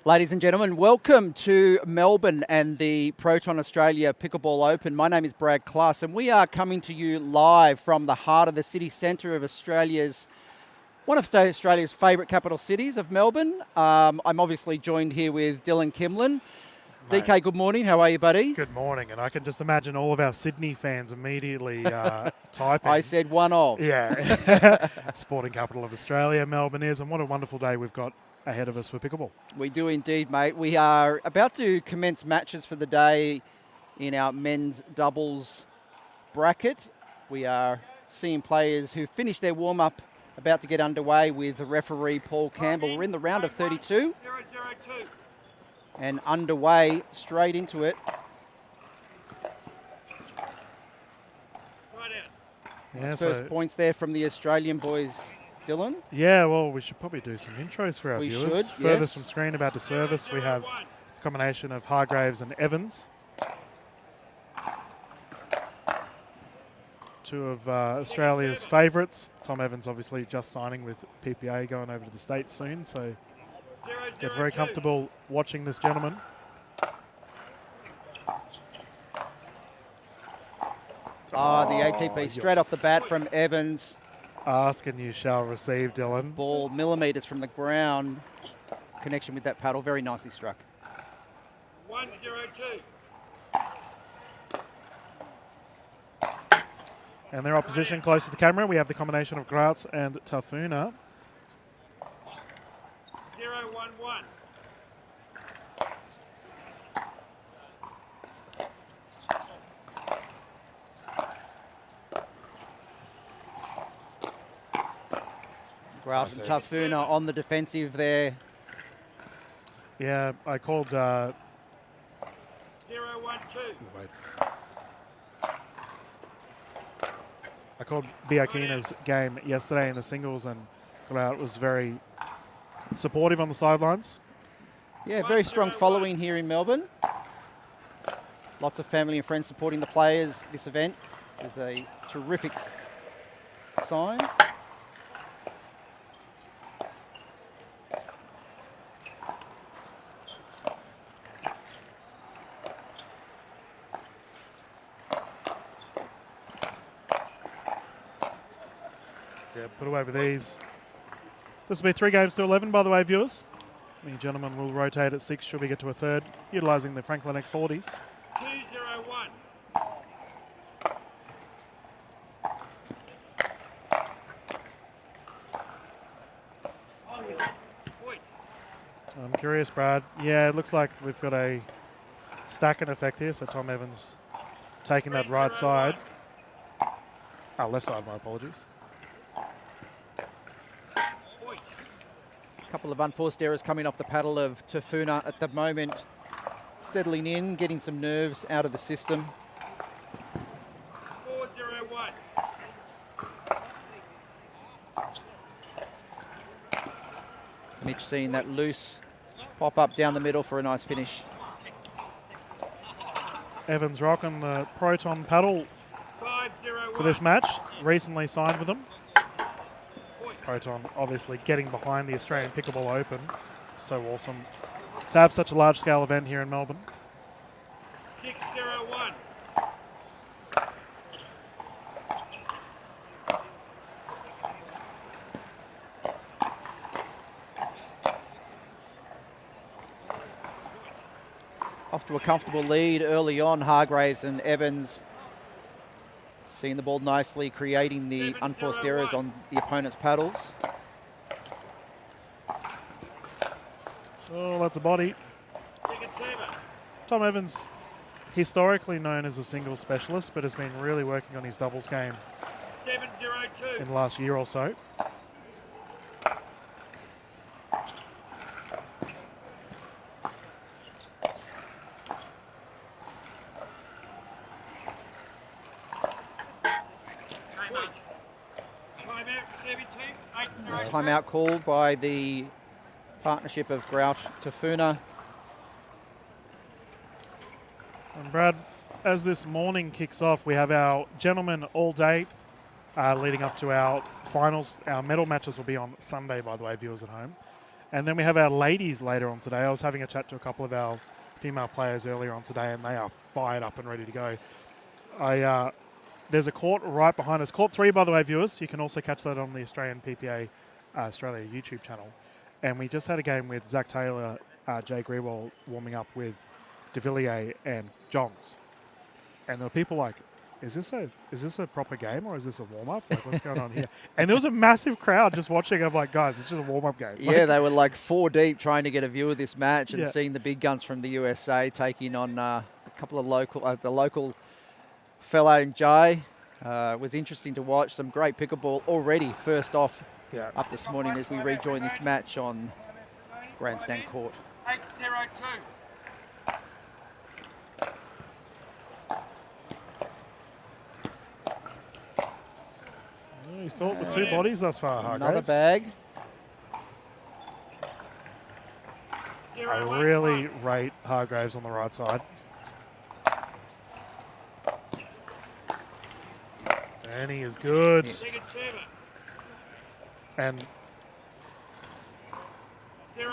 Ladies and gentlemen, welcome to Melbourne and the Proton Australia Pickleball Open. My name is Brad Kluss and we are coming to you live from the heart of the city centre of one of Australia's favourite capital cities of Melbourne. I'm obviously joined here with Dylan Kimlin. Mate. DK, good morning. How are you, buddy? Good morning, and I can just imagine all of our Sydney fans immediately typing. I said one of. Yeah. Sporting capital of Australia, Melbourne is, and what a wonderful day we've got ahead of us for pickleball. We do indeed, mate. We are about to commence matches for the day in our men's doubles bracket. We are seeing players who finished their warm-up about to get underway with referee Paul Campbell. We're in the round of 32. And underway straight into it. Yeah, first points there from the Australian boys, Dylan. Yeah, well, we should probably do some intros for our viewers. We should, Furthest yes. from screen about to service, we have a combination of Hargraves and Evans. Two of Australia's favourites. Tom Evans obviously just signing with PPA, going over to the States soon, so get very comfortable watching this gentleman. The ATP straight off the bat from Evans. Ask and you shall receive, Dylan. Ball millimetres from the ground. Connection with that paddle, very nicely struck. 1-0-2. And their opposition close to the camera, we have the combination of Grouts and Tafuna. 0-1-1. Graf and Tafuna on the defensive there. Yeah, I called... 0-1-2. I called Biakina's game yesterday in the singles, and Grout was very supportive on the sidelines. Yeah, very strong following here in Melbourne. Lots of family and friends supporting the players. This event is a terrific sign. Yeah, put away with these. This will be 3 games to 11, by the way, viewers. The gentlemen will rotate at 6 should we get to a third, utilising the Franklin X40s. 2-0-1. I'm curious, Brad. Yeah, it looks like we've got a stacking effect here, so Tom Evans taking that right side. Left side, my apologies. A couple of unforced errors coming off the paddle of Tafuna at the moment. Settling in, getting some nerves out of the system. 4-0-1. Mitch seeing that loose pop up down the middle for a nice finish. Evans rocking the Proton paddle 5-0-1. for this match. Recently signed with them. Proton obviously getting behind the Australian Pickleball Open. So awesome to have such a large-scale event here in Melbourne. 6-0-1. Off to a comfortable lead early on, Hargraves and Evans seeing the ball nicely, creating the unforced errors on the opponent's paddles. Oh, that's a body. Second saver. Tom Evans, historically known as a singles specialist, but has been really working on his doubles game 7-0-2. in the last year or so. Timeout called by the partnership of Grout Tafuna. And Brad, as this morning kicks off, we have our gentlemen all day leading up to our finals. Our medal matches will be on Sunday, by the way, viewers at home. And then we have our ladies later on today. I was having a chat to a couple of our female players earlier on today, and they are fired up and ready to go. There's a court right behind us. Court 3, by the way, viewers. You can also catch that on the Australian PPA Australia YouTube channel. And we just had a game with Zach Taylor, Jay Grewal warming up with De Villiers and Johns. And there were people like, is this a proper game or is this a warm-up? Like, what's going on here? And there was a massive crowd just watching. I'm like, guys, it's just a warm-up game. Yeah, they were like 4 deep trying to get a view of this match and Yeah. seeing the big guns from the USA taking on a couple of the local fellow in Jay. Was interesting to watch. Some great pickleball already first off up this morning as we rejoin this match on Grandstand Court. 802. He's caught with 2 bodies thus far, Hargraves. Another bag. I really rate Hargraves on the right side. And he is good. Yeah. Second server. And 082.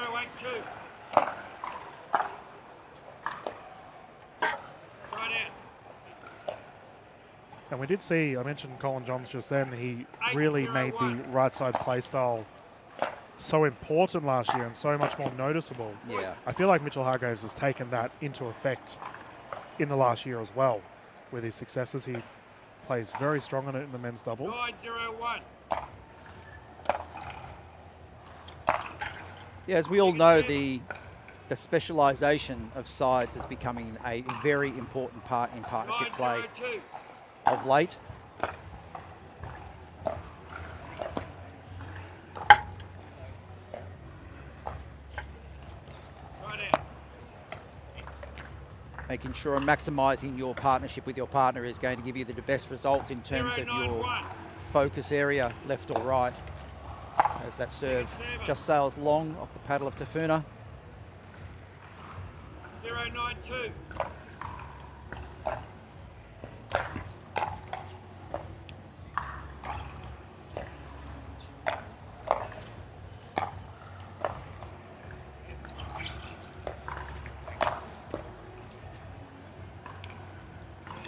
Right out. And we did see, I mentioned Colin Johns just then, he really made the right side play style so important last year and so much more noticeable. Yeah. I feel like Mitchell Hargraves has taken that into effect in the last year as well with his successes. He plays very strong on it in the men's doubles. 901. Yeah, as we all know, the specialisation of sides is becoming a very important part in partnership play 902. of late. Right out. Making sure and maximising your partnership with your partner is going to give you the best results in terms of your 091. focus area, left or right. As that serve just sails long off the paddle of Tafuna. 092.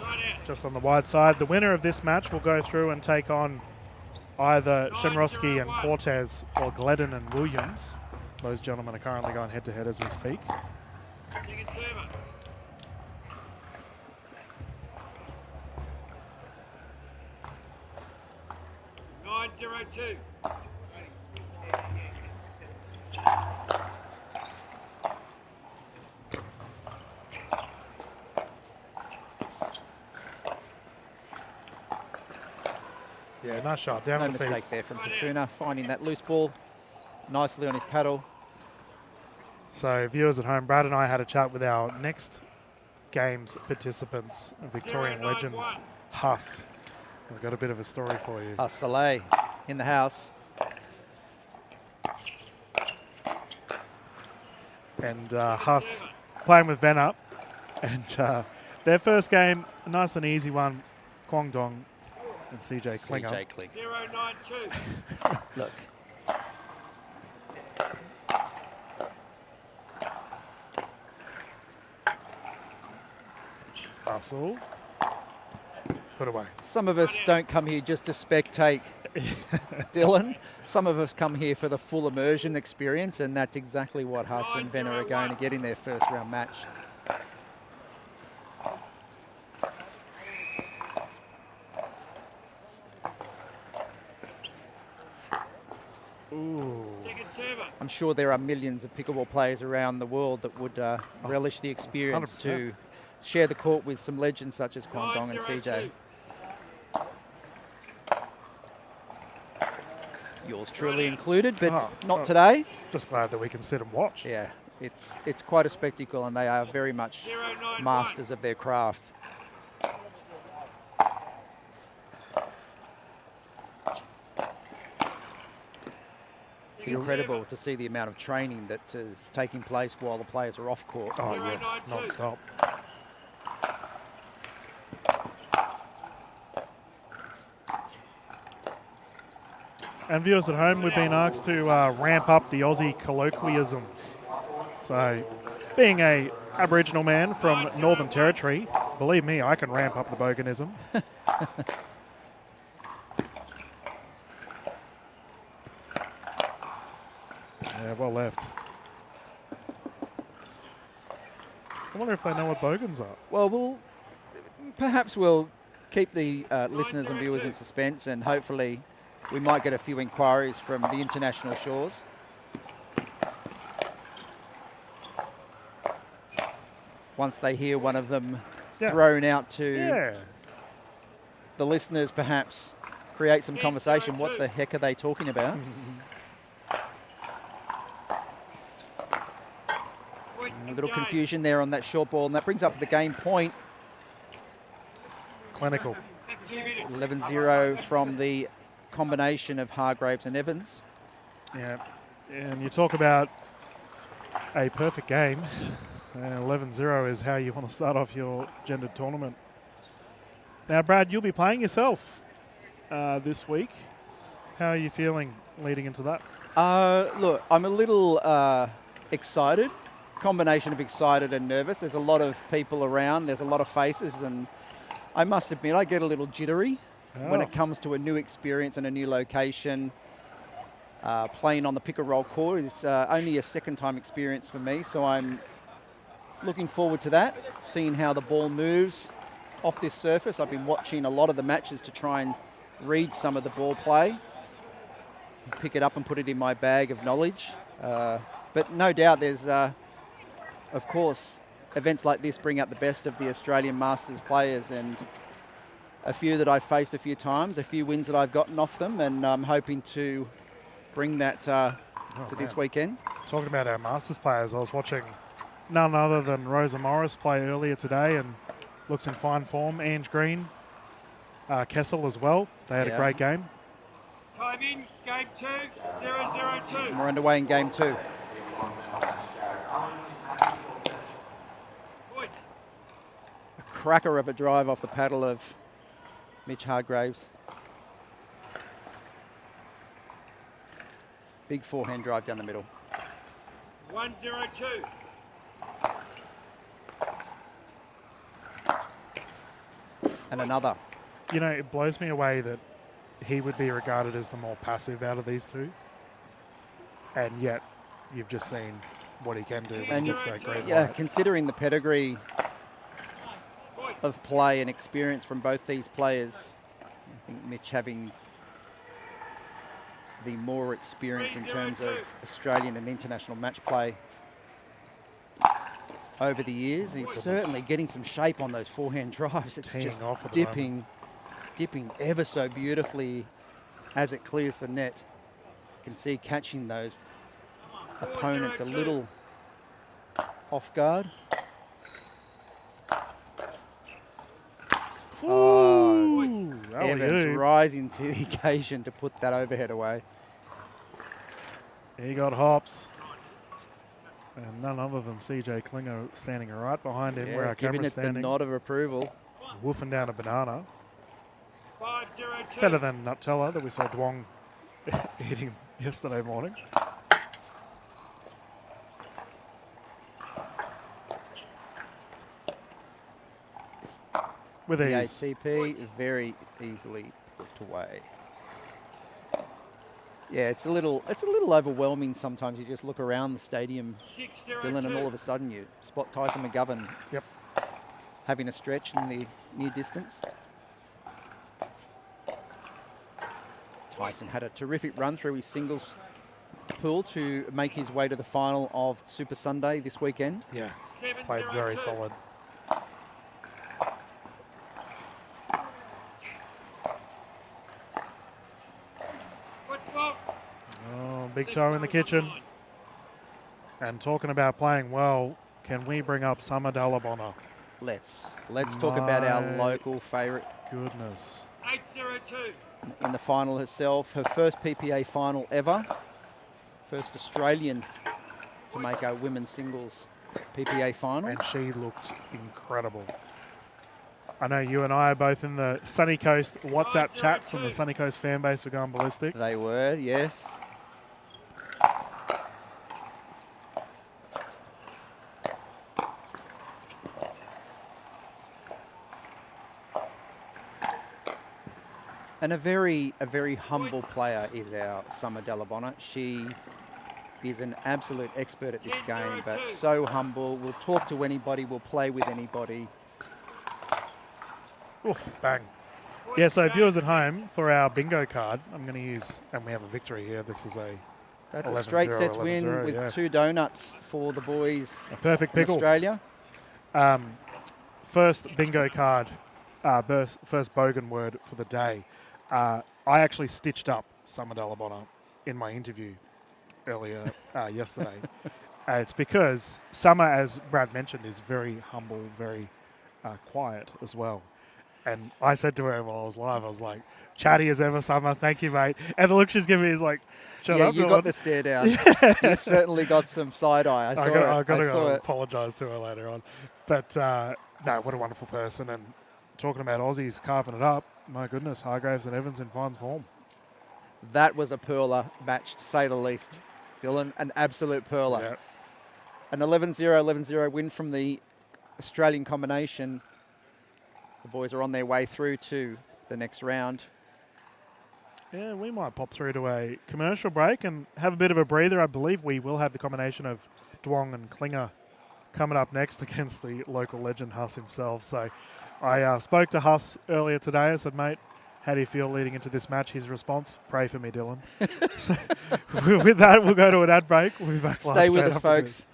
Right out. Just on the wide side. The winner of this match will go through and take on either Shemrosky and Cortez or Gledden and Williams. Those gentlemen are currently going head-to-head as we speak. Second server. Nine 902. Yeah, nice shot. Down No on the feet. mistake there from Tafuna, finding that loose ball nicely on his paddle. So, viewers at home, Brad and I had a chat with our next games participants, Victorian legend 091. Huss. We've got a bit of a story for you. Saleh in the house. And Huss playing with Venup. And their first game, a nice and easy one. Kwong Dong and CJ Klinger. CJ Kling. 092. Look, Hustle. Put away. some of us don't come here just to spectate, Dylan. Some of us come here for the full immersion experience, and that's exactly what Huss and Venner are going to get in their first round match. Ooh. Second server. I'm sure there are millions of pickleball players around the world that would relish the experience 100%. to share the court with some legends such as Kwong Dong and 902. CJ. Yours truly included, but not today. Just glad that we can sit and watch. Yeah, it's quite a spectacle, and they are very much 091. masters of their craft. It's incredible to see the amount of training that is taking place while the players are off court. Oh, yes. 092. Non-stop. And viewers at home, we've been asked to ramp up the Aussie colloquialisms. So, being a Aboriginal man from Northern Territory, believe me, I can ramp up the boganism. Yeah, well left. I wonder if they know what bogans are. Well, perhaps we'll keep the listeners and viewers in suspense, and hopefully we might get a few inquiries from the international shores. Once they hear one of them thrown out to the listeners, perhaps create some conversation. What the heck are they talking about? A little confusion there on that short ball, and that brings up the game point. Clinical. 11-0 from the combination of Hargraves and Evans. Yeah, and you talk about a perfect game. 11-0 is how you want to start off your gendered tournament. Now, Brad, you'll be playing yourself this week. How are you feeling leading into that? Look, I'm a little excited. Combination of excited and nervous. There's a lot of people around. There's a lot of faces, and I must admit I get a little jittery when it comes to a new experience and a new location. Playing on the pick and roll court is only a second-time experience for me, so I'm looking forward to that, seeing how the ball moves off this surface. I've been watching a lot of the matches to try and read some of the ball play, pick it up and put it in my bag of knowledge. But no doubt there's, of course, events like this bring out the best of the Australian Masters players, and a few that I've faced a few times, a few wins that I've gotten off them, and I'm hoping to bring that to this weekend. Talking about our Masters players, I was watching none other than Rosa Morris play earlier today and looks in fine form. Ange Green, Kessel as well. They had a great game. Time in, game 2, 0-0-2. And we're underway in game 2. Point. A cracker of a drive off the paddle of Mitch Hargraves. Big forehand drive down the middle. 1-0-2. And another. You know, it blows me away that he would be regarded as the more passive out of these two. And yet, you've just seen what he can do when he gets that great light. Considering the pedigree of play and experience from both these players, I think Mitch having the more experience in terms of Australian and international match play over the years. He's certainly getting some shape on those forehand drives. It's just dipping ever so beautifully as it clears the net. You can see catching those opponents a little off guard. Evans rising to the occasion to put that overhead away. He got hops. And none other than CJ Klinger standing right behind him where our camera's standing. Giving it the nod of approval. Woofing down a banana. 5-0-2. Better than Nutella that we saw Duong eating yesterday morning. With the ease. ATP very easily put away. Yeah, it's a little overwhelming sometimes. You just look around the stadium, 6-0-2. Dylan, and all of a sudden you spot Tyson McGovern having a stretch in the near distance. Tyson had a terrific run through his singles pool to make his way to the final of Super Sunday this weekend. Yeah, played very solid. Oh, big toe in the kitchen. And talking about playing well, can we bring up Summer Dalabona? Let's talk about our local favourite. Goodness. 8-0-2. In the final herself, her first PPA final ever. First Australian to make a women's singles PPA final. And she looked incredible. I know you and I are both in the Sunny Coast WhatsApp chats, and the Sunny Coast fan base were going ballistic. They were, yes. And a very humble player is our Summer Delabonna. She is an absolute expert at this game, but so humble. Will talk to anybody, will play with anybody. Oof, bang. Yeah, so viewers at home, for our bingo card, I'm going to use, and we have a victory here. This is a That's a straight sets win with 2 donuts for the boys. A perfect from pickle. Australia. First bingo card, first bogan word for the day. I actually stitched up Summer Delabonna in my interview earlier yesterday. It's because Summer, as Brad mentioned, is very humble, very quiet as well. And I said to her while I was live, I was like, chatty as ever, Summer, thank you, mate. And the look she's giving me is like, shut up. Yeah, you got the stare down. You certainly got some side eye. I got to apologise to her later on. But no, what a wonderful person. And talking about Aussies carving it up, my goodness, Hargraves and Evans in fine form. That was a perler match, to say the least. Dylan, an absolute perler. Yeah. An 11-0, 11-0 win from the Australian combination. The boys are on their way through to the next round. Yeah, we might pop through to a commercial break and have a bit of a breather. I believe we will have the combination of Duong and Klinger coming up next against the local legend, Huss himself. So I spoke to Huss earlier today. I said, mate, how do you feel leading into this match? His response, pray for me, Dylan. So with that, we'll go to an ad break. We'll be back. Stay with us, folks.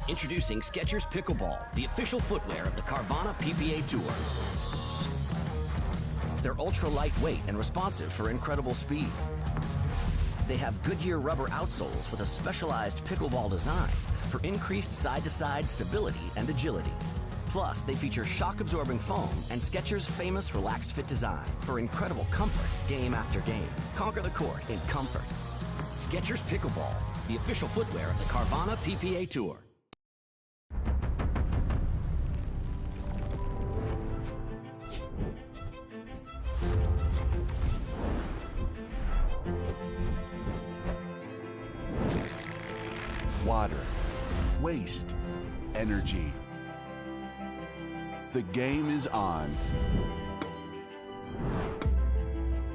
Introducing Skechers Pickleball, the official footwear of the Carvana PPA Tour. They're ultra lightweight and responsive for incredible speed. They have Goodyear rubber outsoles with a specialized pickleball design for increased side-to-side stability and agility. Plus, they feature shock-absorbing foam and Skechers' famous relaxed fit design for incredible comfort game after game. Conquer the court in comfort. Skechers Pickleball, the official footwear of the Carvana PPA Tour. Water, waste, energy. The game is on.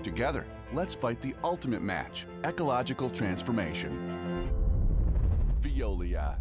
Together, let's fight the ultimate match, ecological transformation. Veolia.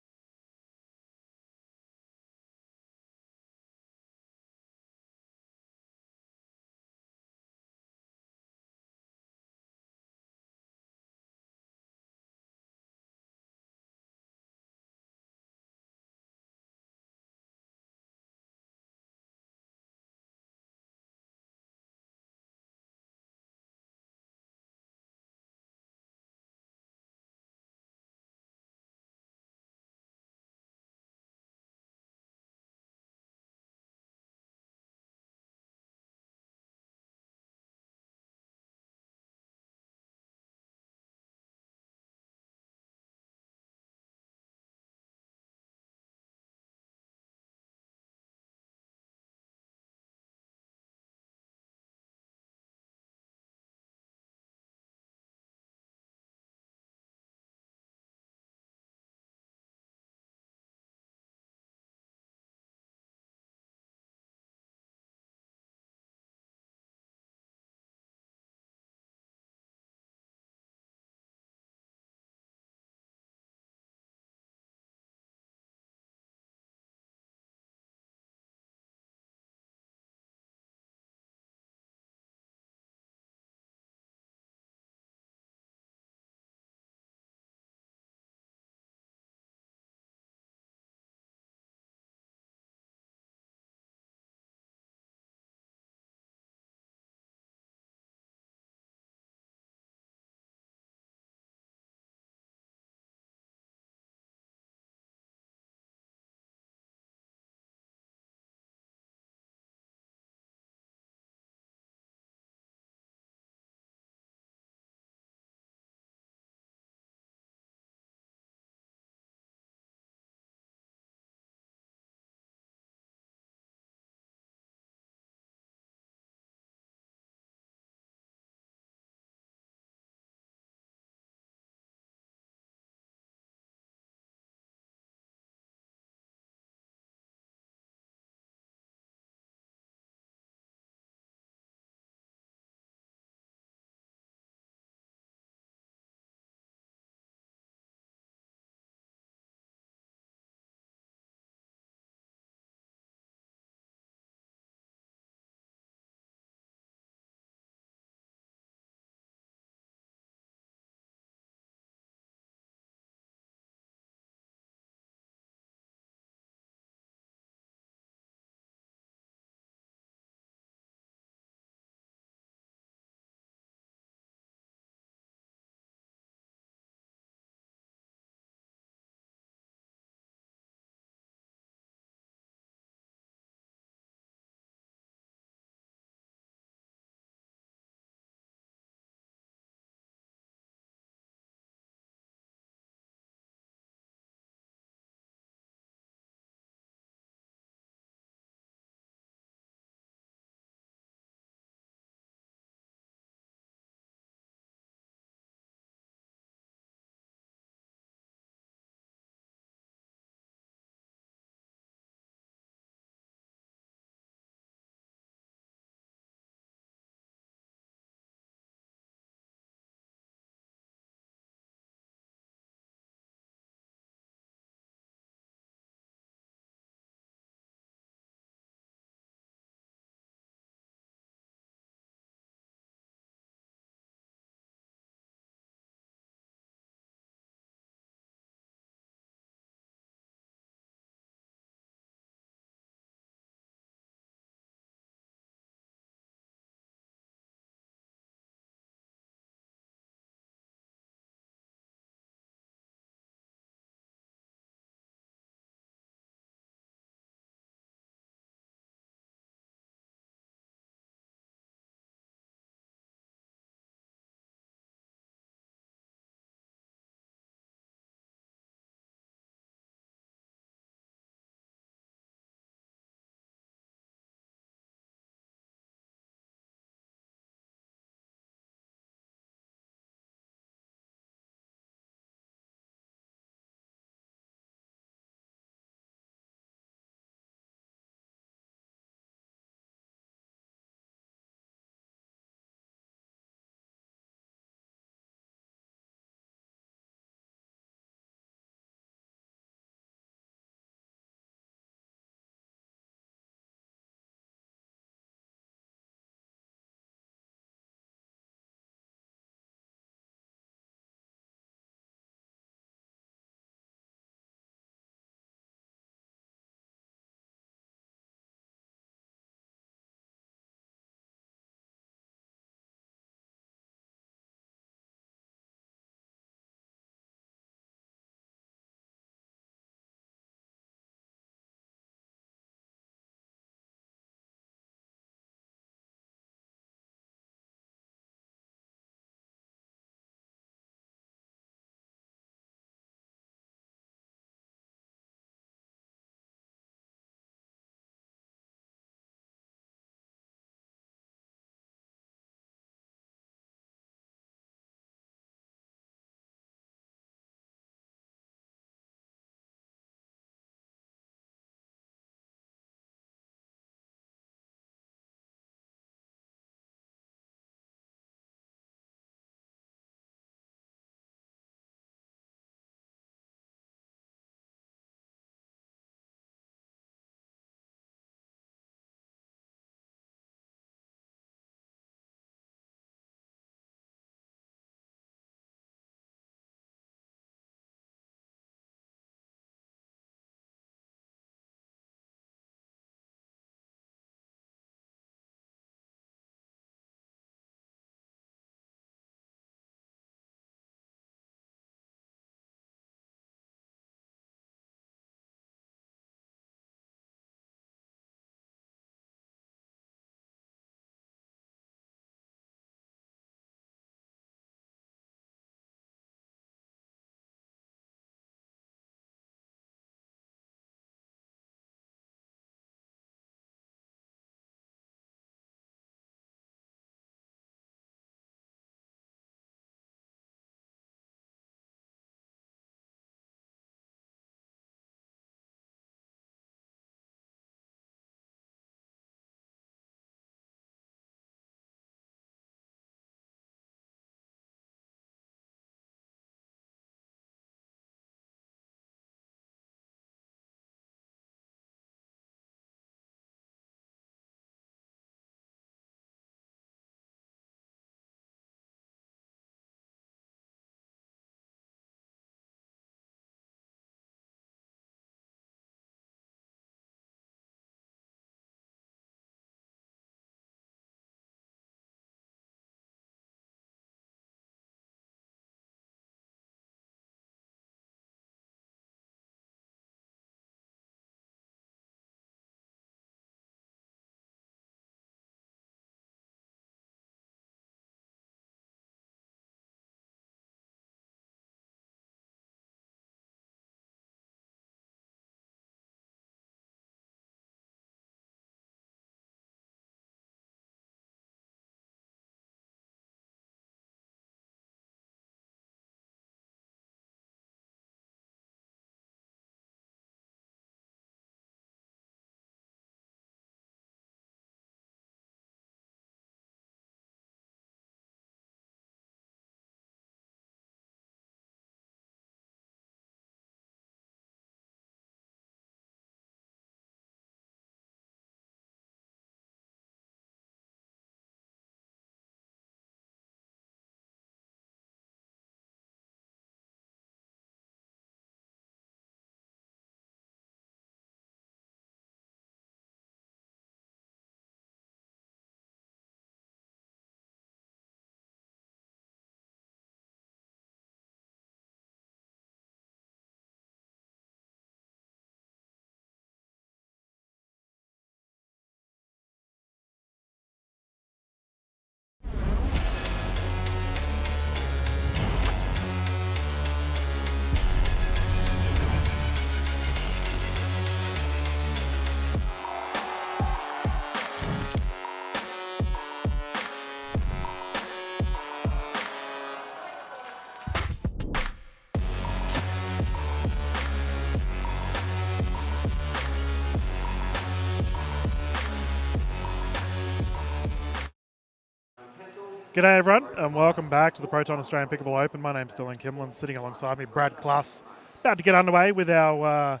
G'day everyone and welcome back to the Proton Australian Pickleball Open. My name's Dylan Kimlin, sitting alongside me, Brad Klass. About to get underway with our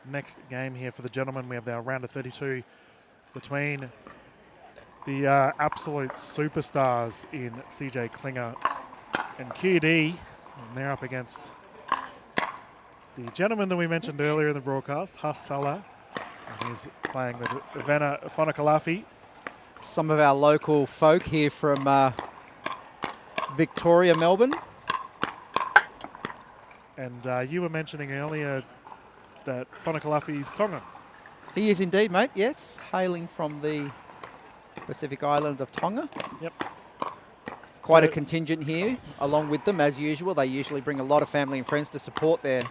next game here for the gentlemen. We have our round of 32 between the absolute superstars in CJ Klinger and QD. And they're up against the gentleman that we mentioned earlier in the broadcast, Huss Salah. And he's playing with Venna Fonakalafi. Some of our local folk here from Victoria, Melbourne. And you were mentioning earlier that Fonakalafi's Tongan. He is indeed, mate, yes. Hailing from the Pacific Islands of Tonga. Yep. Quite So- a contingent here, along with them, as usual. They usually bring a lot of family and friends to support their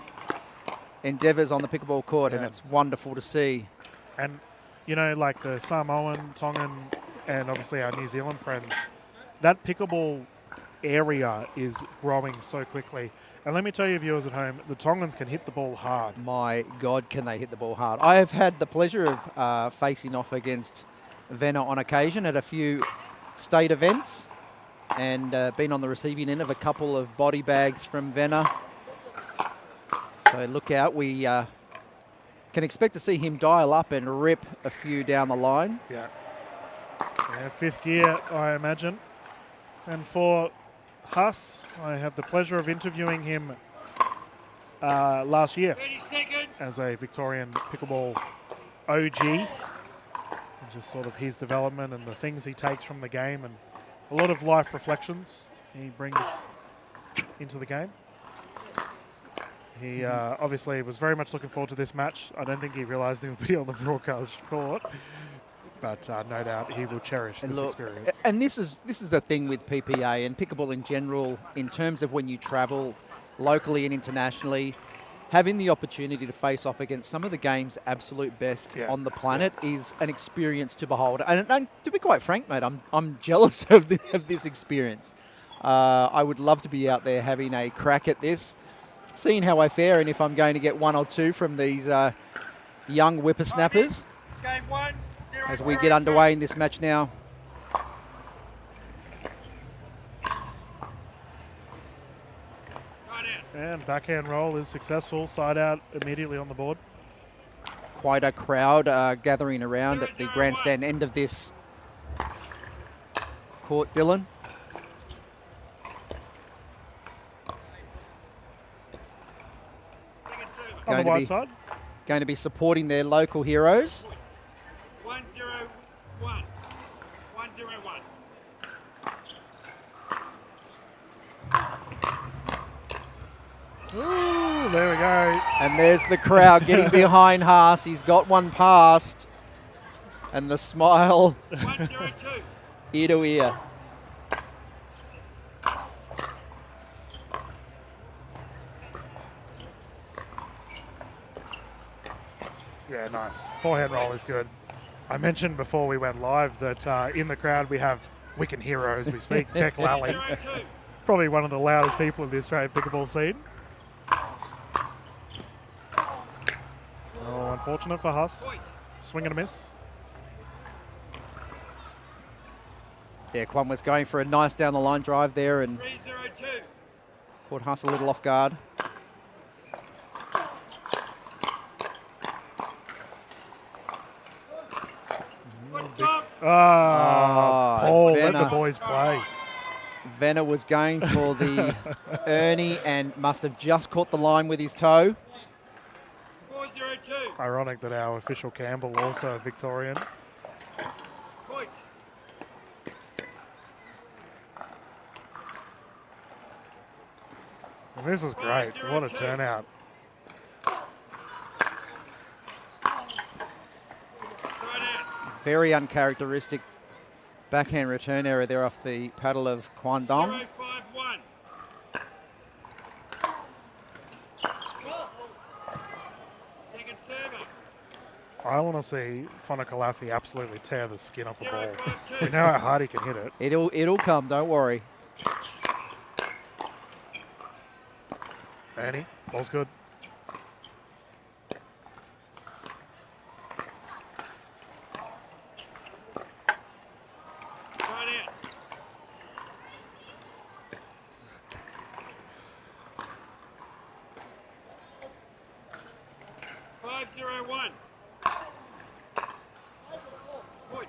endeavours on the pickleball court, and Yeah. it's wonderful to see. And, you know, like the Samoan, Tongan, and obviously our New Zealand friends, that pickleball area is growing so quickly. And let me tell you, viewers at home, the Tongans can hit the ball hard. My God, can they hit the ball hard. I have had the pleasure of facing off against Venna on occasion at a few state events and been on the receiving end of a couple of body bags from Venna. So look out, we can expect to see him dial up and rip a few down the line. Yeah, fifth gear, I imagine. And for Huss, I had the pleasure of interviewing him last year 30 seconds. as a Victorian pickleball OG. And just sort of his development and the things he takes from the game and a lot of life reflections he brings into the game. He obviously was very much looking forward to this match. I don't think he realised he would be on the broadcast court, but no doubt he will cherish And this look, experience. and this is the thing with PPA and pickleball in general, in terms of when you travel locally and internationally, having the opportunity to face off against some of the game's absolute best Yeah. on the planet is an experience to behold. And to be quite frank, mate, I'm jealous of this experience. I would love to be out there having a crack at this, seeing how I fare and if I'm going to get one or two from these young whippersnappers Game 1, 0, as we get underway in this match now. Side out. And backhand roll is successful. Side out immediately on the board. Quite a crowd gathering around at the grandstand end of this court, Dylan. Second server. On Going the to wide be- side. Going to be supporting their local heroes. 1, 0, 1. 1, 0, 1. Ooh, there we go. And there's the crowd getting behind Haas. He's got one past. And the smile 1, 0, 2. ear to ear. Yeah, nice. Forehand roll is good. I mentioned before we went live that in the crowd we have Wicken heroes. We speak Beck Lally, 0, 2. probably one of the loudest people in the Australian pickleball scene. Oh, unfortunate for Huss. Point. Swing and a miss. Yeah, Kwan was going for a nice down the line drive there and 3, 0, 2. caught Haas a little off guard. Good job. Ah, Oh, Paul, let the Venna. boys play. Venna was going for the Ernie and must have just caught the line with his toe. 4, 0, 2. Ironic that our official Campbell also a Victorian. Point. And this is great. What a turnout. Side out. Very uncharacteristic backhand return error there off the paddle of Kwon 0, Dong. 5, 1. Second server. I want to see Fonakalafi absolutely tear the skin off a 0, ball. 5, We 2. know how hard he can hit it. It'll come, don't worry. Annie, ball's good. Side out. 5-0-1. Point.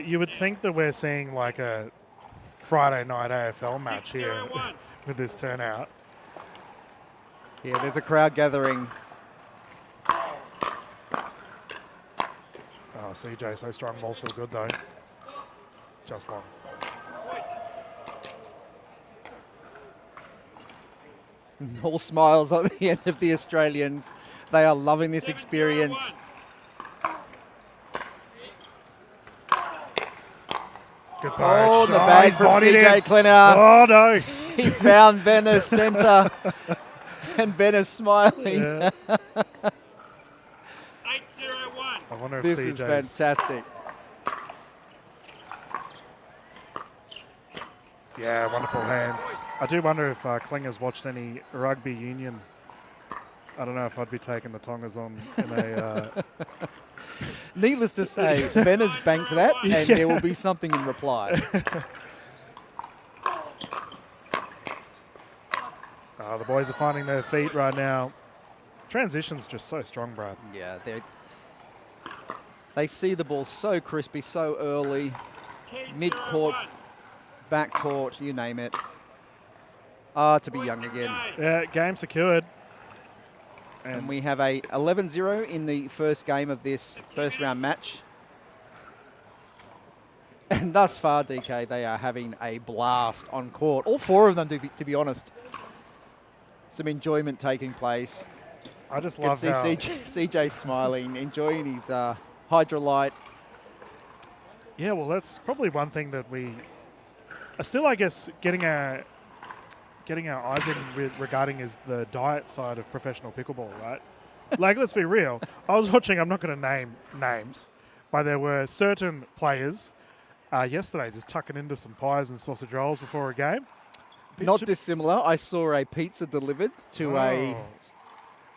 You would think that we're seeing like a Friday night AFL match here 6-0-1. with this turnout. Yeah, there's a crowd gathering. Oh, CJ, so strong, ball still good though. Just long. All smiles on the end of the Australians. They are loving this experience. 7-0-1. Good poach. Oh, the bag he's from bodied CJ him. Klenner. Oh no. He's found Venner's centre. And Venner's smiling. Yeah. 8-0-1. I wonder if This CJ's is fantastic. Yeah, wonderful hands. I do wonder if Klinger's watched any rugby union. I don't know if I'd be taking the Tongas on in a. Needless to say, Venner's banked that, and there will be something in reply. The boys are finding their feet right now. Transition's just so strong, Brad. Yeah, they see the ball so crispy, so early, 10-0-1. mid-court, back-court, you name it. Ah, to be young again. Yeah, game secured. And we have a 11-0 in the first game of this first round match. And thus far, DK, they are having a blast on court. All four of them, to be honest. Some enjoyment taking place. I just You can love see how CJ smiling, enjoying his hydrolyte. Yeah, well, that's probably one thing that we are still, I guess, getting our eyes in regarding is the diet side of professional pickleball, right? Like, let's be real. I was watching, I'm not going to name names, but there were certain players yesterday just tucking into some pies and sausage rolls before a game. Not dissimilar. I saw a pizza delivered to a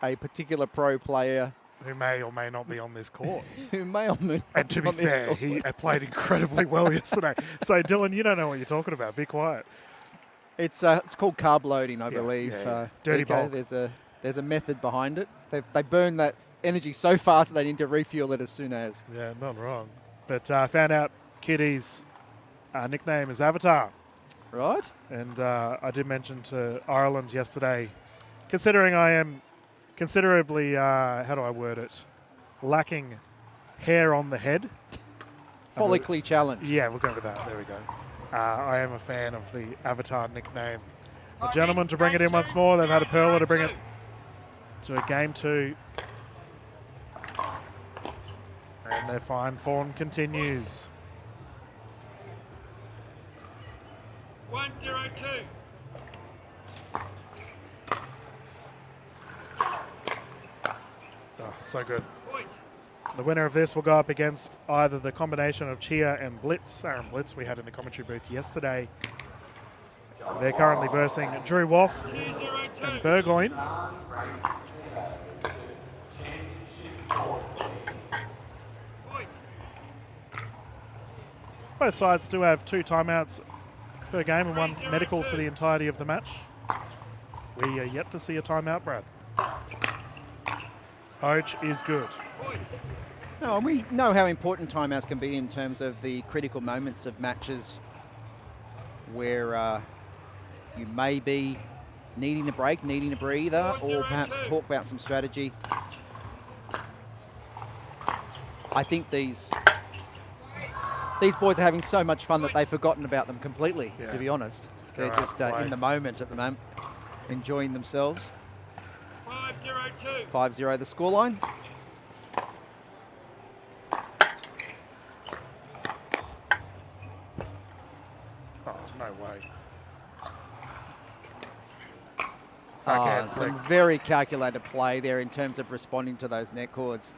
particular pro player who may or may not be on this court. who may or may not And to be on this fair, court. he played incredibly well yesterday. So, Dylan, you don't know what you're talking about. Be quiet. It's called carb loading, I believe. yeah. Dirty DK, bulk. There's a method behind it. They burn that energy so fast that they need to refuel it as soon as. Yeah, not wrong. But found out Kitty's nickname is Avatar. Right? And I did mention to Ireland yesterday, considering I am considerably, how do I word it, lacking hair on the head. Follically challenged. Yeah, we'll go with that. There we go. I am a fan of the Avatar nickname. The gentlemen to bring it in once more. They've had a Perla to bring it to a game 2. And their fine form continues. 1-0-2. Oh, so good. Point. The winner of this will go up against either the combination of Chia and Blitz, Aaron Blitz, we had in the commentary booth yesterday. They're currently versing Drew Woff 2-0-2. and Burgoyne. Point. Both sides do have 2 timeouts per game and 1 medical for the entirety of the match. We are yet to see a timeout, Brad. Poach is good. Point. No, and we know how important timeouts can be in terms of the critical moments of matches where you may be needing a break, needing a breather, or perhaps talk about some strategy. I think these boys are having so much fun that they've forgotten about them completely, Yeah. to be honest. Just go They're out just and play. in the moment at the moment, enjoying themselves. 5-0-2. 5-0 the scoreline. Oh, no way. Ah, Backhand some flick. very calculated play there in terms of responding to those net cords.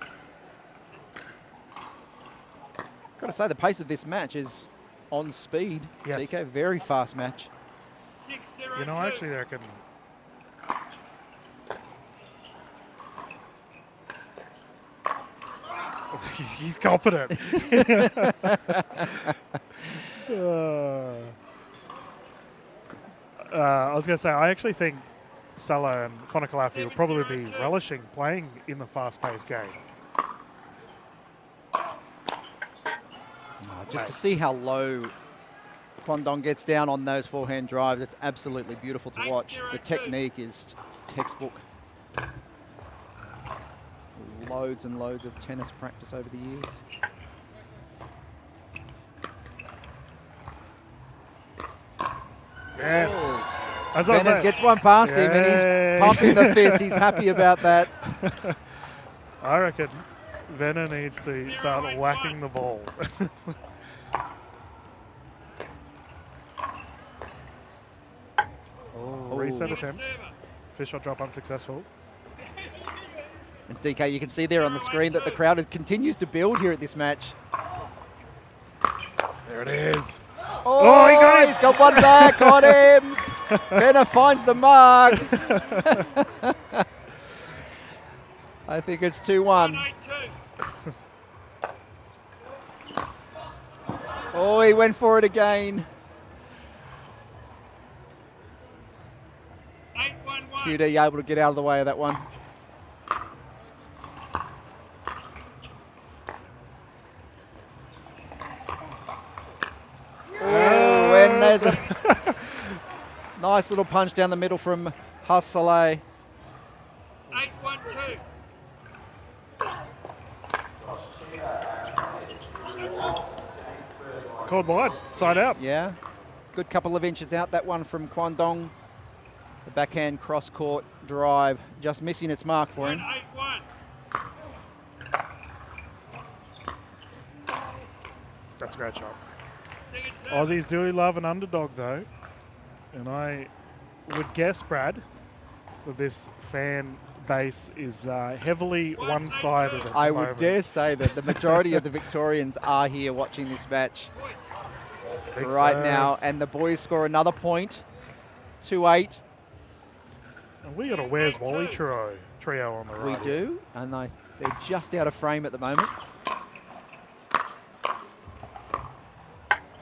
Got to say, the pace of this match is on speed. Yes. DK, very fast match. 6-0-2. You know, I actually reckon... He's confident. I was going to say, I actually think Salah and Fonakalafi will probably be relishing playing in the fast-paced game. Just to see how low Kwandong gets down on those forehand drives, it's absolutely beautiful to watch. The technique is textbook. Loads and loads of tennis practice over the years. Yes. Oh. As I was Bennett saying, gets one past him and he's pumping the fist. He's happy about that. I reckon Venner needs to start whacking the ball. Reset attempt. Fish shot drop unsuccessful. And DK, you can see there on the screen that the crowd continues to build here at this match. There it is. Oh, he got him. He's got one back on him. Benner finds the mark. I think it's 2-1. Oh, he went for it again. 8-1-1. QD able to get out of the way of that one. Oh, and there's a nice little punch down the middle from Hassaleh. 8-1-2. Called wide. Side out. Yeah, good couple of inches out, that one from Kwandong. The backhand cross-court drive, just missing its mark for him. 8-1. That's a great shot. Aussies do love an underdog, though. And I would guess, Brad, that this fan base is heavily one-sided at the I moment. would dare say that the majority of the Victorians are here watching this match Big right serve. now. And the boys score another point, 2-8. And we got a Where's Wally trio on the right. We do, and they're just out of frame at the moment.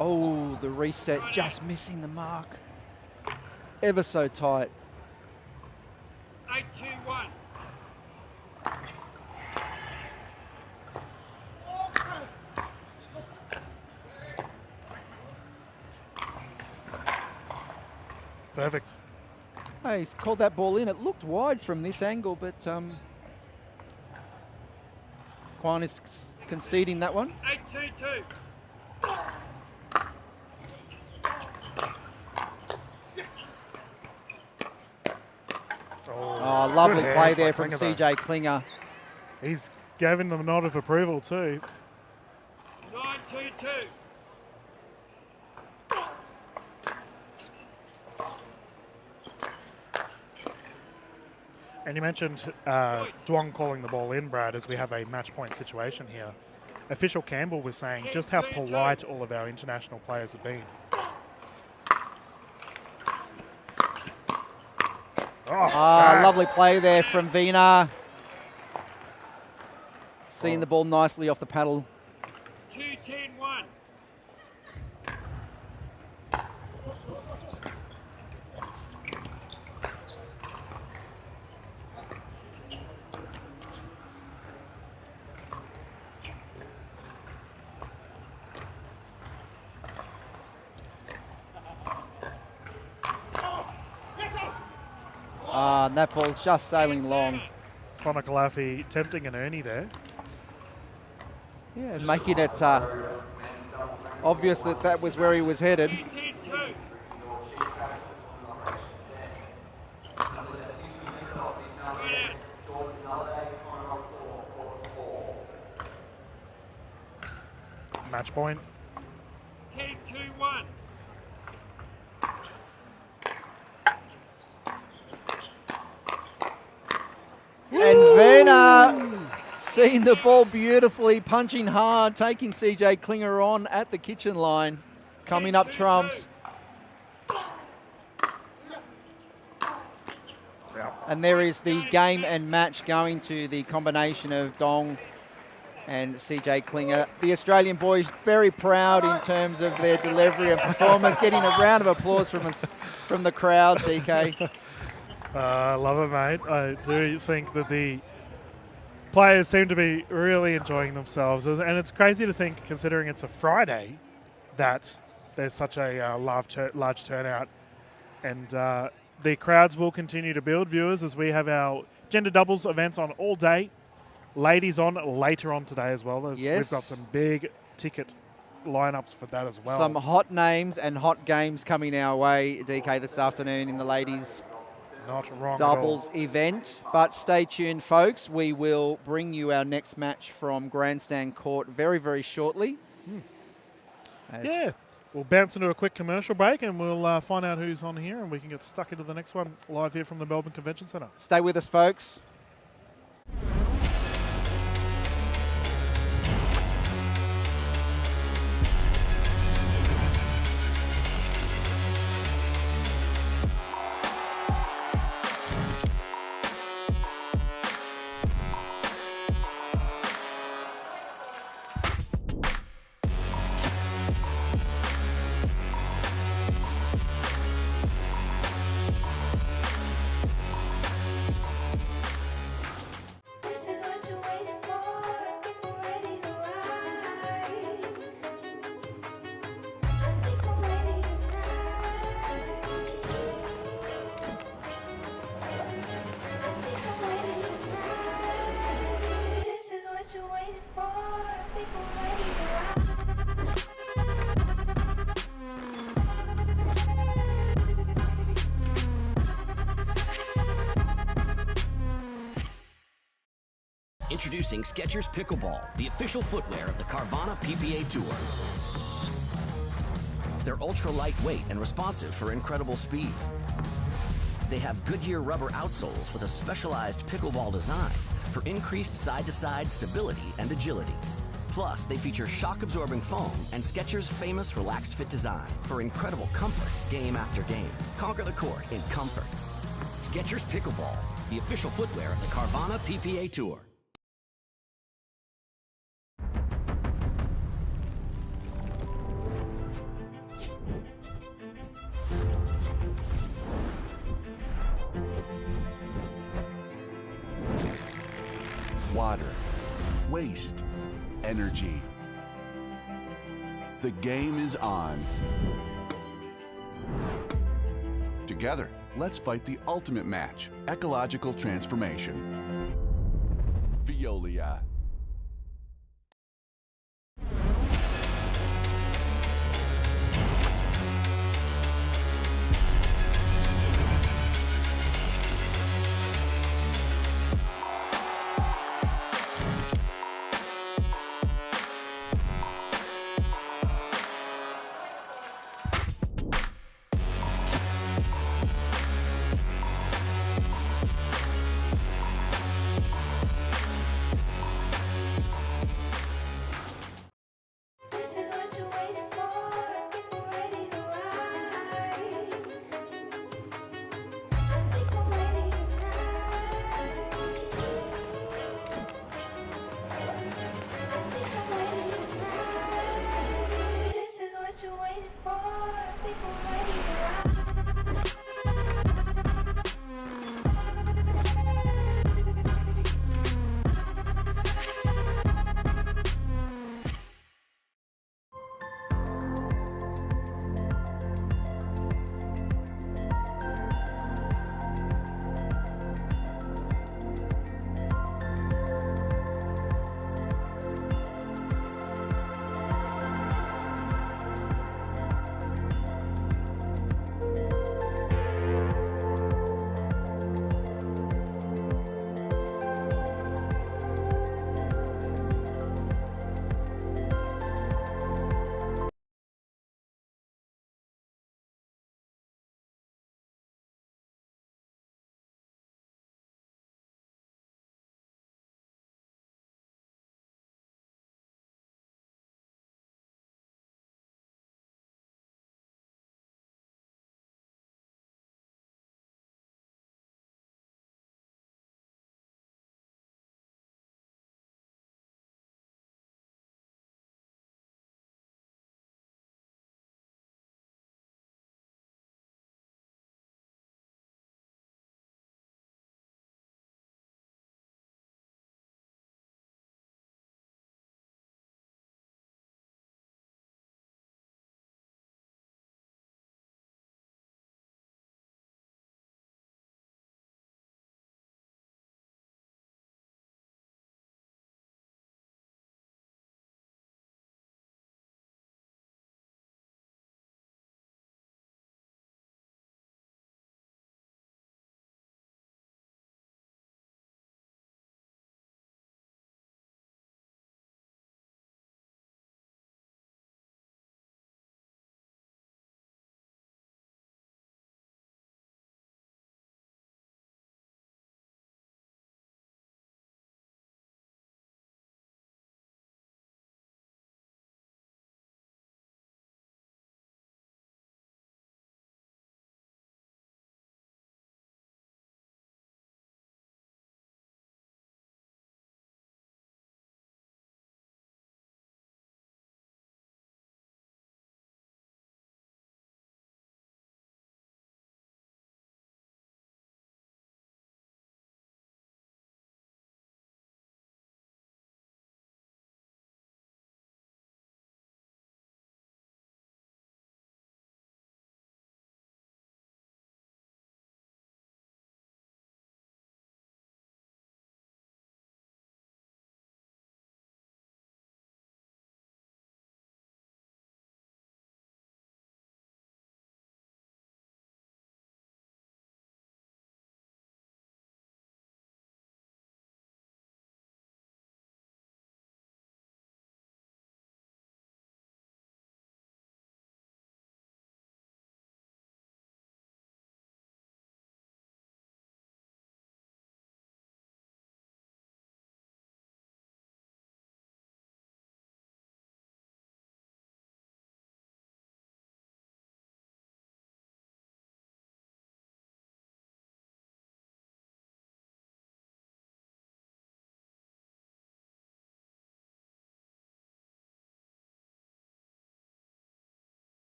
Oh, the reset, just missing the mark. Ever so tight. 8-2-1. Perfect. Hey, he's called that ball in. It looked wide from this angle, but Kwan is conceding that one. 8-2-2. Oh, lovely good play hands by there from Klinger, CJ Klinger. He's giving them a nod of approval too. 9-2-2. And you mentioned Duong calling the ball in, Brad, as we have a match point situation here. Official Campbell was saying just how polite all of our international players have been. Ah, lovely play there from Vina. Seeing the ball nicely off the paddle. 2-10-1. And that ball's just sailing long. Fonakalafi tempting an Ernie there. Yeah, making it obvious that that was where he was headed. 2-10-2. Match point. 10-2-1. And Vena seeing the ball beautifully, punching hard, taking CJ Klinger on at the kitchen line, coming up trumps. And there is the game and match going to the combination of Dong and CJ Klinger. The Australian boys very proud in terms of their delivery and performance, getting a round of applause from the crowd, DK. I love it, mate. I do think that the players seem to be really enjoying themselves. And it's crazy to think, considering it's a Friday, that there's such a large turnout. And the crowds will continue to build, viewers, as we have our gender doubles events on all day. Ladies on later on today as well. Yes. We've got some big ticket lineups for that as well. Some hot names and hot games coming our way, DK, this afternoon in the ladies' Not wrong doubles event. But stay tuned, folks. We will bring you our next match from Grandstand Court very, very shortly. Yeah. We'll bounce into a quick commercial break and we'll find out who's on here and we can get stuck into the next one live here from the Melbourne Convention Centre. Stay with us, folks. This is what you're waiting for. I think we're ready to ride. I think I'm ready tonight. I think I'm ready tonight. This is what you're waiting for. I think I'm ready to ride. Introducing Skechers Pickleball, the official footwear of the Carvana PPA Tour. They're ultra lightweight and responsive for incredible speed. They have Goodyear rubber outsoles with a specialized pickleball design for increased side-to-side stability and agility. Plus, they feature shock-absorbing foam and Skechers' famous relaxed fit design for incredible comfort game after game. Conquer the court in comfort. Skechers Pickleball, the official footwear of the Carvana PPA Tour. Water, waste, energy. The game is on. Together, let's fight the ultimate match, ecological transformation. Veolia.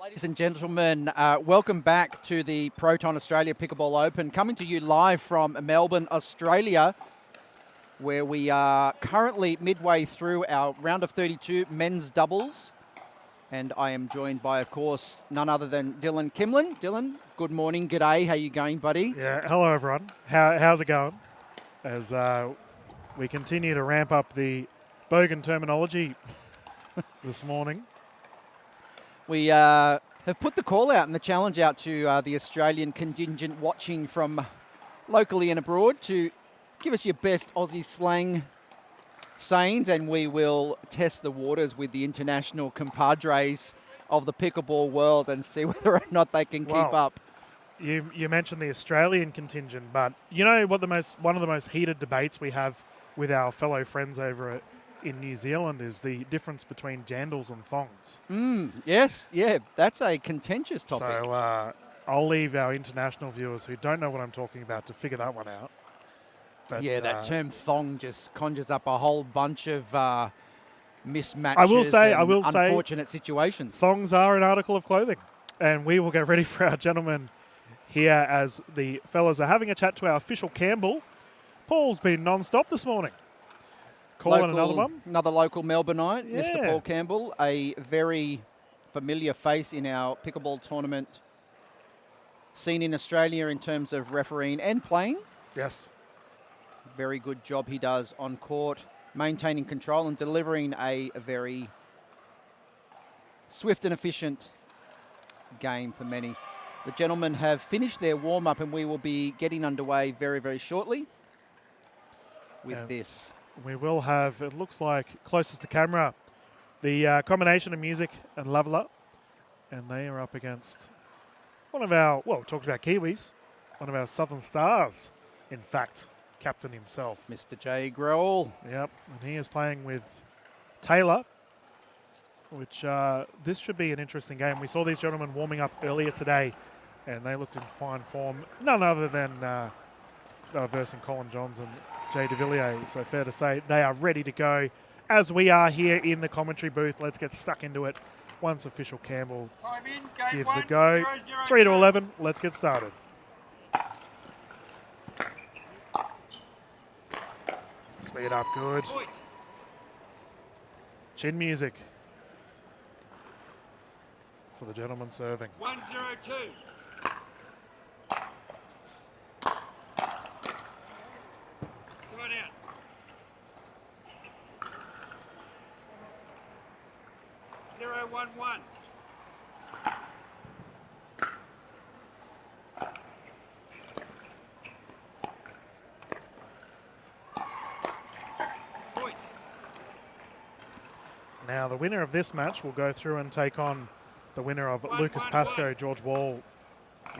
Ladies and gentlemen, welcome back to the Proton Australia Pickleball Open, coming to you live from Melbourne, Australia, where we are currently midway through our round of 32 men's doubles. And I am joined by, of course, none other than Dylan Kimlin. Dylan, good morning, g'day, how you going, buddy? Yeah, hello everyone. How's it going? As we continue to ramp up the bogan terminology this morning. We have put the call out and the challenge out to the Australian contingent watching from locally and abroad to give us your best Aussie slang sayings, and we will test the waters with the international compadres of the pickleball world and see whether or not they can keep up. You mentioned the Australian contingent, but you know what one of the most heated debates we have with our fellow friends over in New Zealand is the difference between jandals and thongs. Yes, yeah, that's a contentious topic. So I'll leave our international viewers who don't know what I'm talking about to figure that one out. But, yeah, that term thong just conjures up a whole bunch of mismatches I will say, unfortunate situations. Thongs are an article of clothing, and we will get ready for our gentlemen here as the fellas are having a chat to our official Campbell. Paul's been non-stop this morning. Calling another one. Another local Melbourneite, Yeah. Mr. Paul Campbell, a very familiar face in our pickleball tournament scene in Australia in terms of refereeing and playing. Yes. Very good job he does on court, maintaining control and delivering a very swift and efficient game for many. The gentlemen have finished their warm-up and we will be getting underway very, very shortly with this. We will have, it looks like, closest to camera, the combination of Music and Leveler. And they are up against one of our, well, we talked about Kiwis, one of our Southern Stars, in fact, captain himself. Mr. Jay Grohl. Yep, and he is playing with Taylor, which this should be an interesting game. We saw these gentlemen warming up earlier today, and they looked in fine form. None other than versing Colin Johns and Jay De Villiers. So fair to say they are ready to go, as we are here in the commentary booth. Let's get stuck into it once official Campbell gives the go. 3 to 11. Let's get started. Speed up, good. Chin music for the gentleman serving. 102. Slow down. Zero, 1, 1. Point. Now, the winner of this match will go through and take on the winner of Lucas Pascoe, George Wall,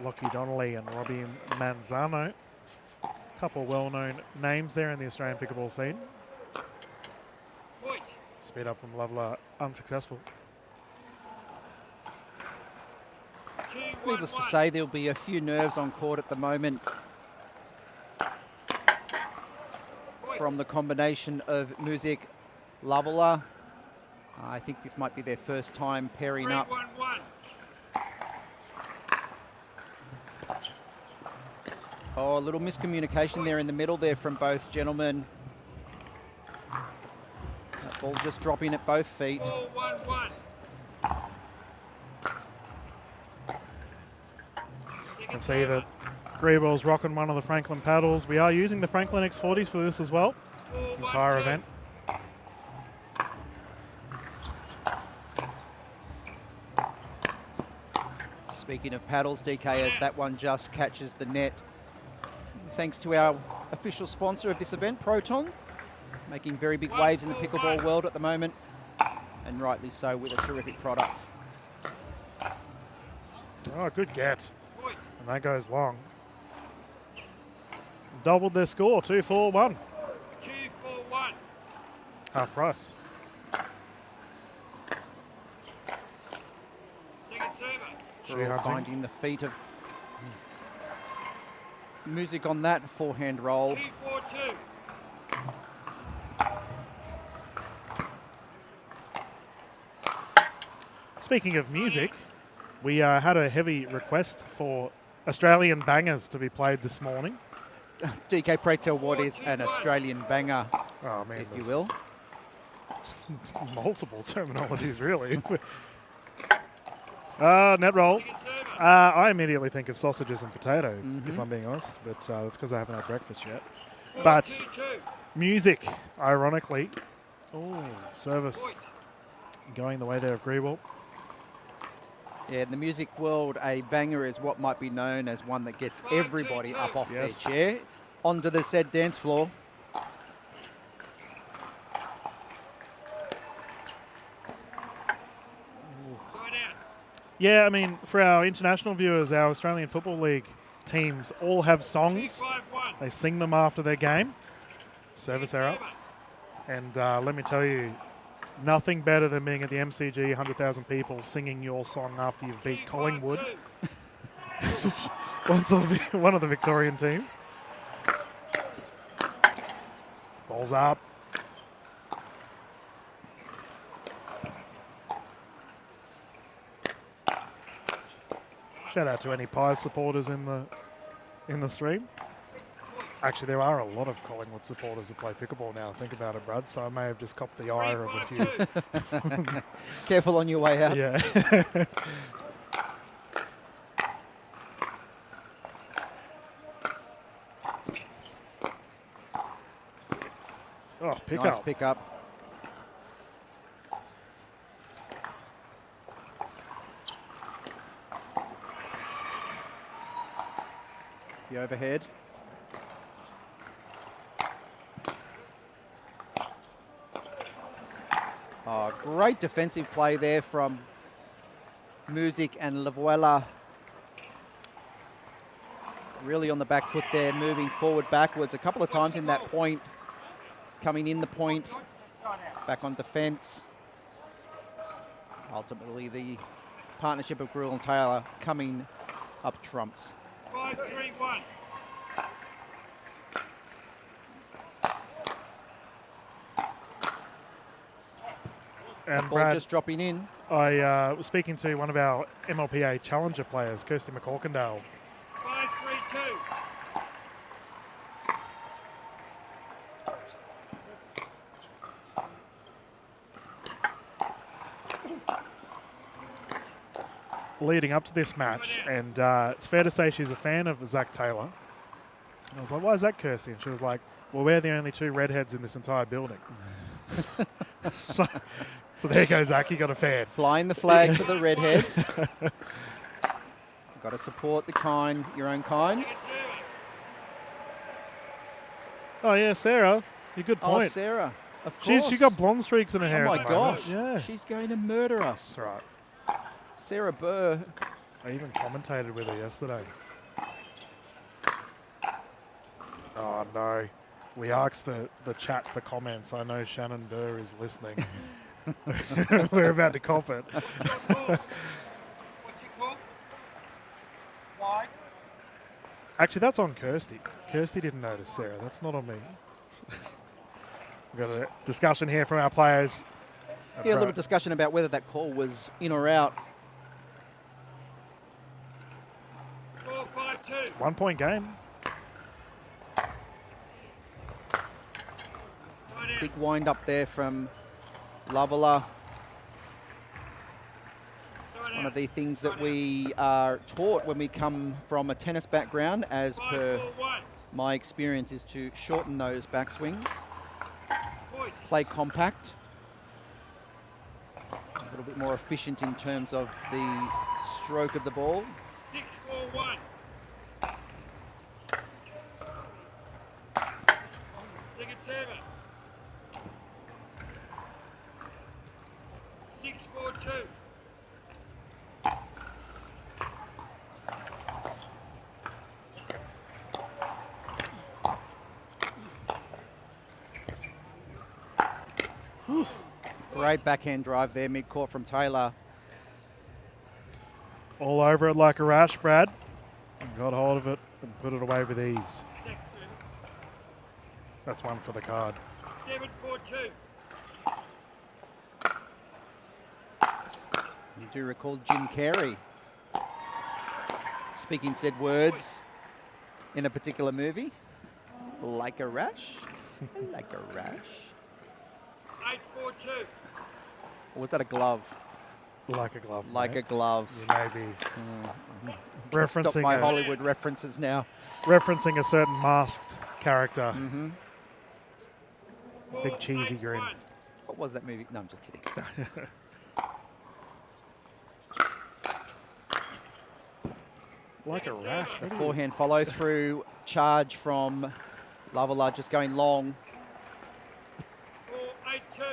Lockie Donnelly, and Robbie Manzano. A couple well-known names there in the Australian pickleball scene. Point. Speed up from Loveler, unsuccessful. 2, 1, Needless to 1. say, there'll be a few nerves on court at the moment from the combination of Music, Leveler. I think this might be their first time pairing 3, up. 1, 1. Oh, a little miscommunication there in the middle there from both gentlemen. That ball just dropping at both feet. 4, 1, 1. You can see that Greeball's rocking one of the Franklin paddles. We are using the Franklin X40s for this as well. 4, 1, Entire 2. event. Speaking of paddles, DK, as that one just catches the net. Thanks to our official sponsor of this event, Proton, making very big waves in the pickleball world at the moment, and rightly so, with a terrific product. Oh, good get. Point. And that goes long. Doubled their score, 2-4-1. 2, 4, 1. Half price. Second server. Grohl Hunting. finding the feet of Music on that forehand roll. 2, 4, 2. Speaking of music, We had a heavy request for Australian bangers to be played this morning. DK, pray tell what is an Australian banger, Oh man, if you there's will. multiple terminologies really. Net roll. I immediately think of sausages and potato, if I'm being honest, but that's because I haven't had breakfast yet. But music, ironically. Oh, service going the way there of Greeble. Yeah, in the music world, a banger is what might be known as one that gets everybody up off Yes. their chair onto the said dance floor. Yeah, I mean, for our international viewers, our Australian Football League teams all have songs. They sing them after their game. Service error. And let me tell you, nothing better than being at the MCG, 100,000 people, singing your song after you've beat Collingwood. One of the Victorian teams. Ball's up. Shout out to any Pies supporters in the stream. Actually, there are a lot of Collingwood supporters that play pickleball now. Think about it, Brad. So I may have just copped the ire of a few. Careful on your way out. Yeah. Oh, pick Nice up. pick up. The overhead. Oh, great defensive play there from Music and Lavuela. Really on the back foot there, moving forward, backwards. A couple of times in that point, coming in the point, back on defence. Ultimately, the partnership of Gruel and Taylor coming up trumps. 5-3-1. And Ball Brad, just dropping in. I was speaking to one of our MLPA Challenger players, Kirsty McCorkindale. 5-3-2. Leading up to this match, and it's fair to say she's a fan of Zach Taylor. And I was like, why is that, Kirsty? And she was like, well, we're the only two redheads in this entire building. so there goes Zach, you got a fan. Flying the flag for the redheads. Got to support the kind, your own kind. Oh, yeah, Sarah, you're good Oh, point. Sarah, of course. She got blonde streaks in her Oh hair. my at the moment. gosh, Yeah. she's going to murder us. That's right. Sarah Burr. I even commentated with her yesterday. Oh, no. We asked the chat for comments. I know Shannon Burr is listening. We're about to cop it. What's your call? Wide. Actually, that's on Kirsty. Kirsty didn't notice Sarah. That's not on me. We've got a discussion here from our players. Yeah, a little discussion about whether that call was in or out. 4-5-2. 1 point game. Big wind up there from Lavela. It's one of the things that we are taught when we come from a tennis background, as per 5-4-1. my experience, is to shorten those backswings, Point. play compact, a little bit more efficient in terms of the stroke of the ball. 6-4-1. Second server. 6-4-2. Great backhand drive there, mid-court from Taylor. All over it like a rash, Brad. Got hold of it and put it away with ease. That's one for the card. 7-4-2. You do recall Jim Carey Speaking said words in a particular movie. Like a rash. Like a rash. 8-4-2. Or was that a glove? Like a glove. Like mate. a glove. You may be Stop referencing my a, Hollywood references now. referencing a certain masked character. Mm-hmm. Big cheesy 8-1. grin. What was that movie? No, I'm just kidding. Like a rash. The forehand follow through charge from Lavala just going long.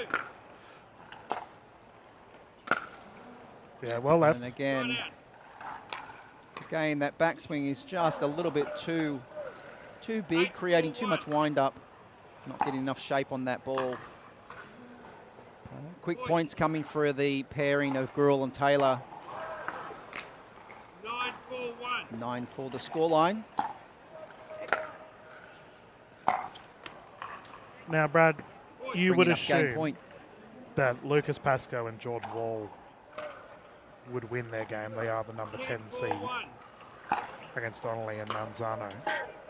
4-8-2. Yeah, well left. And again, that backswing is just a little bit too big, creating too much wind up. Not getting enough shape on that ball. Quick points coming for the pairing of Gruel and Taylor. 9-4-1. 9-4 the scoreline. Now, Brad, you would Bringing up game assume point. that Lucas Pascoe and George Wall would win their game. They are the number 10 seed 10-4-1. against Donnelly and Manzano.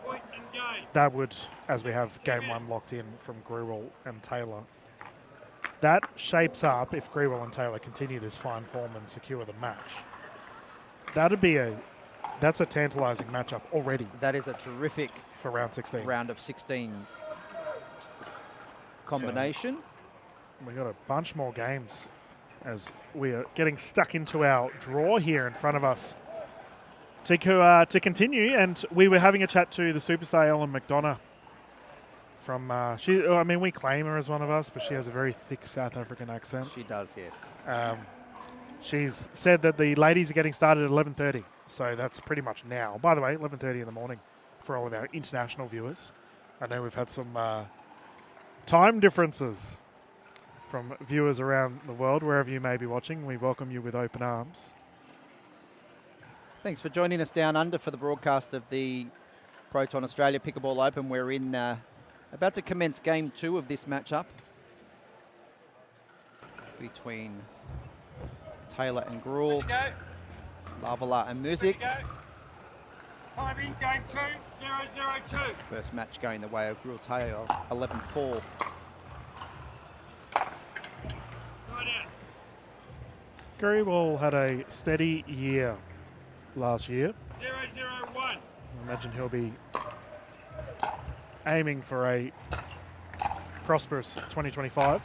Point and game. That would, as we have game one locked in from Gruel and Taylor, that shapes up, if Gruel and Taylor continue this fine form and secure the match, that's a tantalising matchup already That is a terrific for round 16. round of 16 combination. We got a bunch more games as we are getting stuck into our draw here in front of us to continue. And we were having a chat to the superstar Ellen McDonough from we claim her as one of us, but she has a very thick South African accent. She does, yes. She's said that the ladies are getting started at 11:30, so that's pretty much now. By the way, 11:30 in the morning for all of our international viewers. I know we've had some time differences from viewers around the world, wherever you may be watching. We welcome you with open arms. Thanks for joining us down under for the broadcast of the Proton Australia Pickleball Open. We're in about to commence game 2 of this matchup between Taylor and Gruel, Go. Lavala and Music. Go. Time in game 2. 0-0-2. First match going the way of Gruel Taylor, 11-4. Side out. Gruel had a steady year last year. 0-0-1. I imagine he'll be aiming for a prosperous 2025.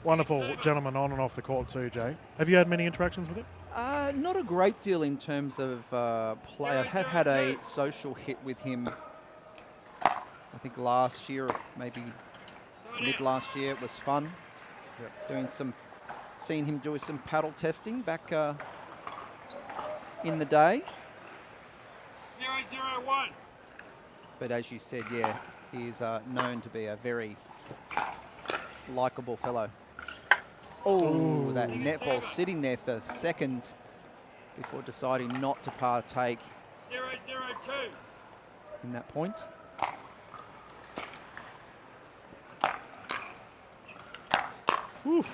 Wonderful gentleman on and off the court too, Jay. Have you had many interactions with him? Not a great deal in terms of play. I have had a social hit with him, I think last year, or maybe mid last year. It was fun. Yep. Seeing him do some paddle testing back in the day. 0-0-1. But as you said, yeah, he is known to be a very likeable fellow. Oh, that netball sitting there for seconds before deciding not to partake 0-0-2. in that point. Whew.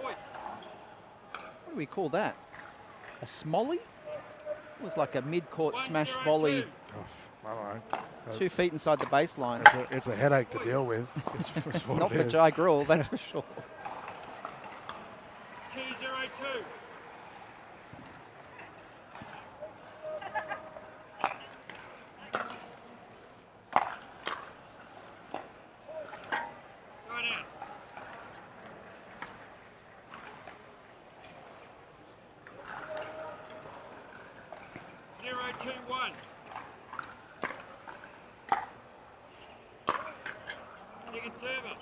Point. What do we call that? A smolly? It was like a mid-court smash volley, 1-0-2. Oh, I don't know. 2 feet inside the baseline. It's a headache to deal with. It's what Not it for is. Jai Gruel, that's for sure. 2-0-2. Side out. 0-2-1. Second server.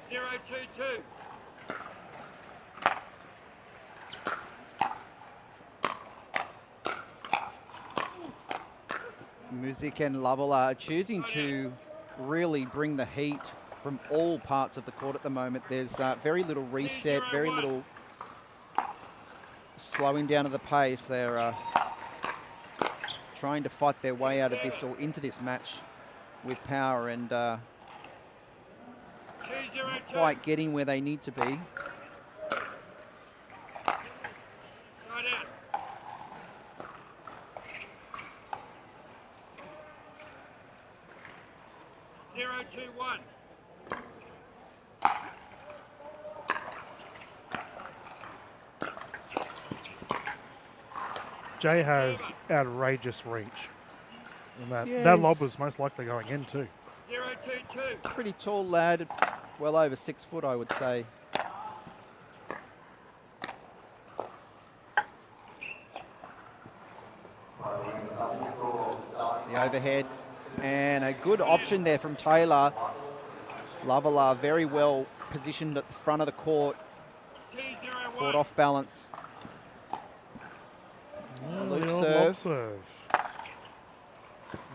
0-2-2. Music and Lovell are choosing to really bring the heat from all parts of the court at the moment. There's very little reset, very little slowing down of the pace. They're trying to fight their way out of this or into this match with power and 202. quite getting where they need to be. Side out. 021. Jay has outrageous reach. And that Yes. lob was most likely going in too. 022. Pretty tall lad, well over 6 foot, I would say. The overhead and a good option there from Taylor. Lavela very well positioned at the front of the court, 201. caught off balance. Loop The old serve. lob serve.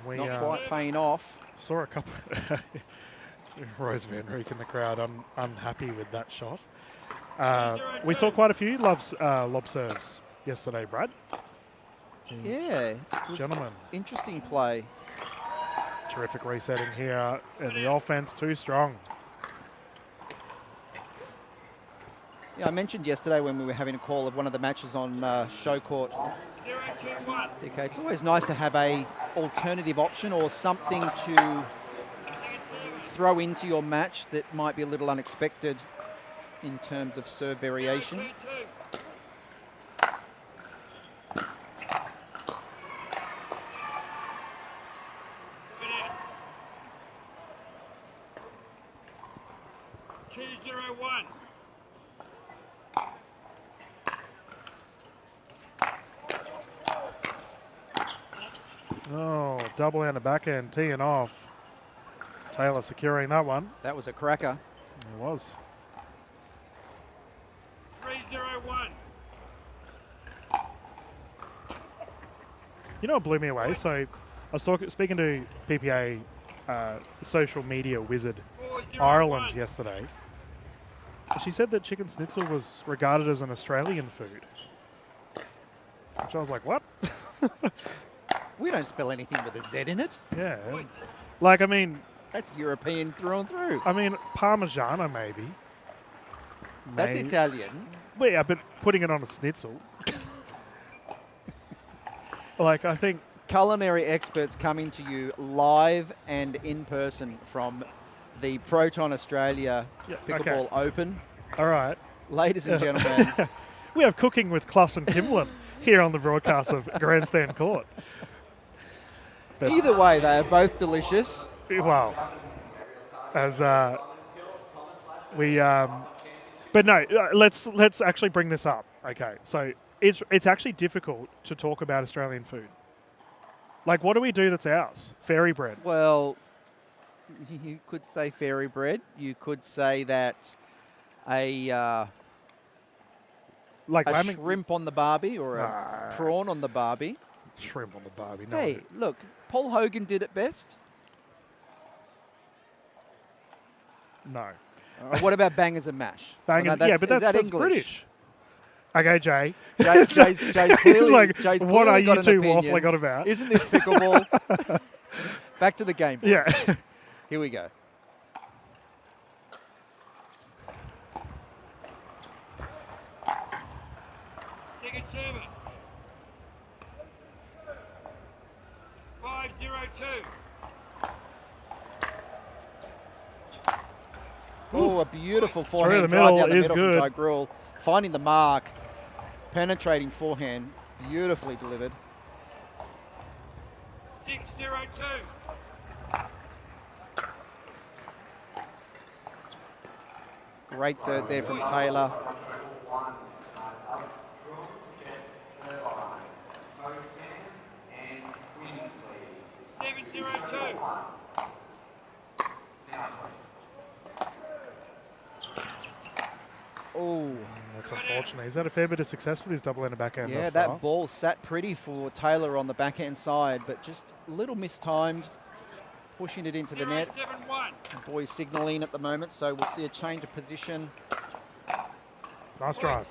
We Not quite paying off. saw a couple. Rose Van Rijk in the crowd unhappy with that shot. We saw quite a few lob serves yesterday, Brad. Yeah, it was Gentlemen, interesting play. terrific resetting here, and the offense too strong. Yeah, I mentioned yesterday when we were having a call of one of the matches on show court. 021. DK, it's always nice to have a alternative option or something to throw into your match that might be a little unexpected in terms of serve variation. 022. Oh, double and a backhand teeing off. Taylor securing that one. That was a cracker. It was. 301. You know what blew me away? So I was speaking to PPA social media wizard 401. Ireland yesterday. She said that chicken schnitzel was regarded as an Australian food. Which I was like, what? We don't spell anything with a Z in it. Yeah. Like, I mean, That's European through and through. Parmigiana maybe. That's Maybe. Italian. Well, yeah, but putting it on a schnitzel. Like, I think, Culinary experts coming to you live and in person from the Proton Australia Yeah, Pickleball Open. all right. Ladies and gentlemen, We have Cooking with Klaus and Kimlin here on the broadcast of Grandstand Court. But, either way, they are both delicious. well, as we, but no, let's actually bring this up. Okay, so it's actually difficult to talk about Australian food. Like, what do we do that's ours? Fairy bread. Well, you could say fairy bread. You could say that a Like lamb shrimp on the barbie or a Nah. prawn on the barbie. shrimp on the barbie. No, Hey, look, Paul Hogan did it best. no. What about bangers and mash? Bang Well, and- no, yeah, but is that that's English? British. Okay, Jay. Jay's clearly, It's like, Jay's what are clearly got you an two opinion. waffling on about? Isn't this pickleball? Back to the game. boys. Yeah. Here we go. Second server. 502. Oh, a beautiful the forehand middle drive down the is middle good. from Tigrul. Finding the mark. Penetrating forehand. Beautifully delivered. 602. Great third there from Taylor. 702. Oh, That's unfortunate. He's had a fair bit of success with his double and a backhand yeah, thus that far. ball sat pretty for Taylor on the backhand side, but just a little mistimed, pushing it into the net. 071. Boys signalling at the moment, so we'll see a change of position Nice drive.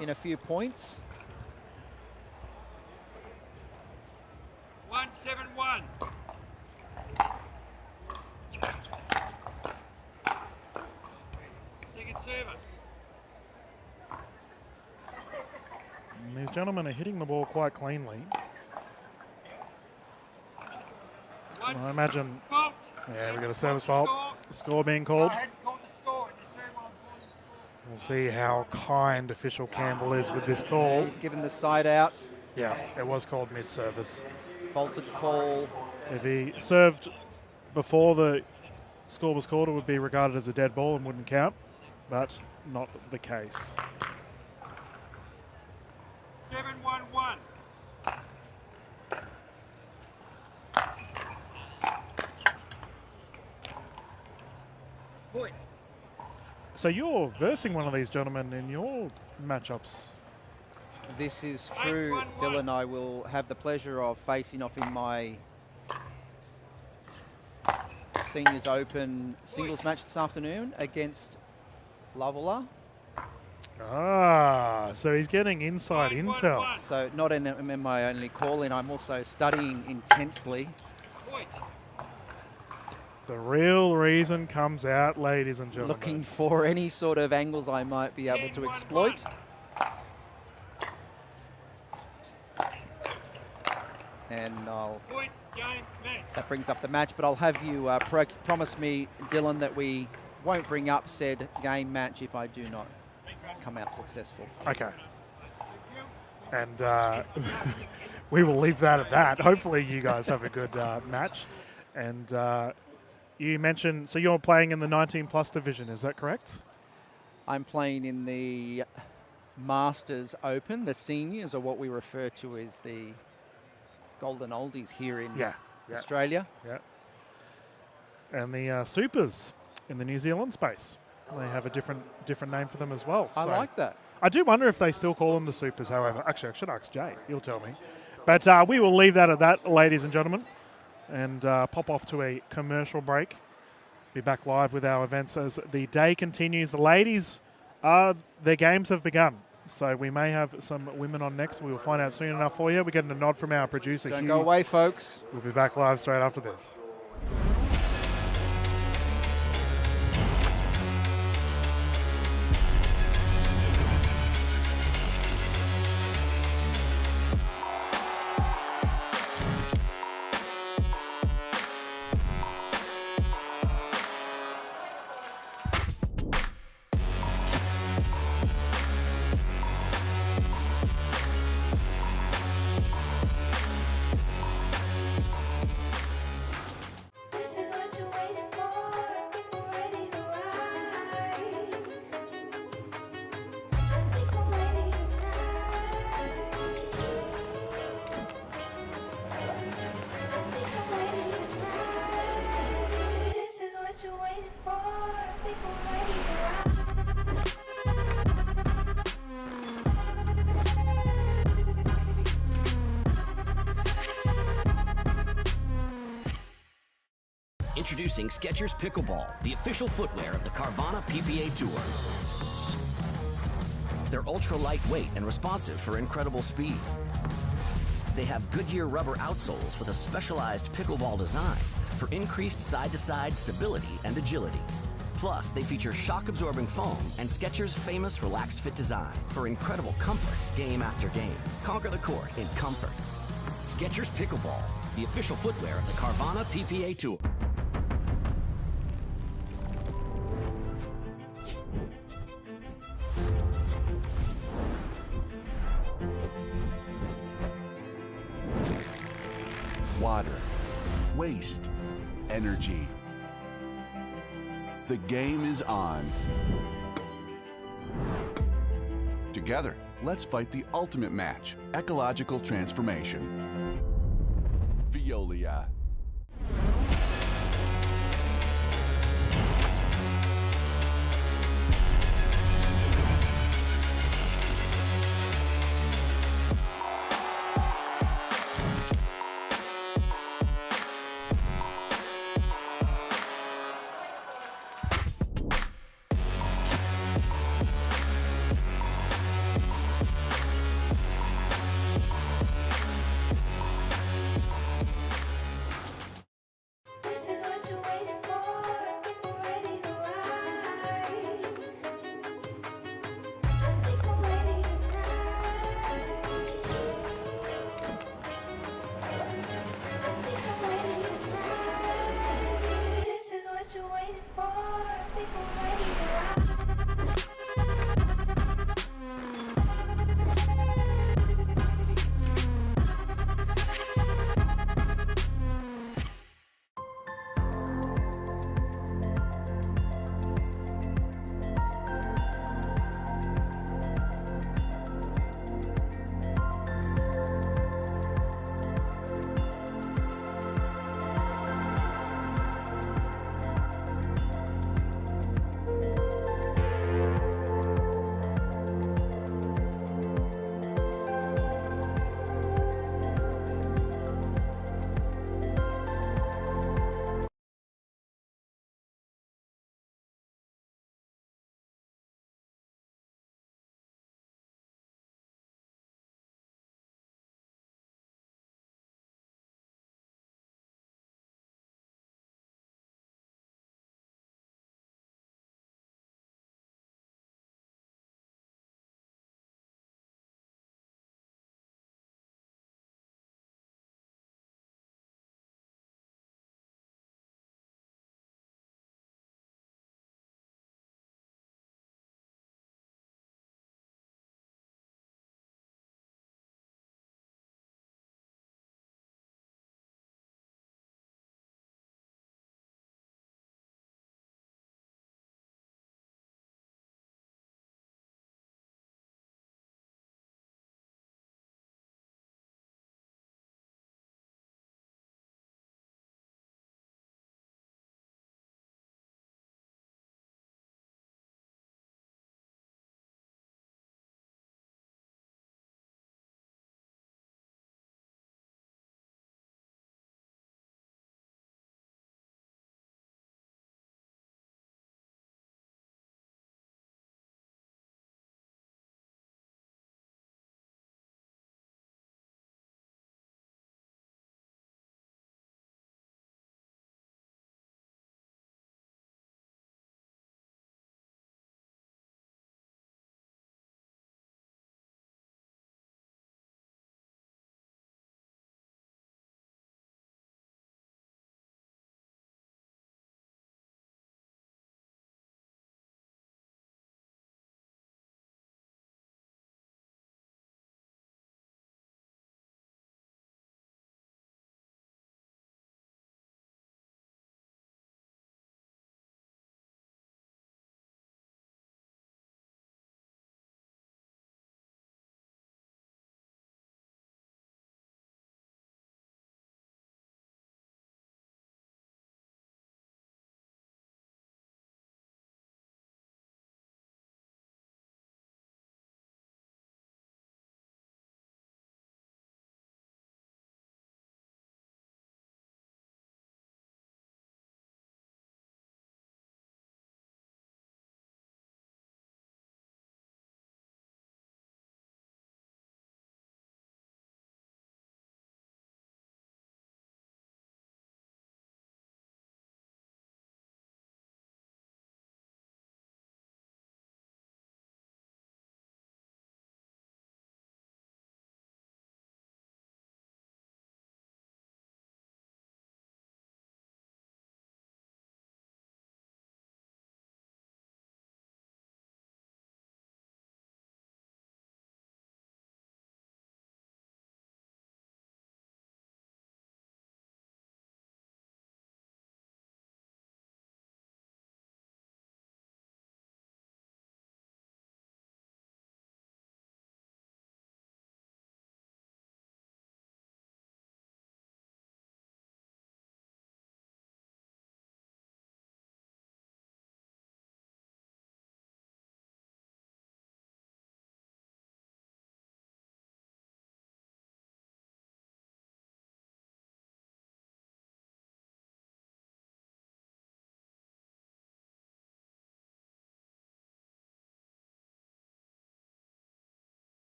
in a few points. 171. Second server. And these gentlemen are hitting the ball quite cleanly. I imagine, Fault. yeah, we've got a service fault. Score being called. I hadn't called the score. You say what I'm calling the score. We'll see how kind official Campbell is with this call. He's given the side out. Yeah, it was called mid-service. Faulted call. If he served before the score was called, it would be regarded as a dead ball and wouldn't count, but not the case. 711. Point. So you're versing one of these gentlemen in your matchups. This is true. 8-1-1. Dylan, I will have the pleasure of facing off in my Seniors Open singles match this afternoon against Lavela. Ah, so he's getting inside 9-1-1. intel. So not in my only call-in, I'm also studying intensely. Point. The real reason comes out, ladies and gentlemen. Looking for any sort of angles I might be able to 10-1-1. exploit. And Point. Game. Match. that brings up the match, but I'll have you promise me, Dylan, that we won't bring up said game match if I do not come out successful. Okay. And we will leave that at that. Hopefully you guys have a good match. And you mentioned, so you're playing in the 19 plus division, is that correct? I'm playing in the Masters Open. The seniors are what we refer to as the Golden Oldies here in Yeah. Australia. Yeah. And the Supers in the New Zealand space. They have a different name for them as well. I So like that. I do wonder if they still call them the Supers, however. Actually, I should ask Jay. He'll tell me. But we will leave that at that, ladies and gentlemen, and pop off to a commercial break. Be back live with our events as the day continues. The ladies, their games have begun. So we may have some women on next. We will find out soon enough for you. We're getting a nod from our producer, Don't Hugh. go away, folks. We'll be back live straight after this. This is what you're waiting for. I think we're ready to ride. I think I'm ready tonight. I think I'm ready tonight. This is what you're waiting for. I think I'm ready to ride. Introducing Skechers Pickleball, the official footwear of the Carvana PPA Tour. They're ultra lightweight and responsive for incredible speed. They have Goodyear rubber outsoles with a specialized pickleball design for increased side-to-side stability and agility. Plus, they feature shock-absorbing foam and Skechers' famous relaxed fit design for incredible comfort game after game. Conquer the court in comfort. Skechers Pickleball, the official footwear of the Carvana PPA Tour. Water, waste, energy. The game is on. Together, let's fight the ultimate match, ecological transformation. Veolia.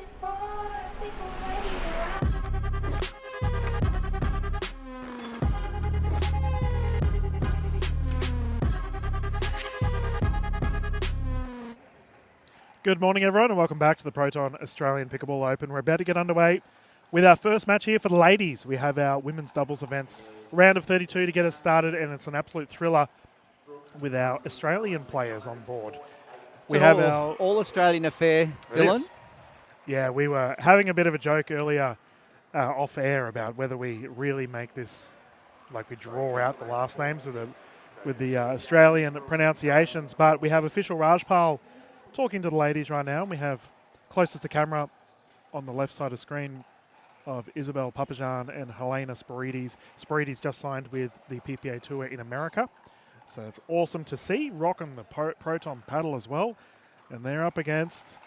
waiting for. People ready to rock. Good morning, everyone, and welcome back to the Proton Australian Pickleball Open. We're about to get underway with our first match here for the ladies. We have our women's doubles events round of 32 to get us started, and it's an absolute thriller with our Australian players on board. We have our all Australian affair, It Dylan. is. Yeah, we were having a bit of a joke earlier off air about whether we really make this, like we draw out the last names with the Australian pronunciations. But we have official Rajpal talking to the ladies right now. We have closest to camera on the left side of screen of Isabel Papajan and Helena Spirides. Spirides just signed with the PPA Tour in America. So it's awesome to see. Rocking the Proton paddle as well. And they're up against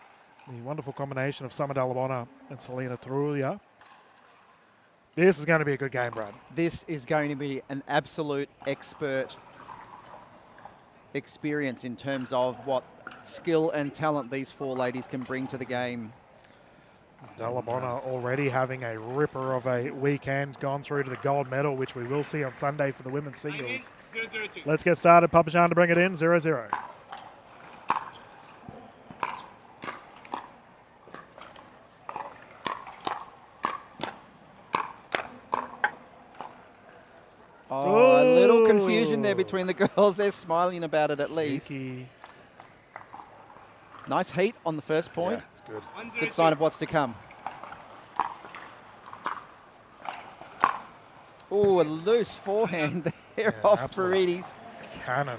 the wonderful combination of Summer Dalabona and Selena Trulia. This is going to be a good game, Brad. This is going to be an absolute expert experience in terms of what skill and talent these four ladies can bring to the game. Dalabona already having a ripper of a weekend, gone through to the gold medal, which we will see on Sunday for the women's singles. 0-0-2. Let's get started. Papajan to bring it in, 0-0. Oh, a little Ooh. confusion there between the girls. They're smiling about it at least. Sneaky. Nice heat on the first point. Yeah, it's good. 1-0-2. Good sign of what's to come. Oh, a loose forehand there Yeah, off absolute Spirides. Cannon.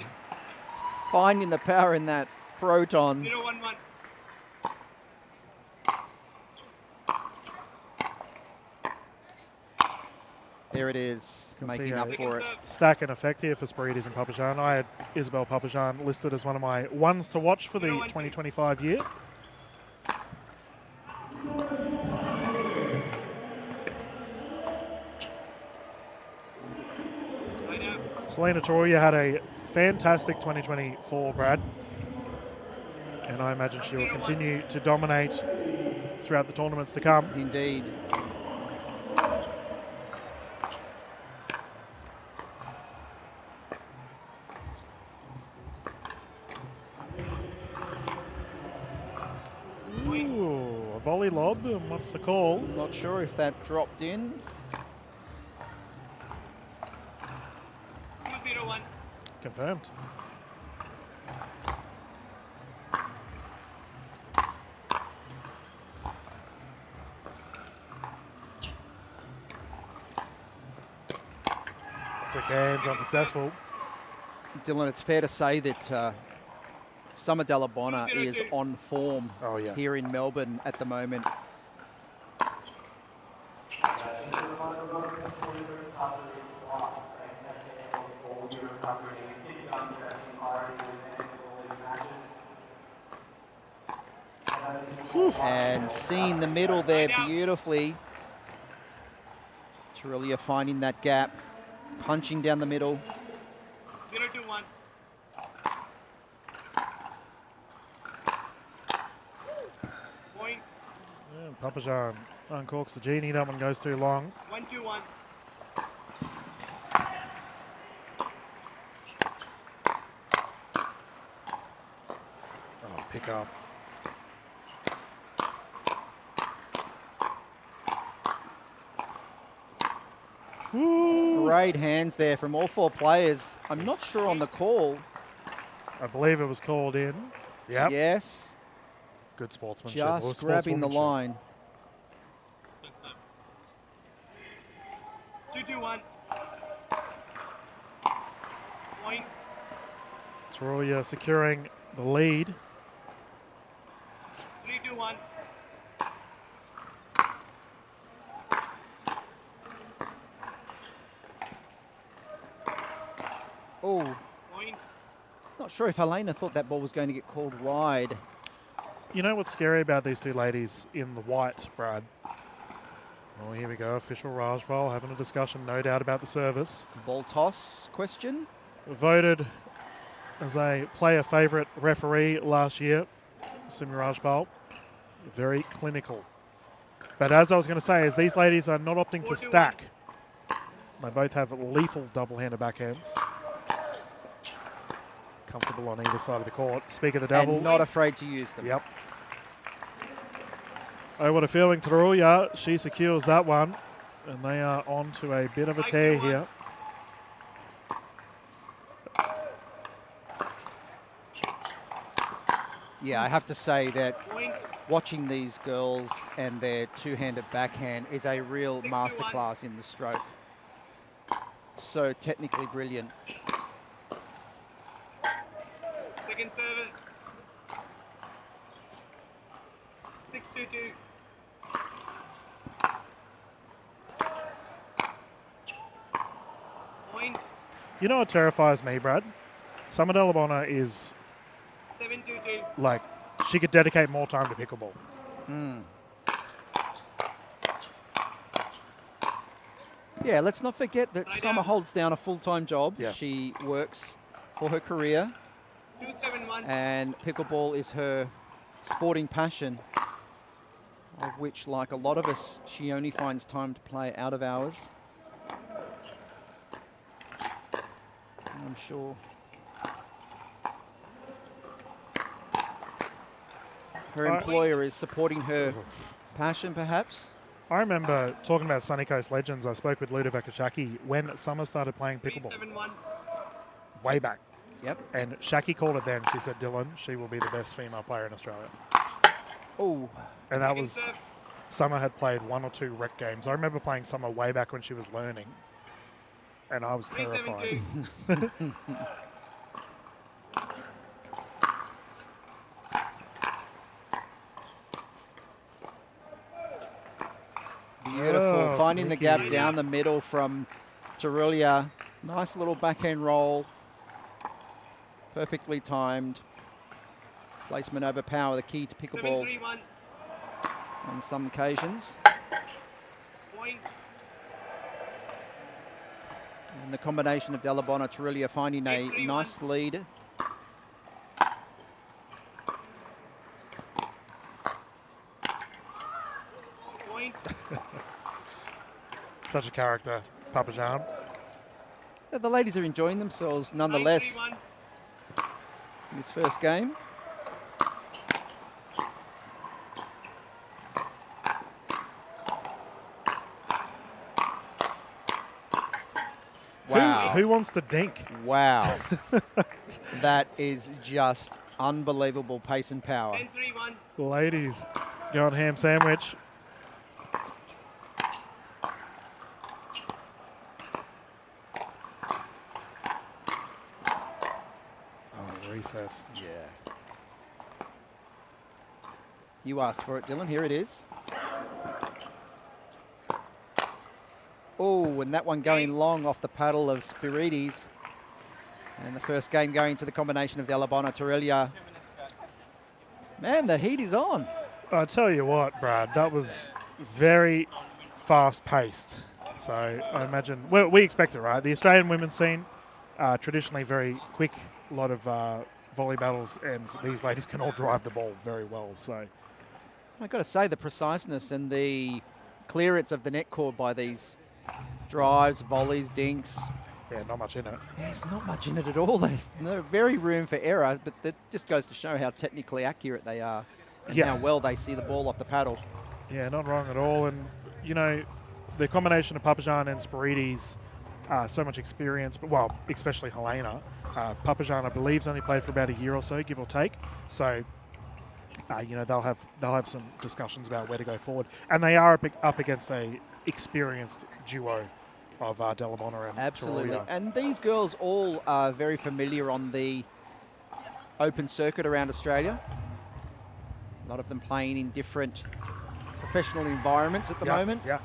Finding the power in that Proton. 0-1-1. There it is, Can see making up a- for it. Stack in effect here for Spirides and Papajan. I had Isabel Papajan listed as one of my ones to watch for the 2025 year. Line out. Selena Toria had a fantastic 2024, Brad. And I imagine she will continue to dominate throughout the tournaments to come. Indeed. Ooh, a volley lob. And what's the call? Not sure if that dropped in. 2-0-1. Confirmed. Quick hands, unsuccessful. Dylan, it's fair to say that Summer Dalabona is on form Oh, yeah. here in Melbourne at the moment. And seeing the middle there beautifully. Trulia finding that gap, punching down the middle. 0-2-1. Point. Yeah, Papajan uncorks the genie. That one goes too long. 1-2-1. Oh, pick up. Ooh. Great hands there from all four players. I'm not sure on the call. I believe it was called in. Yep. Yes, Good sportsmanship. Or just grabbing the sportswomanship. line. 2-2-1. Point. Troya securing the lead. 3-2-1. Oh, Point. not sure if Helena thought that ball was going to get called wide. You know what's scary about these two ladies in the white, Brad? Oh, here we go. Official Rajpal having a discussion, no doubt, about the service. Ball toss question. Voted as a player favourite referee last year, Simi Rajpal. Very clinical. But as I was going to say, as these ladies are not opting to stack, they both have lethal double-handed backhands. Comfortable on either side of the court. Speak of the devil. And not afraid to use them. Yep. Oh, what a feeling, Taruya. She secures that one. And they are on to a bit of a tear here. Yeah, I have to say that watching these girls and their two-handed backhand is a real masterclass in the stroke. So technically brilliant. Second server. 6-2-2. Point. You know what terrifies me, Brad? Summer Delabona is 7-2-2. like, she could dedicate more time to pickleball. Yeah, let's not forget that Summer holds down a full-time job. Yeah. She works for her career, 2-7-1. and pickleball is her sporting passion, of which, like a lot of us, she only finds time to play out of hours. I'm sure her employer is supporting her passion, perhaps. I remember talking about Sunny Coast Legends. I spoke with Ludovic Shaki when Summer started playing pickleball 3-7-1. way back. Yep. And Shaki called it then. She said, Dylan, she will be the best female player in Australia. Oh, And that Second was, serve. Summer had played 1 or 2 rec games. I remember playing Summer way back when she was learning. And I was terrified. 3-7-2. beautiful. Oh, Finding the sneaky. gap down the middle from Tarulia. Nice little backhand roll. Perfectly timed. Placement over power, the key to pickleball 7-3-1. on some occasions. Point. And the combination of Delabona, Tarulia finding a 8-3-1. nice lead. Point. Such a character, Papa Jean. Yeah, the ladies are enjoying themselves nonetheless 9-3-1. in this first game. Wow. Who wants to dink? Wow. That is just unbelievable pace and power. 10-3-1. Ladies, go on ham sandwich. Oh, reset. Yeah. You asked for it, Dylan. Here it is. Oh, and that one going long off the paddle of Spirides. And the first game going to the combination of Delabona, Tarulia. Man, the heat is on. I tell you what, Brad, that was very fast-paced. So I imagine, well, we expect it, right? The Australian women's scene, traditionally very quick, a lot of volley battles, and these ladies can all drive the ball very well. So I've got to say, the preciseness and the clearance of the net cord by these drives, volleys, dinks. yeah, not much in it. There's not much in it at all. There's no very room for error, but that just goes to show how technically accurate they are and Yeah. how well they see the ball off the paddle. Yeah, not wrong at all. And, you know, the combination of Papajan and Spirides, so much experience, but well, especially Helena. Papajan, I believe, has only played for about a year or so, give or take. So, you know, they'll have some discussions about where to go forward. And they are up against a experienced duo of Delabona and Absolutely. Taruya. And these girls all are very familiar on the open circuit around Australia. A lot of them playing in different professional environments at the moment. Yeah.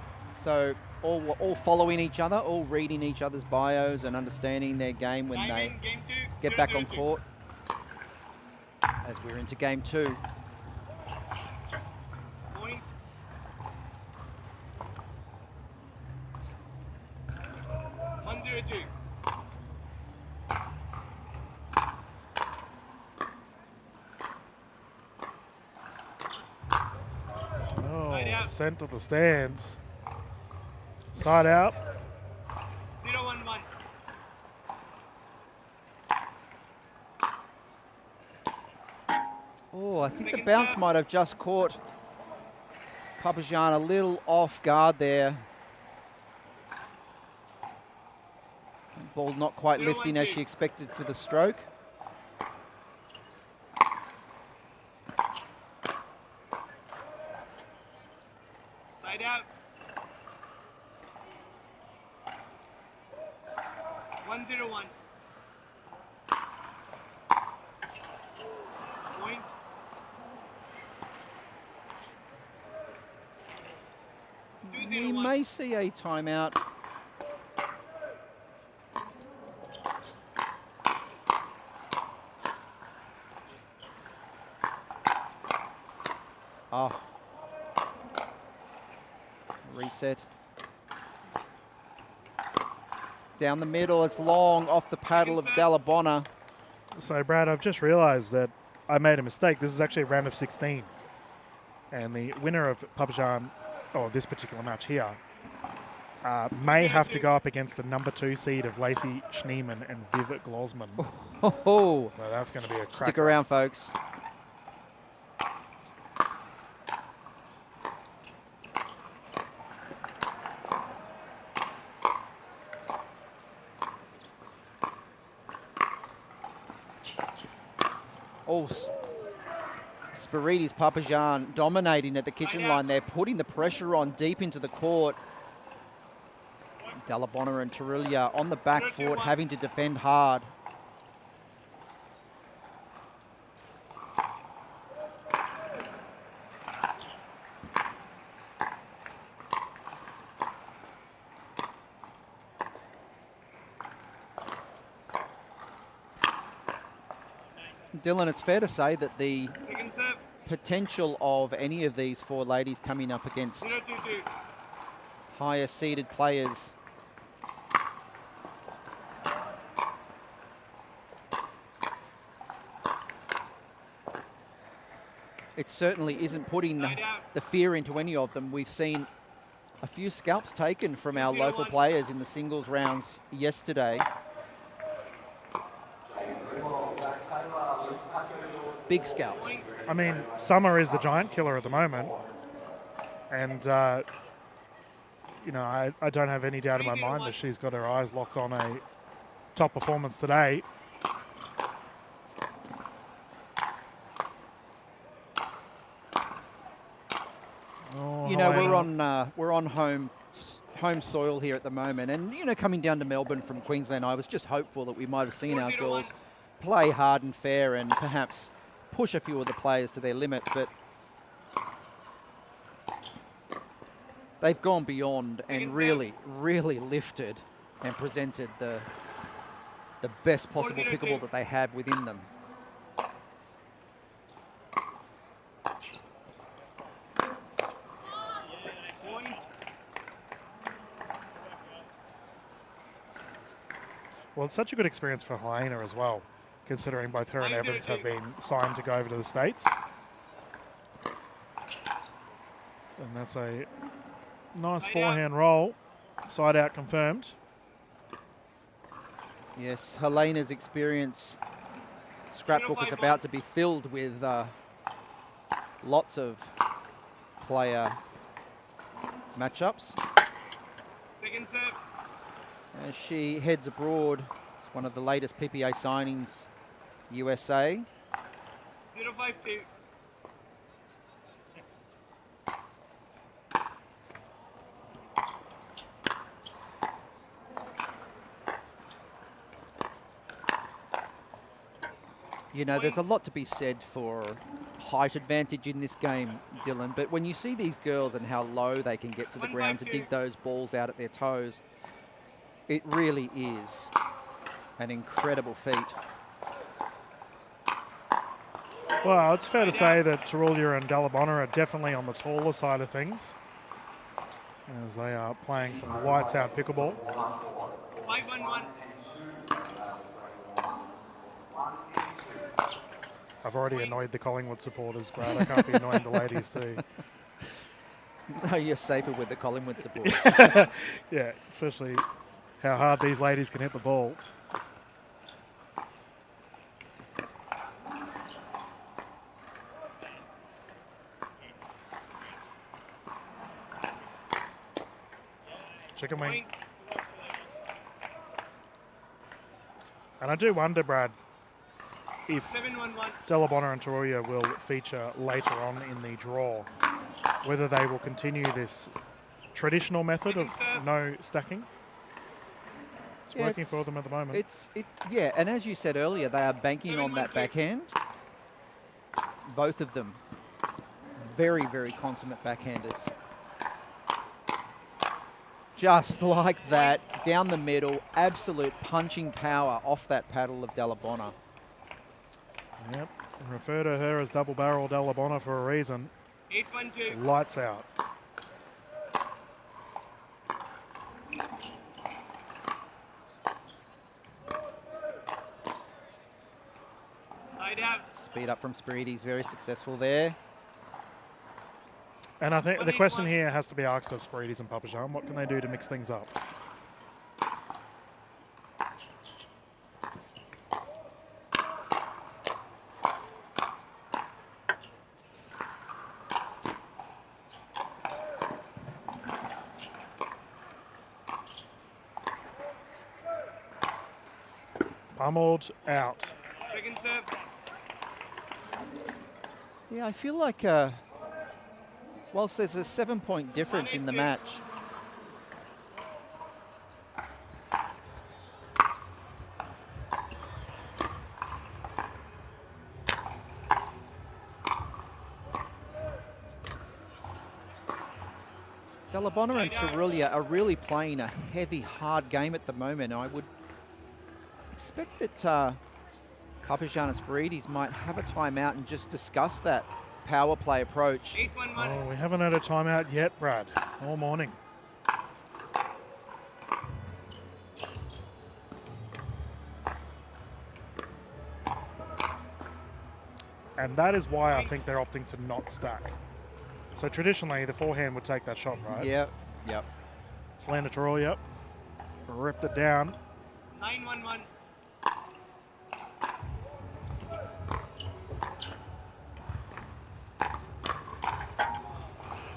So all following each other, all reading each other's bios and understanding their game when they Game 2. get back on court. As we're into game 2. Point. One zero two. out. Sent to the stands. Side out. 0-1-1. Oh, I think the bounce might have just caught Papajan a little off guard there. Ball not quite lifting as she expected for the stroke. Side out. 1-0-1. Point. We may see a timeout. Oh. Reset. Down the middle, it's long off the paddle of Dalabona. So, Brad, I've just realised that I made a mistake. This is actually a round of 16. And the winner of Papajan, or this particular match here, may have to go up against the number 2 seed of Lacey Schneeman and Viv Glosman. Oh, So that's going to be a crack. stick around, folks. Oh, Spirides Papajan dominating at the kitchen line there, putting the pressure on deep into the court. Dalabona and Tarilia on the back foot, having to defend hard. Dylan, it's fair to say that the Second serve. potential of any of these 4 ladies coming up against 0-2-2. higher seeded players it certainly isn't putting the fear into any of them. We've seen a few scalps taken from our local players in the singles rounds yesterday. Big scalps. I mean, Summer is the giant killer at the moment. And, you know, I don't have any doubt in my mind that she's got her eyes locked on a top performance today. Oh, You know, Helena. we're on home soil here at the moment, and you know, coming down to Melbourne from Queensland, I was just hopeful that we might have seen our girls play hard and fair and perhaps push a few of the players to their limits, but they've gone beyond and really lifted and presented the best possible pickleball that they have within them. Well, it's such a good experience for Helena as well, considering both her and Evans have been signed to go over to the States. And that's a nice forehand roll. Side out confirmed. Yes, Helena's experience scrapbook is about to be filled with lots of player matchups. Second serve. As she heads abroad, it's one of the latest PPA signings, USA. 0-5-2. You know, there's a lot to be said for height advantage in this game, Dylan, but when you see these girls and how low they can get to the ground to dig those balls out at their toes, it really is an incredible feat. Well, it's fair to say that Tarulia and Dalabona are definitely on the taller side of things, as they are playing some lights out pickleball. 5-1-1. I've already annoyed the Collingwood supporters, Brad. I can't be annoying the ladies too. No, you're safer with the Collingwood supporters. Yeah, especially how hard these ladies can hit the ball. Chicken wing. Point. And I do wonder, Brad, if 7-1-1. Delabonna and Taruya will feature later on in the draw, whether they will continue this traditional method of no stacking. It's Yeah, working for them at the moment. Yeah, and as you said earlier, they are banking on that 7-1-2. backhand. Both of them, very, very consummate backhanders. Just like that, down the middle, absolute punching power off that paddle of Delabonna. Yep. And refer to her as double barrel Delabonna for a reason. 8-1-2. Lights out. Side out. Speed up from Spirides, very successful there. And I think the question here has to be asked of Spirides and Papajan. What can they do to mix things up? Pummeled out. Second serve. Yeah, I feel like whilst there's a 7-point difference in the match, Delabonna and Taruya are really playing a heavy, hard game at the moment. I would expect that Papajan and Spirides might have a timeout and just discuss that power play approach. 8-1-1. Oh, we haven't had a timeout yet, Brad, all morning. And that is why I think they're opting to not stack. So traditionally, the forehand would take that shot, right? Yep, yep. Slander Taruya, ripped it down. 9-1-1.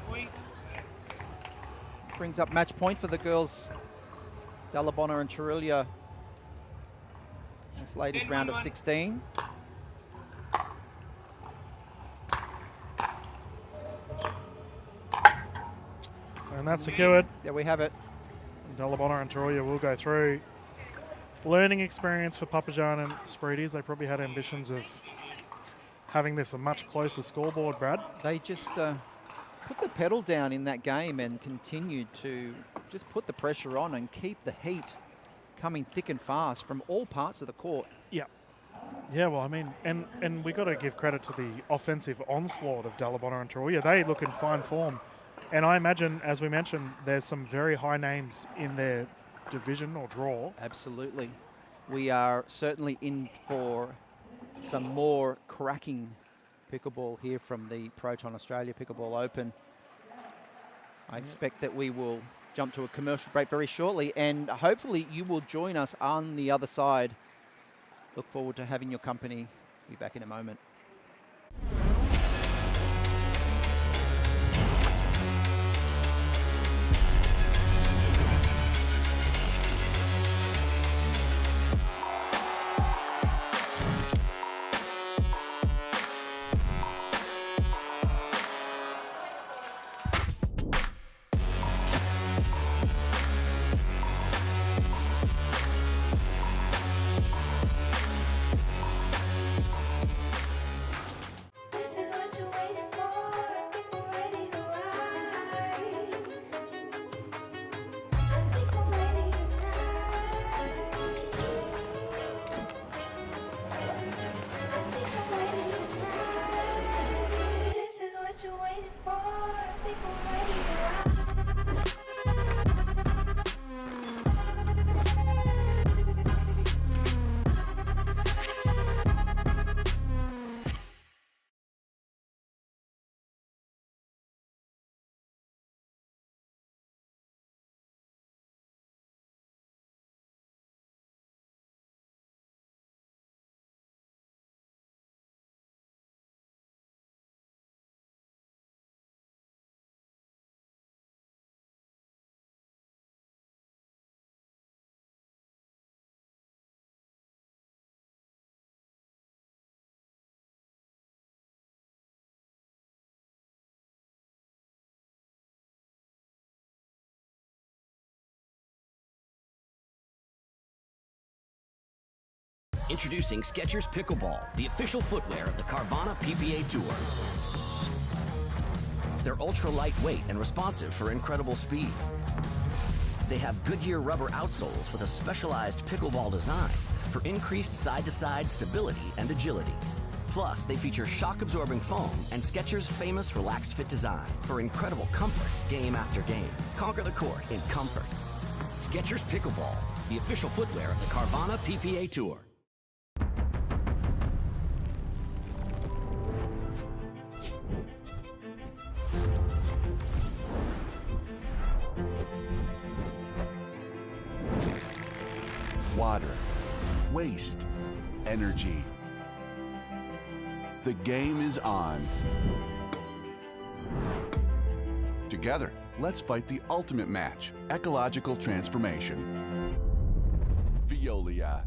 Point. Brings up match point for the girls, Delabonna and Taruya. This latest round of 16. And that's secured. There we have it. Delabonna and Taruya will go through. Learning experience for Papajan and Spirides. They probably had ambitions of having this a much closer scoreboard, Brad. They just put the pedal down in that game and continued to just put the pressure on and keep the heat coming thick and fast from all parts of the court. Yeah. Yeah, well, I mean, and we got to give credit to the offensive onslaught of Delabonna and Taruya. They look in fine form. And I imagine, as we mentioned, there's some very high names in their division or draw. Absolutely. We are certainly in for some more cracking pickleball here from the Proton Australia Pickleball Open. I expect that we will jump to a commercial break very shortly, and hopefully you will join us on the other side. Look forward to having your company. Be back in a moment. Introducing Skechers Pickleball, the official footwear of the Carvana PPA Tour. They're ultra lightweight and responsive for incredible speed. They have Goodyear rubber outsoles with a specialized pickleball design for increased side-to-side stability and agility. Plus, they feature shock-absorbing foam and Skechers' famous relaxed fit design for incredible comfort game after game. Conquer the court in comfort. Skechers Pickleball, the official footwear of the Carvana PPA Tour. Water, waste, energy. The game is on. Together, let's fight the ultimate match, ecological transformation. Veolia.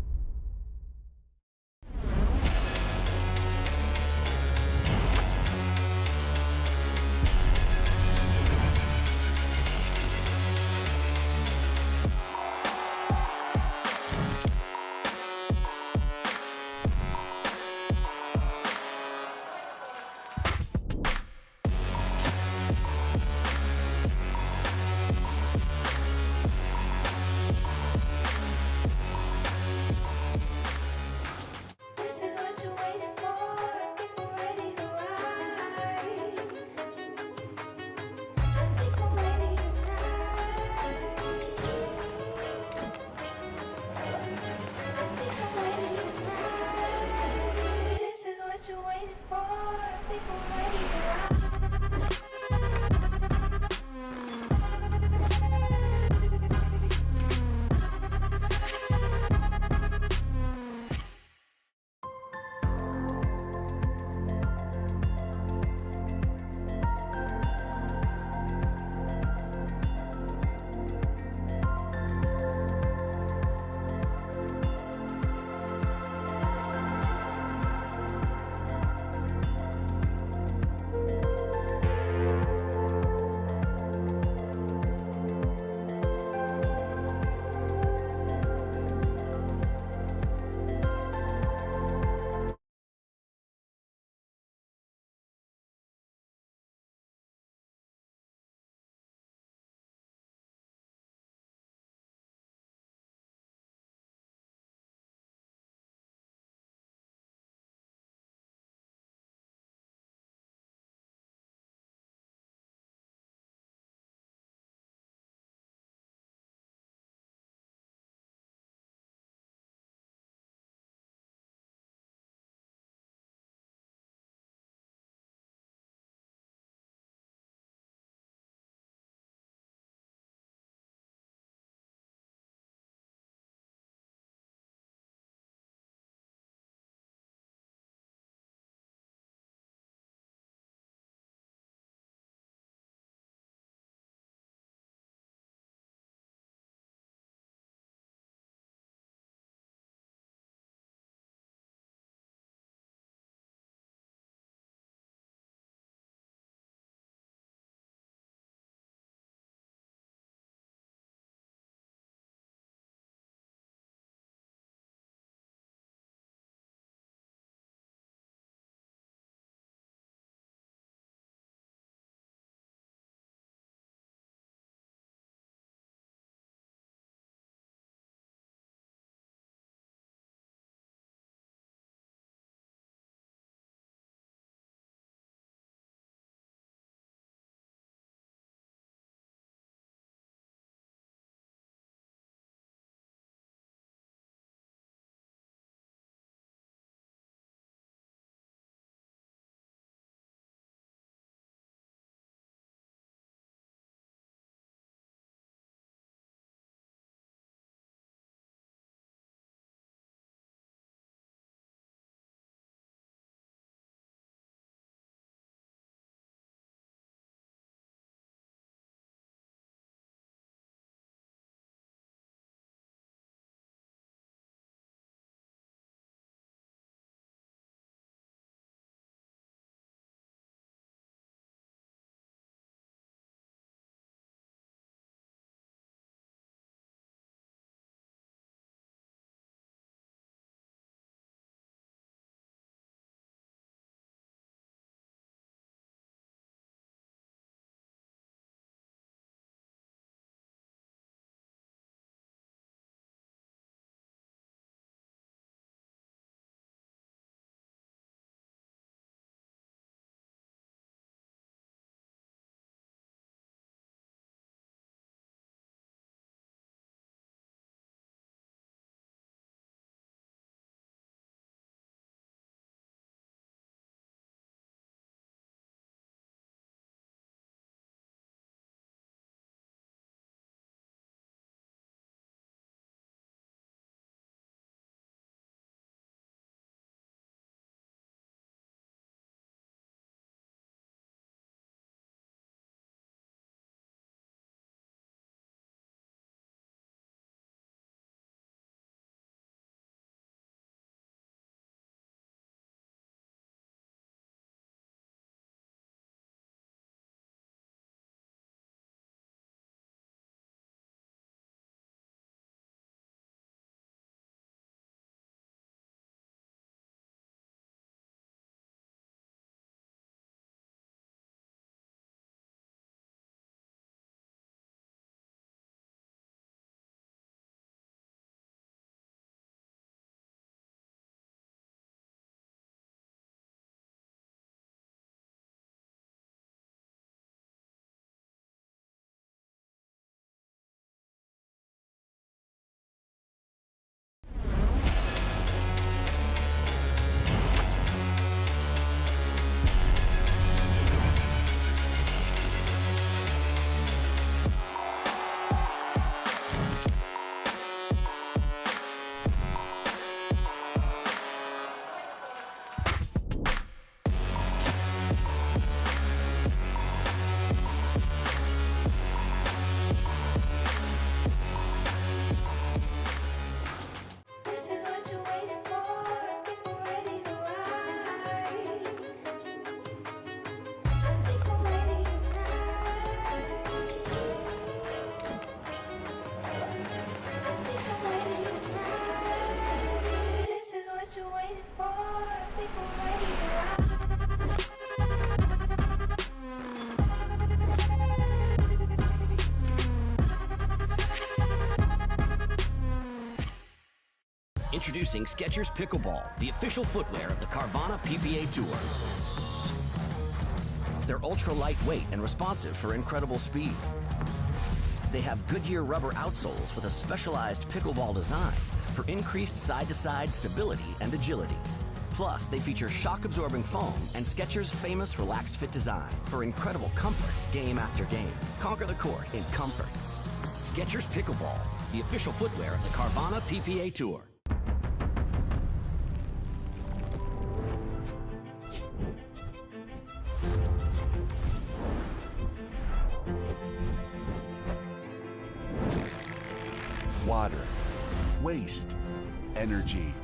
Introducing Skechers Pickleball, the official footwear of the Carvana PPA Tour. They're ultra lightweight and responsive for incredible speed. They have Goodyear rubber outsoles with a specialized pickleball design for increased side-to-side stability and agility. Plus, they feature shock-absorbing foam and Skechers' famous relaxed fit design for incredible comfort game after game. Conquer the court in comfort. Skechers Pickleball, the official footwear of the Carvana PPA Tour. Water, waste, energy.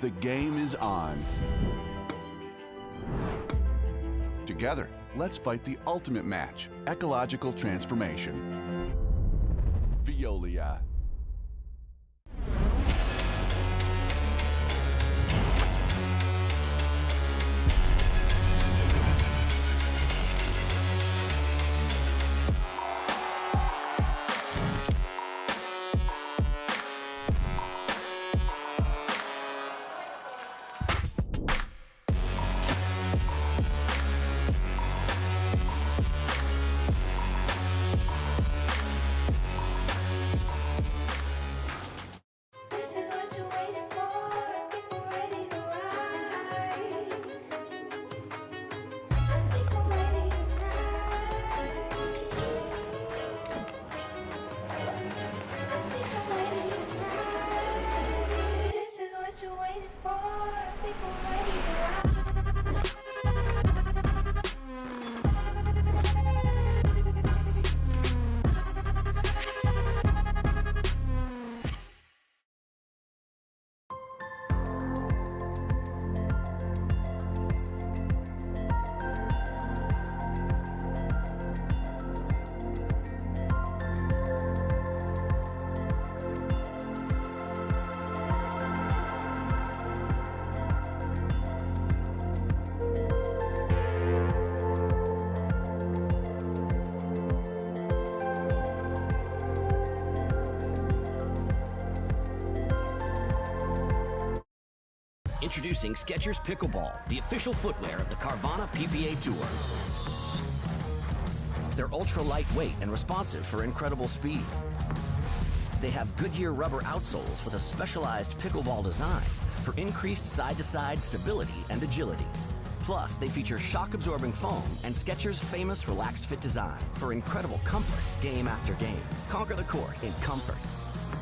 The game is on. Together, let's fight the ultimate match, ecological transformation. Veolia. This is what you're waiting for. People ready to ride. I think I'm ready tonight. I think I'm ready tonight. This is what you're waiting for. People ready to ride. Introducing Skechers Pickleball, the official footwear of the Carvana PPA Tour. They're ultra lightweight and responsive for incredible speed. They have Goodyear rubber outsoles with a specialized pickleball design for increased side-to-side stability and agility. Plus, they feature shock-absorbing foam and Skechers' famous relaxed fit design for incredible comfort game after game. Conquer the court in comfort.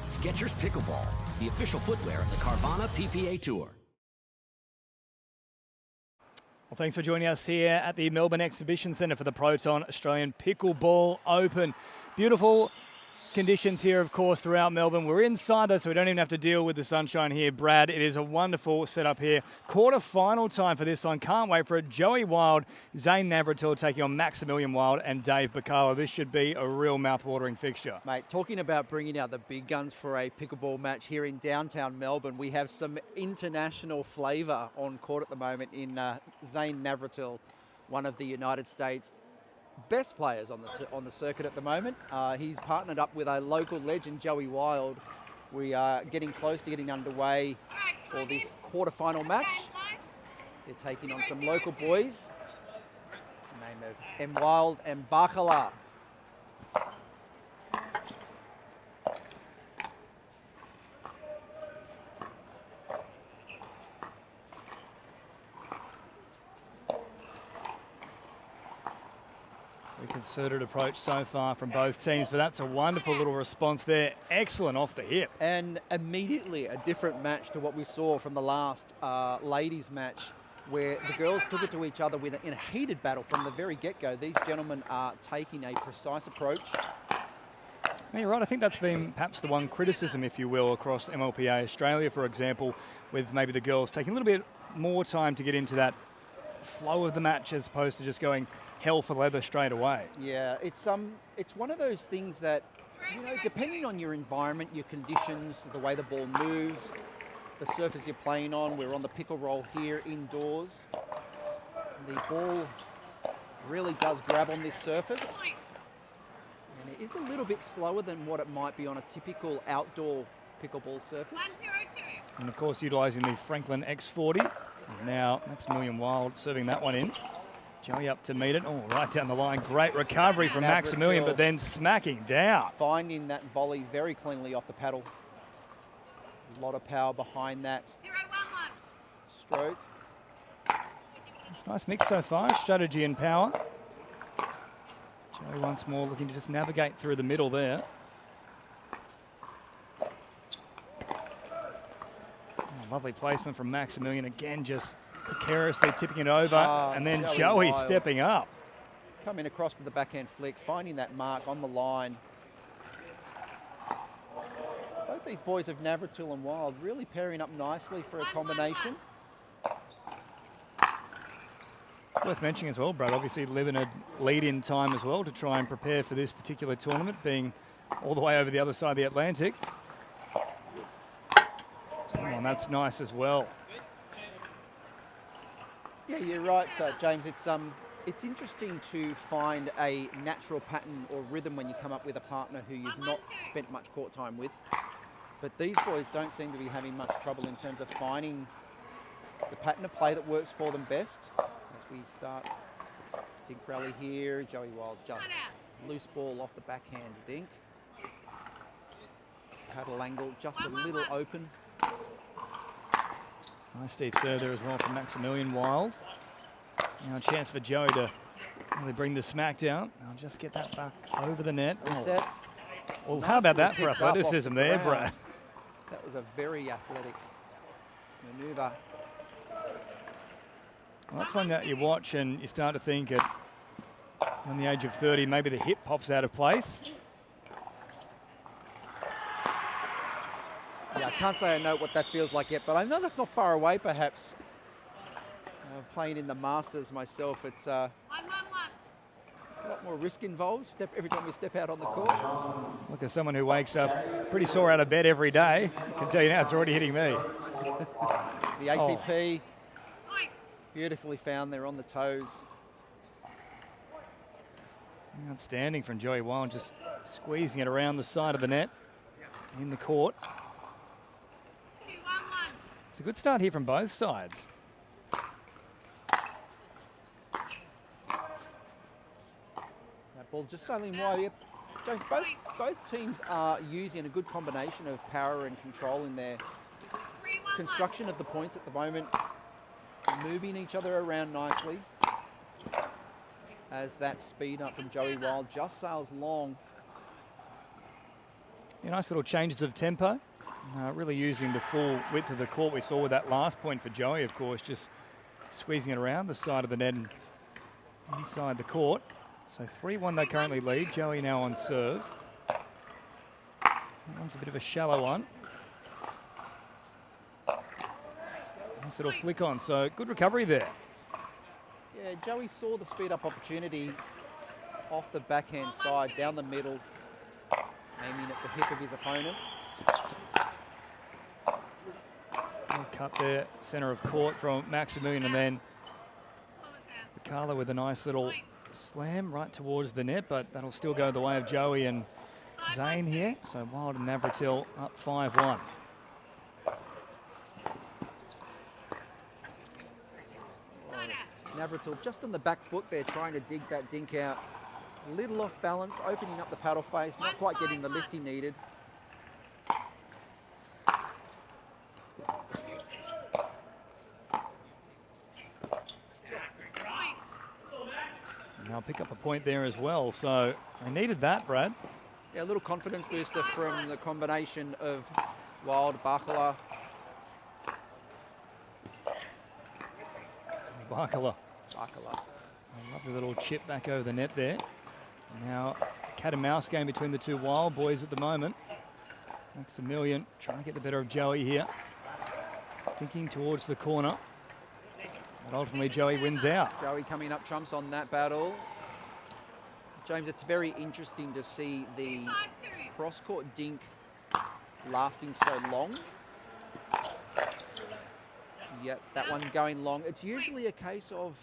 Skechers Pickleball, the official footwear of the Carvana PPA Tour. Well, thanks for joining us here at the Melbourne Exhibition Centre for the Proton Australian Pickleball Open. Beautiful conditions here, of course, throughout Melbourne. We're inside though, so we don't even have to deal with the sunshine here, Brad. It is a wonderful setup here. Quarter-final time for this one. Can't wait for it. Joey Wild, Zane Navratil taking on Maximilian Wild and Dave Bacala. This should be a real mouth-watering fixture. Mate, talking about bringing out the big guns for a pickleball match here in downtown Melbourne, we have some international flavour on court at the moment in Zane Navratil, one of the United States best players on the circuit at the moment. He's partnered up with a local legend, Joey Wild. We are getting close to getting underway for this quarterfinal match. They're taking on some local boys. The name of M. Wild and Bacala. Concerted approach so far from both teams, but that's a wonderful little response there. Excellent off the hip. And immediately a different match to what we saw from the last ladies match, where the girls took it to each other in a heated battle from the very get-go. These gentlemen are taking a precise approach. No, you're right. I think that's been perhaps the one criticism, if you will, across MLPA Australia, for example, with maybe the girls taking a little bit more time to get into that flow of the match as opposed to just going hell for leather straight away. Yeah, it's one of those things that, you know, depending on your environment, your conditions, the way the ball moves, the surface you're playing on. We're on the pickle roll here indoors. The ball really does grab on this surface. And it is a little bit slower than what it might be on a typical outdoor pickleball surface. 102. And of course, utilising the Franklin X40. Now, Maximilian Wild serving that one in. Joey up to meet it. Oh, right down the line. Great recovery from Maximilian, but then smacking down. Finding that volley very cleanly off the paddle. A lot of power behind that 011. stroke. It's a nice mix so far, strategy and power. Joey once more looking to just navigate through the middle there. Oh, lovely placement from Maximilian. Again, just precariously tipping it over. And then Joey Wild stepping up. coming across with the backhand flick, finding that mark on the line. Both these boys of Navratil and Wild really pairing up nicely for a combination. Worth mentioning as well, Brad, obviously living a lead-in time as well to try and prepare for this particular tournament, being all the way over the other side of the Atlantic. Oh, and that's nice as well. Yeah, you're right, James. It's interesting to find a natural pattern or rhythm when you come up with a partner who you've not spent much court time with. But these boys don't seem to be having much trouble in terms of finding the pattern of play that works for them best. As we start dink rally here, Joey Wild just loose ball off the backhand dink. Paddle angle just a little open. Nice deep serve there as well from Maximilian Wild. Now a chance for Joey to really bring the smack down. I'll just get that back over the net. Reset. Well, Nice how about that little for pick up off athleticism the there, ground. Brad? That was a very athletic manoeuvre. Well, that's one that you watch and you start to think at on the age of 30, maybe the hip pops out of place. Yeah, I can't say I know what that feels like yet, but I know that's not far away perhaps. Playing in the Masters myself, it's a 111. lot more risk involved every time we step out on the court. Look, as someone who wakes up pretty sore out of bed every day, I can tell you now it's already hitting me. The ATP, beautifully found there on the toes. Outstanding from Joey Wild, just squeezing it around the side of the net in the court. 211. It's a good start here from both sides. That ball just sailing wide here. James, both teams are using a good combination of power and control in their 311. construction of the points at the moment, moving each other around nicely as that speed up from Joey Wild just sails long. Yeah, nice little changes of tempo. Really using the full width of the court we saw with that last point for Joey, of course, just squeezing it around the side of the net and inside the court. So 3-1 they currently lead. Joey now on serve. That one's a bit of a shallow one. Nice little flick on, so good recovery there. Yeah, Joey saw the speed up opportunity off the backhand side, down the middle, aiming at the hip of his opponent. Little cut there, centre of court from Maximilian, and then Carla with a nice little slam right towards the net, but that'll still go the way of Joey and Zane here. So Wild and Navratil up 5-1. Navratil just on the back foot there, trying to dig that dink out. A little off balance, opening up the paddle face, not quite getting the lift he needed. And I'll pick up a point there as well, so I needed that, Brad. Yeah, a little confidence booster from the combination of Wild, Bakala. Barkala. Bakala. A lovely little chip back over the net there. Now, cat and mouse game between the two Wild boys at the moment. Maximilian trying to get the better of Joey here. Thinking towards the corner. But ultimately, Joey wins out. Joey coming up trumps on that battle. James, it's very interesting to see the cross-court dink lasting so long. Yep, that one going long. It's usually a case of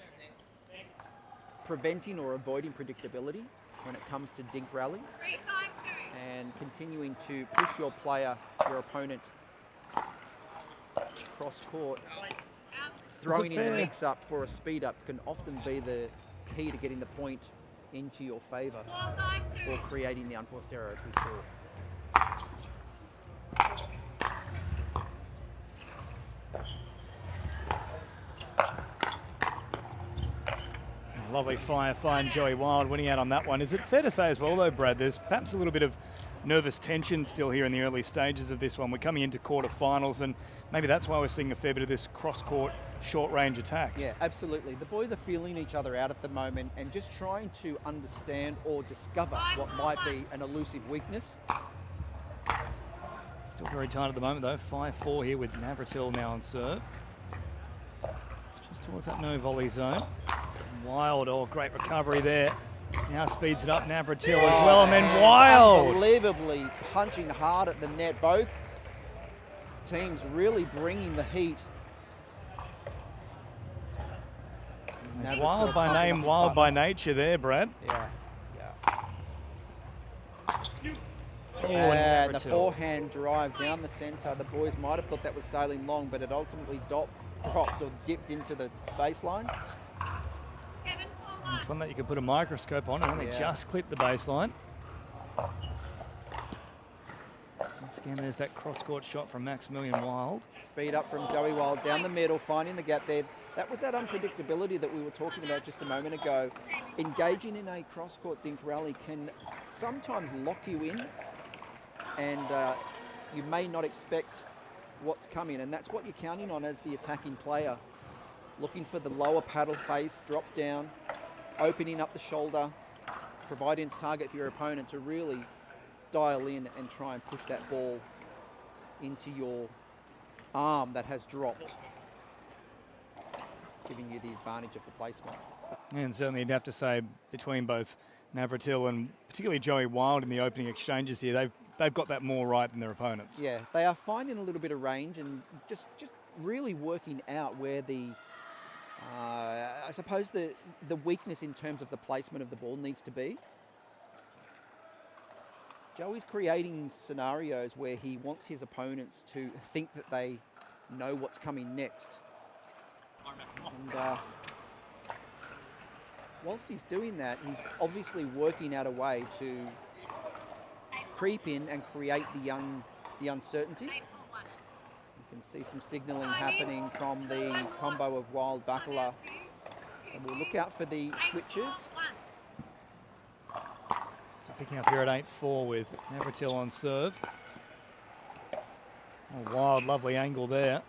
preventing or avoiding predictability when it comes to dink rallies. 352. and continuing to push your player, your opponent, cross court. Throwing in the mix up for a speed up can often be the key to getting the point into your favour or creating the unforced error, as we saw. Lovely fire, fine Joey Wild winning out on that one. Is it fair to say as well, though, Brad, there's perhaps a little bit of nervous tension still here in the early stages of this one. We're coming into quarterfinals, and maybe that's why we're seeing a fair bit of this cross-court, short-range attacks. Yeah, absolutely. The boys are feeling each other out at the moment and just trying to understand or discover what might be an elusive weakness. Still very tight at the moment, though. 5-4 here with Navratil now on serve. Just towards that no volley zone. Wild, oh, great recovery there. Now speeds it up, Navratil as well, and then Wild. Unbelievably punching hard at the net. Both teams really bringing the heat. Wild by name, wild by nature there, Brad. Yeah. Oh, And the Navratil. forehand drive down the centre. The boys might have thought that was sailing long, but it ultimately dropped or dipped into the baseline. It's one that you could put a microscope on, and only just clipped the baseline. Once again, there's that cross-court shot from Maximilian Wild. Speed up from Joey Wild down the middle, finding the gap there. That was that unpredictability that we were talking about just a moment ago. Engaging in a cross-court dink rally can sometimes lock you in, and you may not expect what's coming, and that's what you're counting on as the attacking player. Looking for the lower paddle face, drop down, opening up the shoulder, providing target for your opponent to really dial in and try and push that ball into your arm that has dropped, giving you the advantage of the placement. And certainly you'd have to say between both Navratil and particularly Joey Wild in the opening exchanges here, they've got that more right than their opponents. Yeah, they are finding a little bit of range and just really working out where the I suppose the weakness in terms of the placement of the ball needs to be. Joey's creating scenarios where he wants his opponents to think that they know what's coming next. And whilst he's doing that, he's obviously working out a way to creep in and create the uncertainty. You can see some signalling happening from the combo of Wild Bacala. So we'll look out for the switches. So picking up here at 8-4 with Navratil on serve. Oh, Wild, lovely angle there.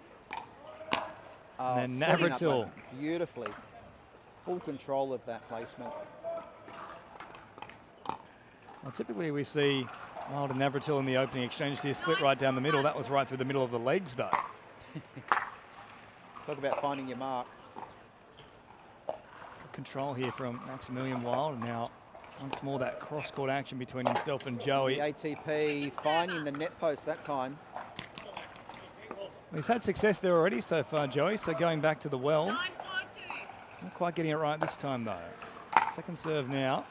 And then Setting up Navratil. one beautifully. Full control of that placement. Well, typically we see Wild and Navratil in the opening exchange here split right down the middle. That was right through the middle of the legs, though. Talk about finding your mark. Control here from Maximilian Wild. And now once more that cross-court action between himself and Joey. The ATP finding the net post that time. He's had success there already so far, Joey, so going back to the well. Not quite getting it right this time, though. Second serve now.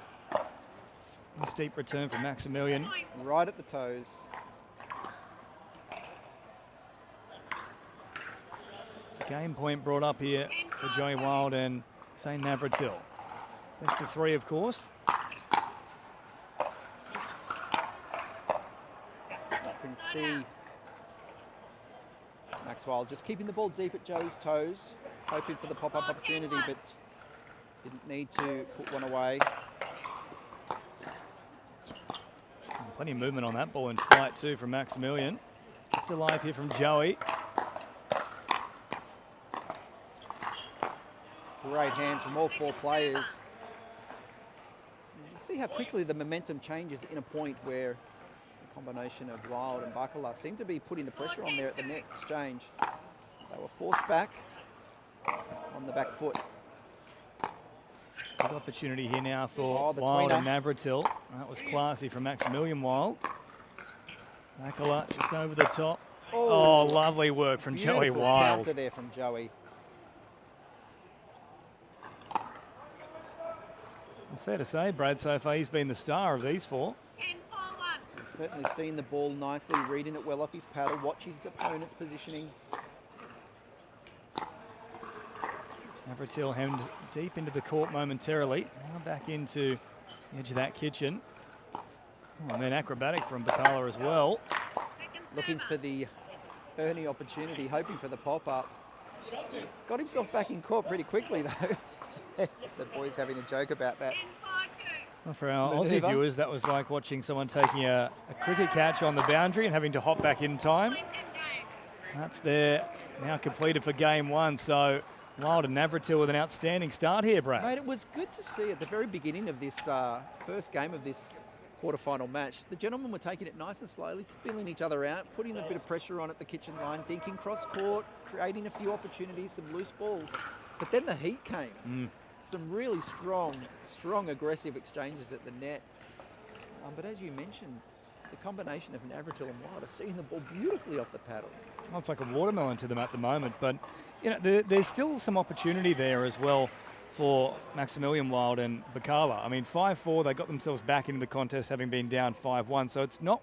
A steep return from Maximilian. Right at the toes. So game point brought up here for Joey Wild and St. Navratil. Best of three, of course. You can see Max Wild just keeping the ball deep at Joey's toes, hoping for the pop-up opportunity, but didn't need to put one away. Plenty of movement on that ball in flight too from Maximilian. Kept alive here from Joey. Great hands from all four players. You see how quickly the momentum changes in a point where the combination of Wild and Bacala seem to be putting the pressure on there at the net exchange. They were forced back on the back foot. Good opportunity here now for the Wild tweener. and Navratil. That was classy from Maximilian Wild. Bacala just over the top. Oh, lovely work from Joey Beautiful Wild. counter there from Joey. Fair to say, Brad, so far he's been the star of these four. You Certainly seeing the ball nicely, reading it well off his paddle, watch his opponent's positioning. Navratil hemmed deep into the court momentarily. Now back into the edge of that kitchen. Oh, and then acrobatic from Bacala as well. Looking for the Ernie opportunity, hoping for the pop-up. Got himself back in court pretty quickly though. The boys having a joke about that. Well, for our Aussie Manoeuvre. viewers, that was like watching someone taking a cricket catch on the boundary and having to hop back in time. That's there, now completed for game one. So Wild and Navratil with an outstanding start here, Brad. Mate, it was good to see at the very beginning of this first game of this quarterfinal match, the gentlemen were taking it nice and slowly, feeling each other out, putting a bit of pressure on at the kitchen line, dinking cross court, creating a few opportunities, some loose balls. But then the heat came. Some really strong aggressive exchanges at the net. But as you mentioned, the combination of Navratil and Wild are seeing the ball beautifully off the paddles. Well, it's like a watermelon to them at the moment, but you know there's still some opportunity there as well for Maximilian Wild and Bacala. I mean, 5-4, they got themselves back into the contest having been down 5-1, so it's not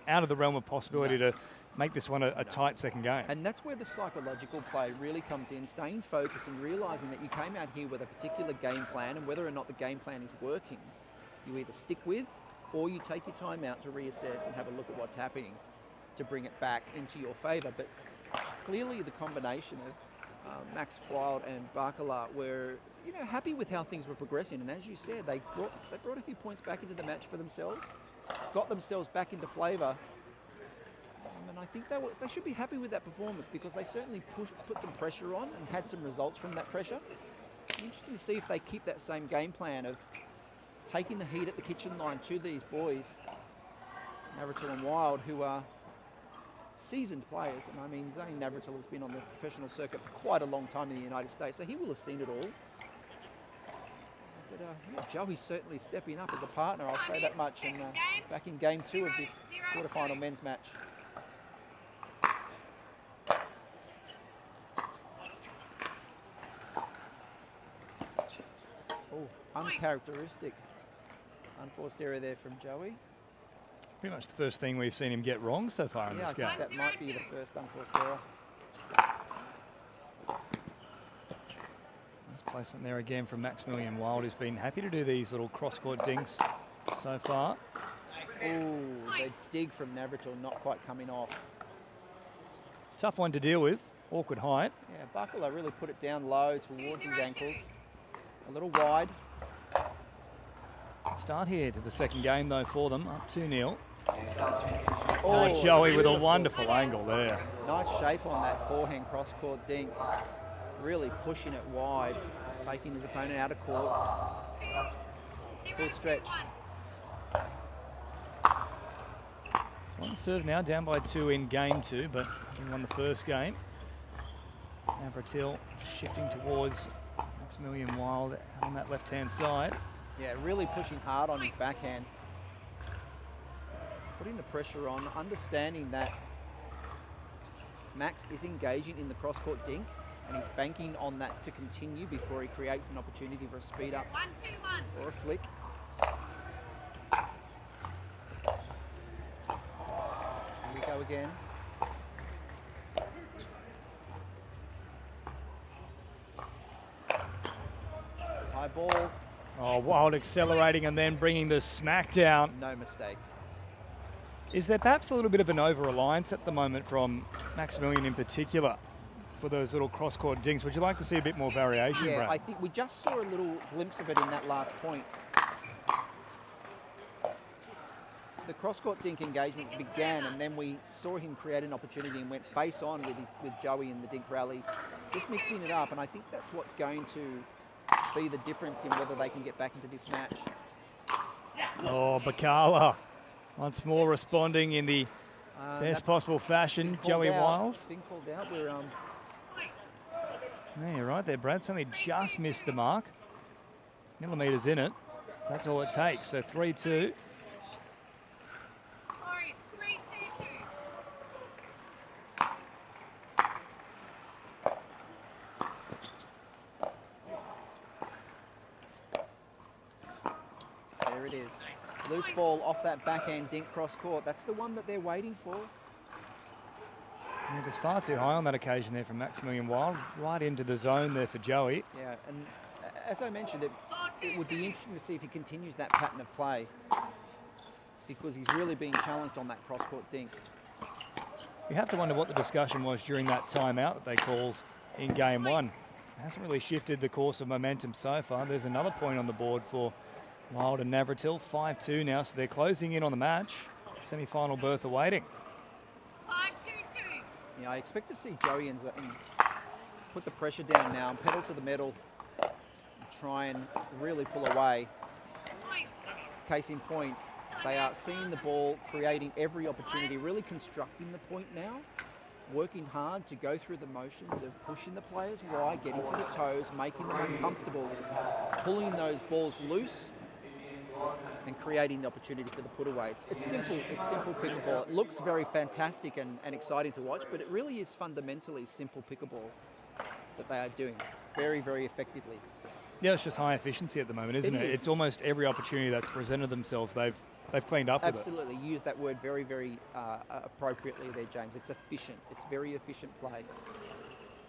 out of the realm of possibility to make this one a tight second game. And that's where the psychological play really comes in, staying focused and realising that you came out here with a particular game plan, and whether or not the game plan is working, you either stick with or you take your time out to reassess and have a look at what's happening to bring it back into your favour. But clearly the combination of Max Wild and Bacala were happy with how things were progressing, and as you said, they brought a few points back into the match for themselves, got themselves back into flavour. And I think they should be happy with that performance, because they certainly put some pressure on and had some results from that pressure. Interesting to see if they keep that same game plan of taking the heat at the kitchen line to these boys, Navratil and Wild, who are seasoned players. And I mean, Zane Navratil has been on the professional circuit for quite a long time in the United States, so he will have seen it all. But Joey's certainly stepping up as a partner, I'll say that much, and back in game 2 of this quarterfinal men's match. Oh, uncharacteristic unforced error there from Joey. Pretty much the first thing we've seen him get wrong so far in Yeah, this I game. think that might be the first unforced error. Nice placement there again from Maximilian Wild, who's been happy to do these little cross-court dinks so far. Oh, the dig from Navratil not quite coming off. Tough one to deal with, awkward height. Yeah, Bacala really put it down low towards his ankles. A little wide. Start here to the second game though for them, up 2-0. Oh, Joey with a beautiful. wonderful angle there. Nice shape on that forehand cross-court dink. Really pushing it wide, taking his opponent out of court. Full stretch. One serve now, down by 2 in game 2, but having won the first game. Navratil shifting towards Maximilian Wild on that left-hand side. Yeah, really pushing hard on his backhand. Putting the pressure on, understanding that Max is engaging in the cross-court dink, and he's banking on that to continue before he creates an opportunity for a speed up or a flick. Here we go again. High ball, Oh, Wild accelerating and then bringing the smack down. no mistake. Is there perhaps a little bit of an over-reliance at the moment from Maximilian in particular for those little cross-court dinks? Would you like to see a bit more variation, Yeah, Brad? I think we just saw a little glimpse of it in that last point. The cross-court dink engagement began, and then we saw him create an opportunity and went face-on with Joey in the dink rally, just mixing it up, and I think that's what's going to be the difference in whether they can get back into this match. Oh, Bacala once more responding in the best That possible fashion. been called Joey out. Wild. Been called out. We're Yeah, you're right there, Brad. It's only just missed the mark. Millimetres in it. That's all it takes. So 3-2. there it is. Loose ball off that backhand dink cross court. That's the one that they're waiting for. Yeah, just far too high on that occasion there from Maximilian Wild. Right into the zone there for Joey. Yeah, and as I mentioned, it would be interesting to see if he continues that pattern of play, because he's really being challenged on that cross court dink. You have to wonder what the discussion was during that timeout that they called in game one. It hasn't really shifted the course of momentum so far. There's another point on the board for Wild and Navratil, 5-2 now, so they're closing in on the match. Semi-final berth awaiting. 5-2-2. Yeah, I expect to see Joey and put the pressure down now and pedal to the metal, and try and really pull away. Case in point, they are seeing the ball, creating every opportunity, really constructing the point now, working hard to go through the motions of pushing the players wide, getting to the toes, making them uncomfortable, pulling those balls loose, and creating the opportunity for the put away. It's simple pickleball. It looks very fantastic and exciting to watch, but it really is fundamentally simple pickleball that they are doing very, very effectively. Yeah, it's just high efficiency at the moment, isn't it? It is. It's almost every opportunity that's presented themselves, they've cleaned up with it. Absolutely. You use that word very, very appropriately there, James. It's efficient. It's very efficient play.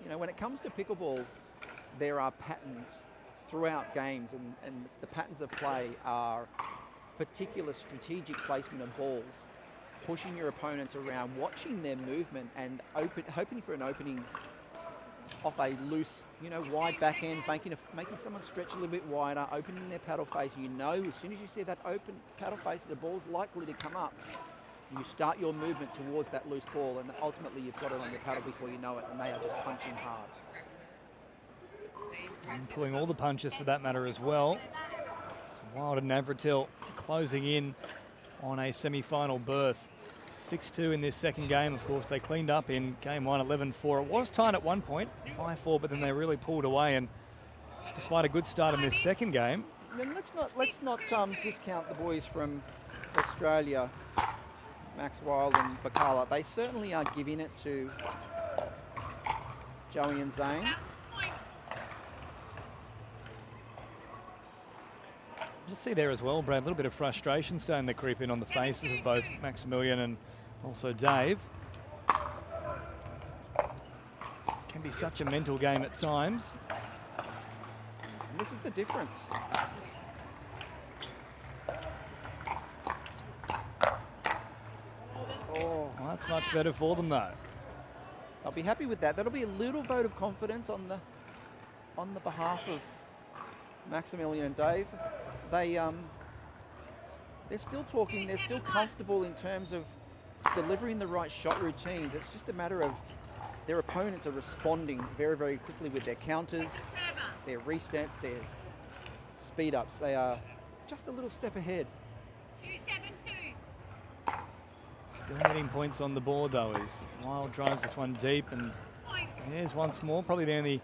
You know, when it comes to pickleball, there are patterns throughout games, and the patterns of play are particular strategic placement of balls, pushing your opponents around, watching their movement, and hoping for an opening off a loose, wide backhand, making someone stretch a little bit wider, opening their paddle face. You know, as soon as you see that open paddle face, the ball's likely to come up. You start your movement towards that loose ball, and ultimately you've got it on your paddle before you know it, and they are just punching hard. And pulling all the punches for that matter as well. So Wild and Navratil closing in on a semi-final berth. 6-2 in this second game, of course. They cleaned up in game one, 11-4. It was tied at one point, 5-4, but then they really pulled away, and despite a good start in this second game. Then let's not discount the boys from Australia, Max Wild and Bacala. They certainly are giving it to Joey and Zane. Just see there as well, Brad, a little bit of frustration starting to creep in on the faces of both Maximilian and also Dave. Can be such a mental game at times. And this is the difference. Oh, Well, that's much better for them though. I'll be happy with that. That'll be a little vote of confidence on the behalf of Maximilian and Dave. They're still talking. They're still comfortable in terms of delivering the right shot routines. It's just a matter of their opponents are responding very, very quickly with their counters, their resets, their speed ups. They are just a little step ahead. 2-7-2. Still hitting points on the board though as Wild drives this one deep, and here's once more, probably the only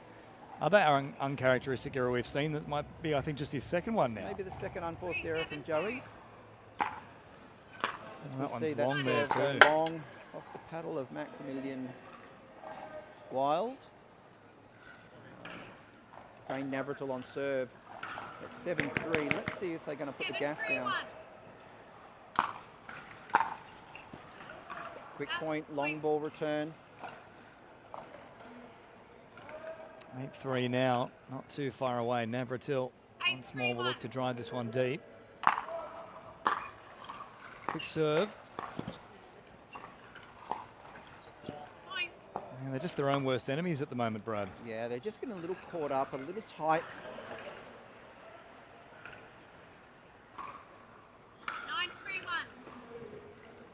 other uncharacteristic error we've seen. That might be, I think, just his second one now. Maybe the second unforced error from Joey. As Well, that we see one's that long there serve too. go long off the paddle of Maximilian Wild. Zane Navratil on serve at 7-3. Let's see if they're going to put the gas down. Quick point, long ball return. 8-3 now, not too far away. Navratil once more will look to drive this one deep. Quick serve. And they're just their own worst enemies at the moment, Brad. Yeah, they're just getting a little caught up, a little tight.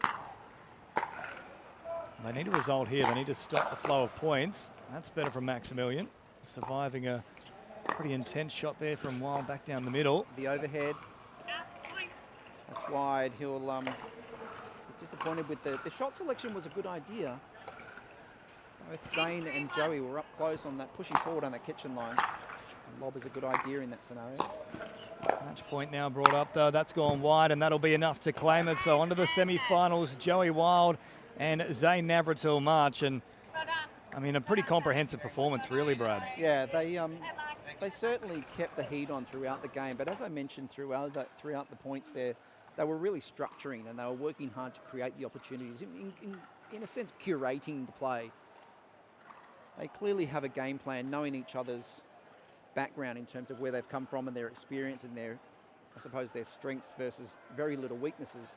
9-3-1. They need a result here. They need to stop the flow of points. That's better from Maximilian. Surviving a pretty intense shot there from Wild back down the middle. The overhead. That's wide. He'll be disappointed with the shot selection. Was a good idea. Both Zane and Joey were up close on that, pushing forward on that kitchen line. And lob is a good idea in that scenario. Match point now brought up though. That's gone wide, and that'll be enough to claim it. So on to the semi-finals. Joey Wild and Zane Navratil march, and I mean a pretty comprehensive performance, really, Brad. Yeah, they certainly kept the heat on throughout the game. But as I mentioned throughout the points there, they were really structuring and they were working hard to create the opportunities, in a sense, curating the play. They clearly have a game plan, knowing each other's background in terms of where they've come from and their experience and their, I suppose, their strengths versus very little weaknesses.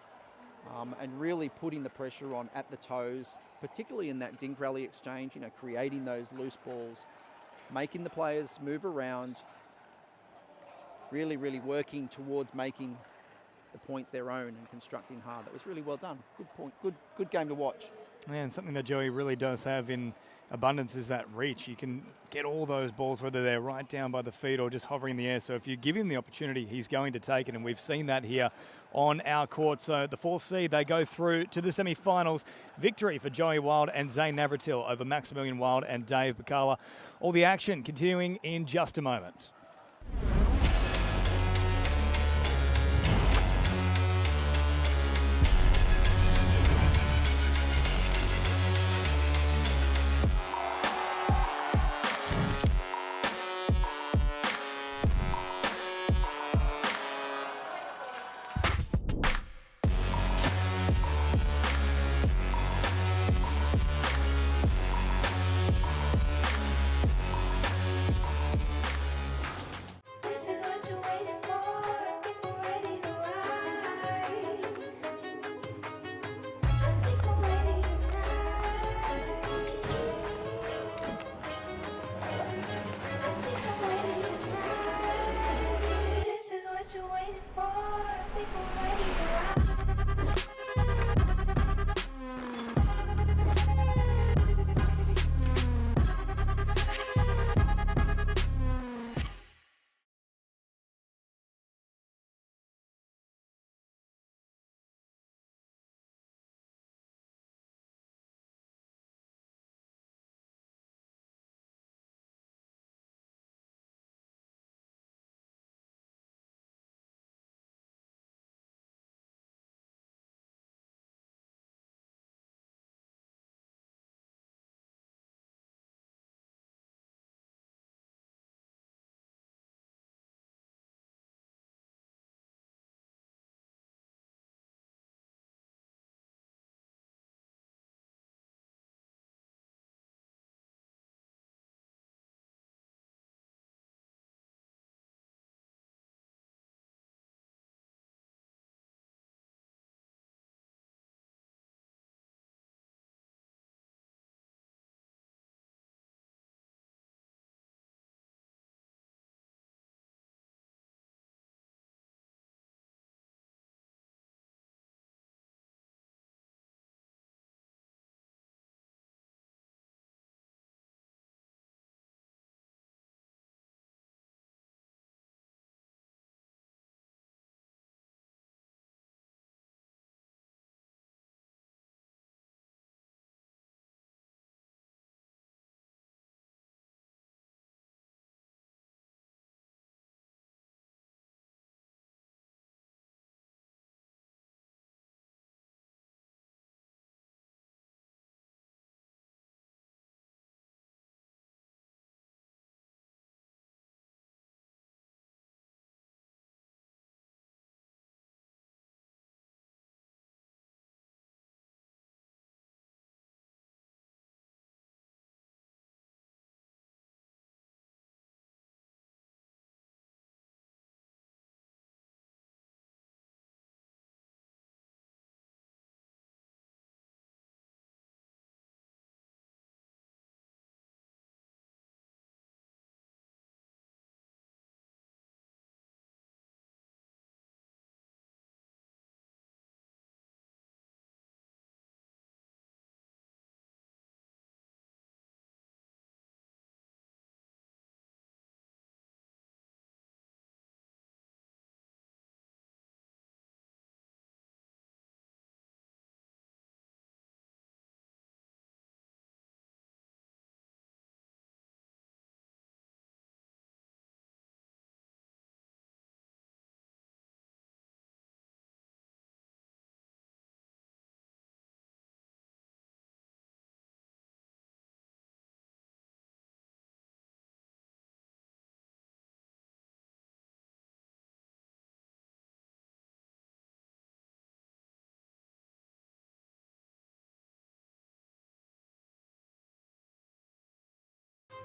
And really putting the pressure on at the toes, particularly in that dink rally exchange, creating those loose balls, making the players move around, really, really working towards making the points their own and constructing hard. That was really well done. Good point. Good game to watch. Yeah, and something that Joey really does have in abundance is that reach. You can get all those balls, whether they're right down by the feet or just hovering in the air. So if you give him the opportunity, he's going to take it, and we've seen that here on our court. So the 4th seed, they go through to the semi-finals. Victory for Joey Wild and Zane Navratil over Maximilian Wild and Dave Bacala. All the action continuing in just a moment.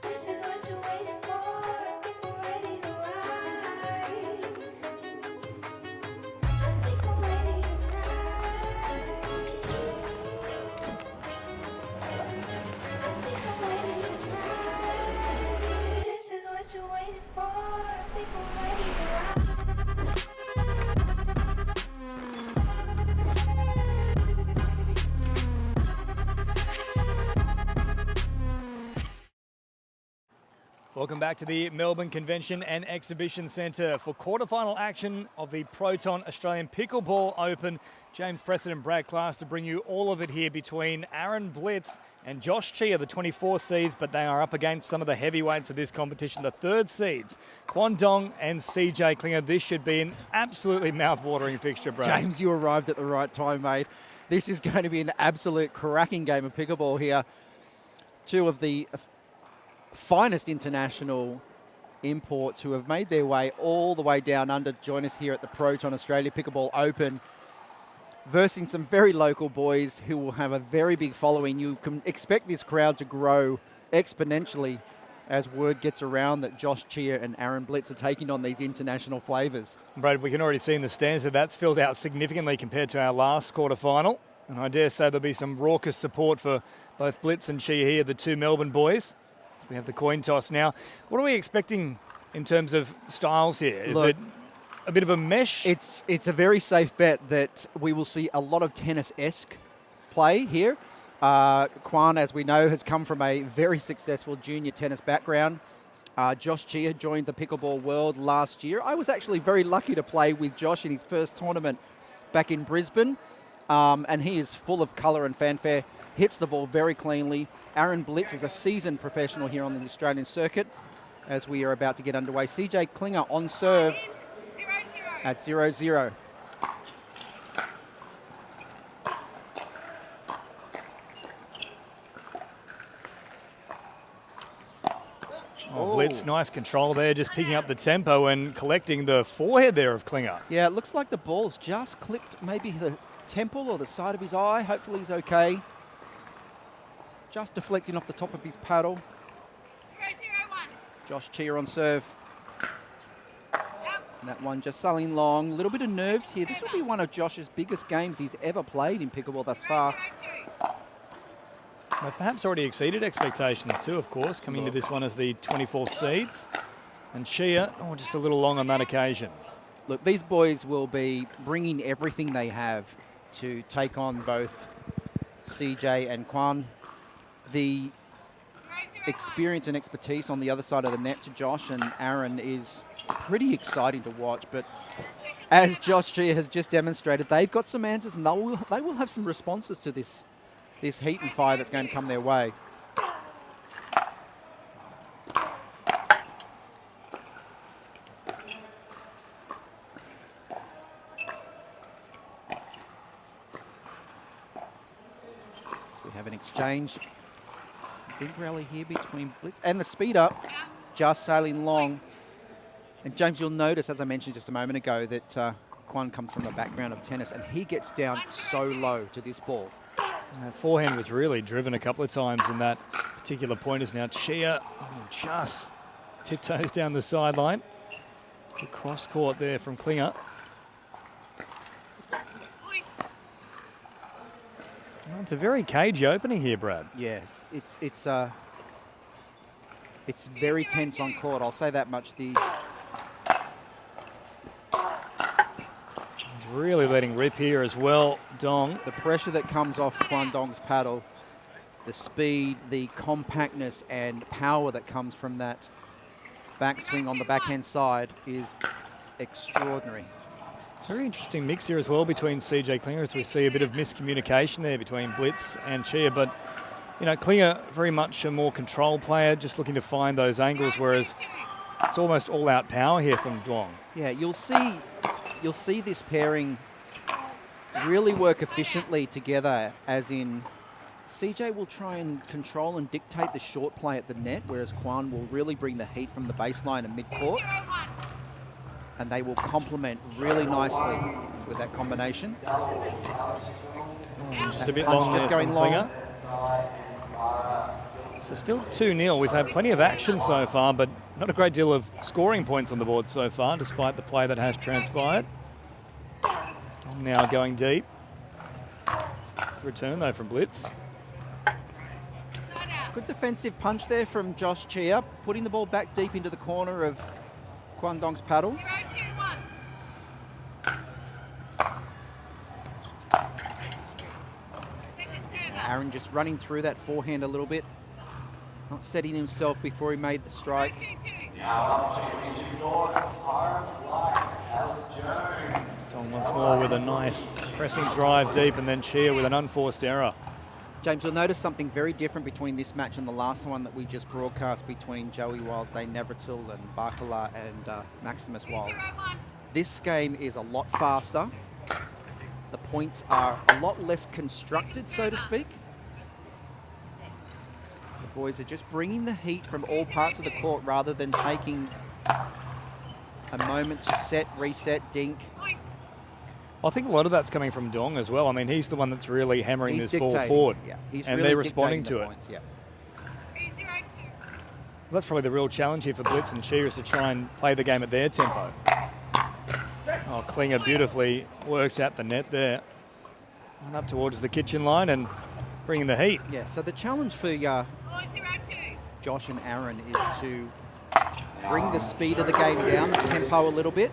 This is what you're waiting for. People ready to ride. I think I'm ready tonight. I think I'm ready tonight. This is what you're waiting for. People ready to ride. Welcome back to the Melbourne Convention and Exhibition Centre for quarterfinal action of the Proton Australian Pickleball Open. James Preston and Brad Class to bring you all of it here between Aaron Blitz and Josh Chia, the 24 seeds, but they are up against some of the heavyweights of this competition, the 3rd seeds, Quan Dong and CJ Klinger. This should be an absolutely mouth-watering fixture, Brad. James, you arrived at the right time, mate. This is going to be an absolute cracking game of pickleball here. Two of the finest international imports who have made their way all the way down under to join us here at the Proton Australia Pickleball Open, versing some very local boys who will have a very big following. You can expect this crowd to grow exponentially as word gets around that Josh Chia and Aaron Blitz are taking on these international flavours. Brad, we can already see in the stands that that's filled out significantly compared to our last quarterfinal, and I dare say there'll be some raucous support for both Blitz and Chia here, the two Melbourne boys. We have the coin toss now. What are we expecting in terms of styles here? Is it a bit of a mesh? It's a very safe bet that we will see a lot of tennis-esque play here. Quan, as we know, has come from a very successful junior tennis background. Josh Chia joined the pickleball world last year. I was actually very lucky to play with Josh in his first tournament back in Brisbane, and he is full of colour and fanfare. Hits the ball very cleanly. Aaron Blitz is a seasoned professional here on the Australian circuit as we are about to get underway. CJ Klinger on serve at 0-0. Oh, Blitz, nice control there, just picking up the tempo and collecting the forehead there of Klinger. Yeah, it looks like the ball's just clipped maybe the temple or the side of his eye. Hopefully he's okay. Just deflecting off the top of his paddle. 0-0-1. Josh Chia on serve. And that one just sailing long. A little bit of nerves here. This will be one of Josh's biggest games he's ever played in pickleball thus far. They've perhaps already exceeded expectations too, of course, coming into this one as the 24th seeds. And Chia, just a little long on that occasion. Look, these boys will be bringing everything they have to take on both CJ and Quan. The experience and expertise on the other side of the net to Josh and Aaron is pretty exciting to watch. But as Josh Chia has just demonstrated, they've got some answers and they will have some responses to this heat and fire that's going to come their way. So we have an exchange. Big rally here between Blitz and the speed up, just sailing long. And James, you'll notice, as I mentioned just a moment ago, that Quan comes from a background of tennis and he gets down so low to this ball. Forehand was really driven a couple of times in that particular pointers. Now Chia just tiptoes down the sideline. The cross court there from Klinger. Well, it's a very cagey opening here, Brad. Yeah, it's very tense on court. I'll say that much. He's really letting rip here as well, Dong. The pressure that comes off Quan Dong's paddle, the speed, the compactness and power that comes from that backswing on the backhand side is extraordinary. It's a very interesting mix here as well between CJ Klinger, as we see a bit of miscommunication there between Blitz and Chia. But, Klinger very much a more control player, just looking to find those angles, whereas it's almost all-out power here from Duong. Yeah, you'll see this pairing really work efficiently together, as in CJ will try and control and dictate the short play at the net, whereas Quan will really bring the heat from the baseline and mid-court. And they will complement really nicely with that combination. Just That a bit punch long just there going from long. Klinger. So still 2-0. We've had plenty of action so far, but not a great deal of scoring points on the board so far, despite the play that has transpired. Now going deep. Return, though, from Blitz. Good defensive punch there from Josh Chia, putting the ball back deep into the corner of Guangdong's paddle. Aaron just running through that forehand a little bit, not setting himself before he made the strike. Dong once more with a nice pressing drive deep, and then Chia with an unforced error. James, you'll notice something very different between this match and the last one that we just broadcast between Joey Wild, Zane Navratil and Barkala and Maximus Wild. This game is a lot faster. The points are a lot less constructed, so to speak. The boys are just bringing the heat from all parts of the court rather than taking a moment to set, reset, dink. I think a lot of that's coming from Dong as well. I mean, he's the one that's really hammering He's this ball dictating, forward. yeah. He's and really they're responding dictating to the it. points, yeah. Well, that's probably the real challenge here for Blitz and Chia, is to try and play the game at their tempo. Oh, Klinger beautifully worked at the net there. And up towards the kitchen line and bringing the heat. Yeah, so the challenge for Josh and Aaron is to bring the speed of the game down, the tempo a little bit.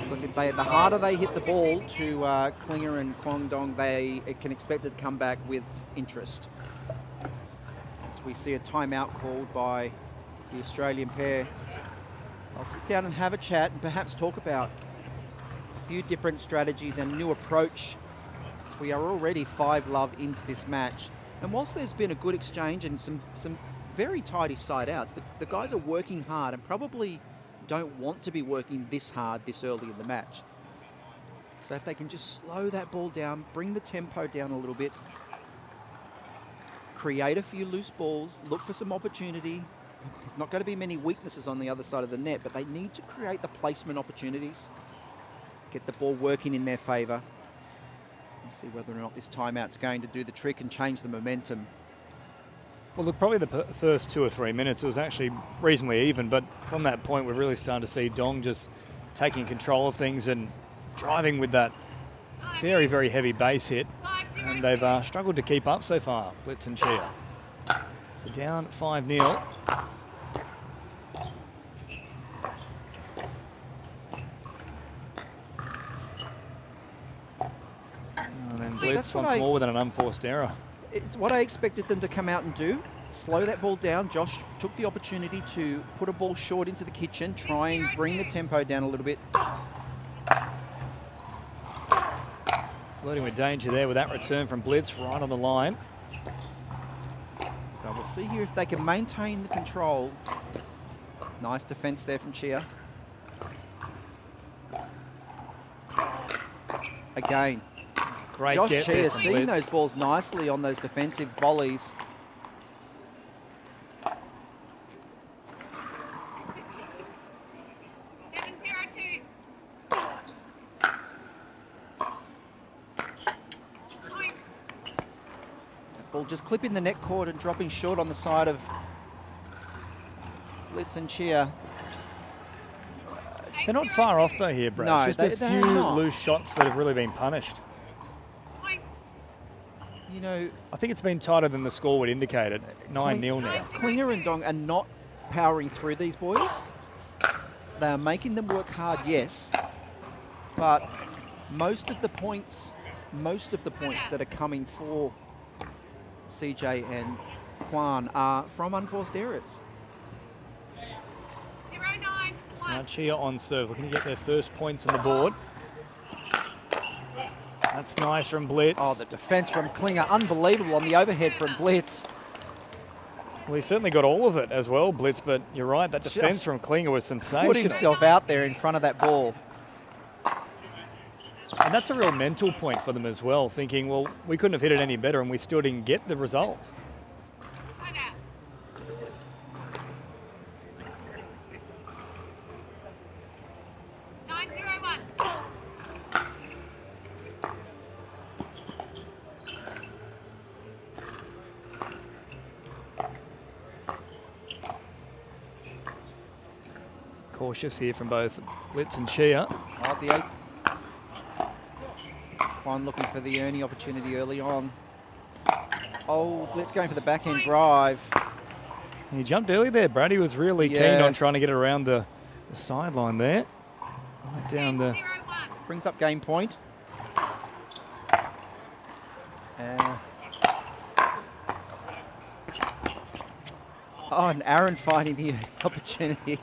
Because if the harder they hit the ball to Klinger and Guangdong, it can expect it to come back with interest. As we see a timeout called by the Australian pair, I'll sit down and have a chat and perhaps talk about a few different strategies and new approach. We are already 5-love into this match, and whilst there's been a good exchange and some very tidy side outs, the guys are working hard and probably don't want to be working this hard this early in the match. So if they can just slow that ball down, bring the tempo down a little bit, create a few loose balls, look for some opportunity. There's not going to be many weaknesses on the other side of the net, but they need to create the placement opportunities, get the ball working in their favour, and see whether or not this timeout's going to do the trick and change the momentum. Well, look, probably the first 2 or 3 minutes, it was actually reasonably even, but from that point, we're really starting to see Dong just taking control of things and driving with that very, very heavy base hit, and they've struggled to keep up so far, Blitz and Chia. So down 5-0. And then Blitz once more with an unforced error. It's what I expected them to come out and do. Slow that ball down. Josh took the opportunity to put a ball short into the kitchen, try and bring the tempo down a little bit. Flirting with danger there with that return from Blitz right on the line. So we'll see here if they can maintain the control. Nice defense there from Chia. Again, Great Josh get there Chia from seeing Blitz. those balls nicely on those defensive volleys. Ball just clipping the net cord and dropping short on the side of Blitz and Chia. They're not far off though here, Brad. No, It's just a they're few not. loose shots that have really been punished. You know, I think it's been tighter than the score would indicate it. 9-0 now. Klinger and Dong are not powering through these boys. They are making them work hard, yes, but most of the points that are coming for CJ and Kwan are from unforced errors. So now Chia on serve, looking to get their first points on the board. That's nice from Blitz. Oh, the defense from Klinger, unbelievable on the overhead from Blitz. Well, he certainly got all of it as well, Blitz, but you're right, that defense Just from Klinger was sensational. Put himself out there in front of that ball. And that's a real mental point for them as well, thinking, well, we couldn't have hit it any better and we still didn't get the result. cautious here from both Blitz and Chia. Oh, the 8. One looking for the Ernie opportunity early on. Oh, Blitz going for the backhand drive. He jumped early there, Brad. He was really keen on trying to get around the sideline there. Right down the... Brings up game point. Oh, and Aaron finding the opportunity.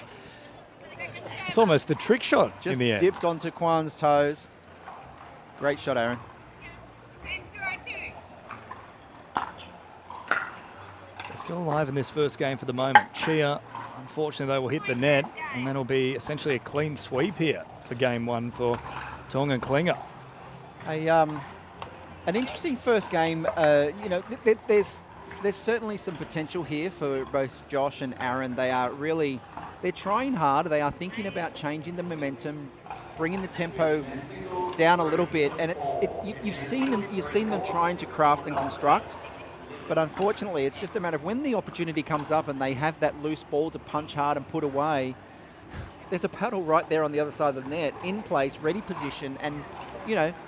It's almost the trick shot Just in the end. dipped onto Kwan's toes. Great shot, Aaron. They're still alive in this first game for the moment. Chia, unfortunately, they will hit the net, and then it'll be essentially a clean sweep here for game 1 for Tong and Klinger. An interesting first game. You know, there's certainly some potential here for both Josh and Aaron. They're trying hard. They are thinking about changing the momentum, bringing the tempo down a little bit, and you've seen them trying to craft and construct. But unfortunately, it's just a matter of when the opportunity comes up and they have that loose ball to punch hard and put away. There's a paddle right there on the other side of the net, in place, ready position, and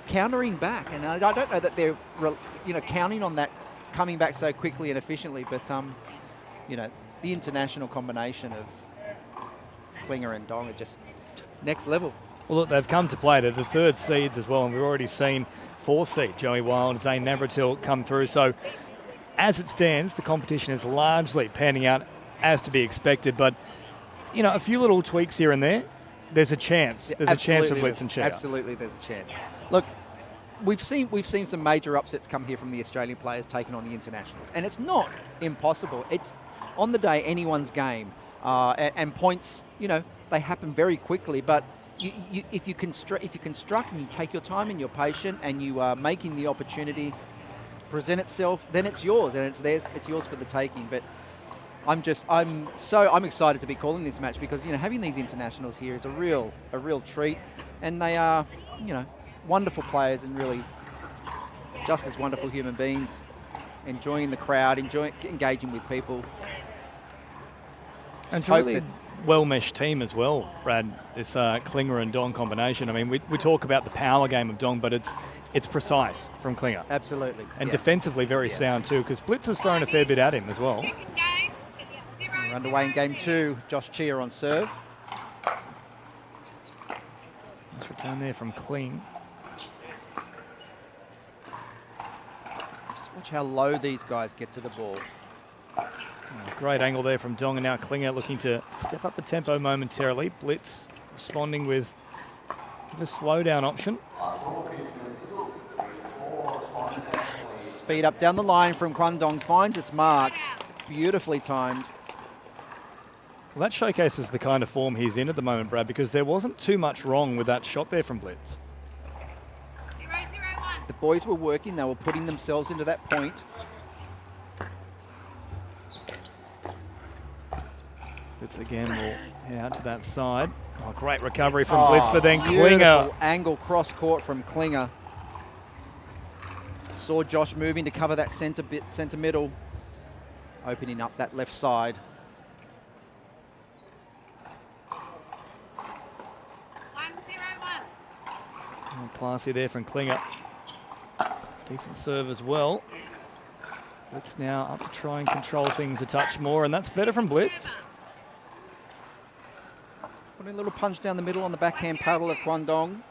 countering back. And I don't know that they're counting on that coming back so quickly and efficiently. But the international combination of Klinger and Dong are just next level. Well, look, they've come to play. They're the third seeds as well, and we've already seen 4 seed Joey Wild and Zane Navratil come through. So as it stands, the competition is largely panning out as to be expected. But, a few little tweaks here and there, there's a chance. There's a chance for Blitz and Chia. Absolutely, there's a chance. Look, we've seen some major upsets come here from the Australian players taking on the internationals, and it's not impossible. It's on the day anyone's game, and points. They happen very quickly. But if you construct and you take your time and you're patient and you are making the opportunity present itself, then it's yours and it's yours for the taking. But I'm excited to be calling this match because having these internationals here is a real treat, and they are wonderful players and really just as wonderful human beings, enjoying the crowd, engaging with people. And it's a really well-meshed team as well, Brad, this Klinger and Dong combination. I mean, we talk about the power game of Dong, but it's precise from Klinger. Absolutely. And defensively very sound too, because Blitz has thrown a fair bit at him as well. We're underway in game 2. Josh Chia on serve. Nice return there from Kling. Just watch how low these guys get to the ball. Great angle there from Dong, and now Klinger looking to step up the tempo momentarily. Blitz responding with a slowdown option. Speed up down the line from Kwandong, finds its mark. Beautifully timed. Well, that showcases the kind of form he's in at the moment, Brad, because there wasn't too much wrong with that shot there from Blitz. The boys were working, they were putting themselves into that point. Blitz again will head out to that side. Oh, great recovery from Blitz, but then Klinger. Beautiful angle cross court from Klinger. Saw Josh moving to cover that centre middle, opening up that left side. Oh, classy there from Klinger. Decent serve as well. Blitz now up to try and control things a touch more, and that's better from Blitz. Putting a little punch down the middle on the backhand paddle of Kwandong.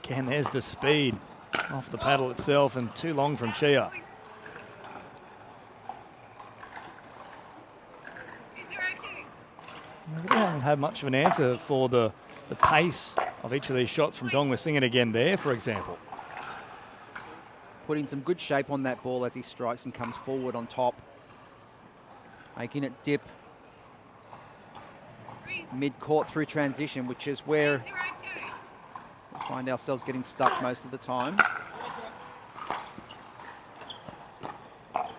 Again, there's the speed off the paddle itself, and too long from Chia. We haven't had much of an answer for the pace of each of these shots from Dong. We're seeing it again there, for example. Putting some good shape on that ball as he strikes and comes forward on top. Making it dip mid-court through transition, which is where we find ourselves getting stuck most of the time.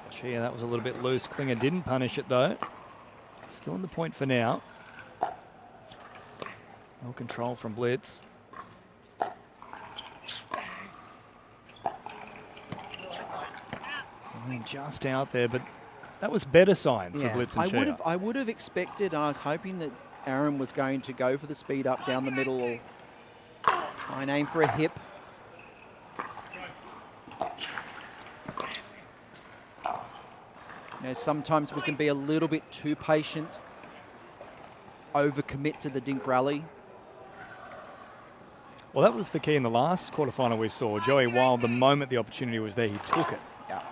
Chia, that was a little bit loose. Klinger didn't punish it though. Still in the point for now. No control from Blitz. And just out there, but That was better signs for Blitz and I would have expected, I was hoping that Aaron was going to go for the speed up down the middle or try and aim for a hip. You know, sometimes we can be a little bit too patient, overcommit to the dink rally. Well, that was the key in the last quarterfinal we saw. Joey Wild, the moment the opportunity was there, he took it. Yeah.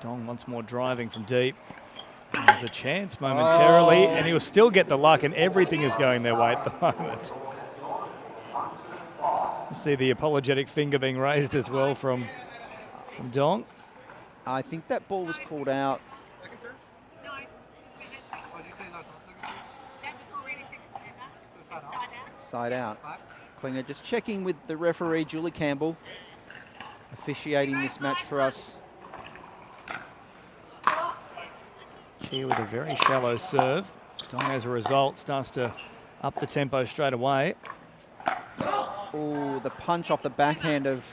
Dong once more driving from deep. There's a chance momentarily, and he'll still get the luck, and everything is going their way at the moment. You see the apologetic finger being raised as well from Dong. I think that ball was called out. Side out. Klinger just checking with the referee, Julie Campbell, officiating this match for us. Here with a very shallow serve. Dong, as a result, starts to up the tempo straight away. Oh, the punch off the backhand of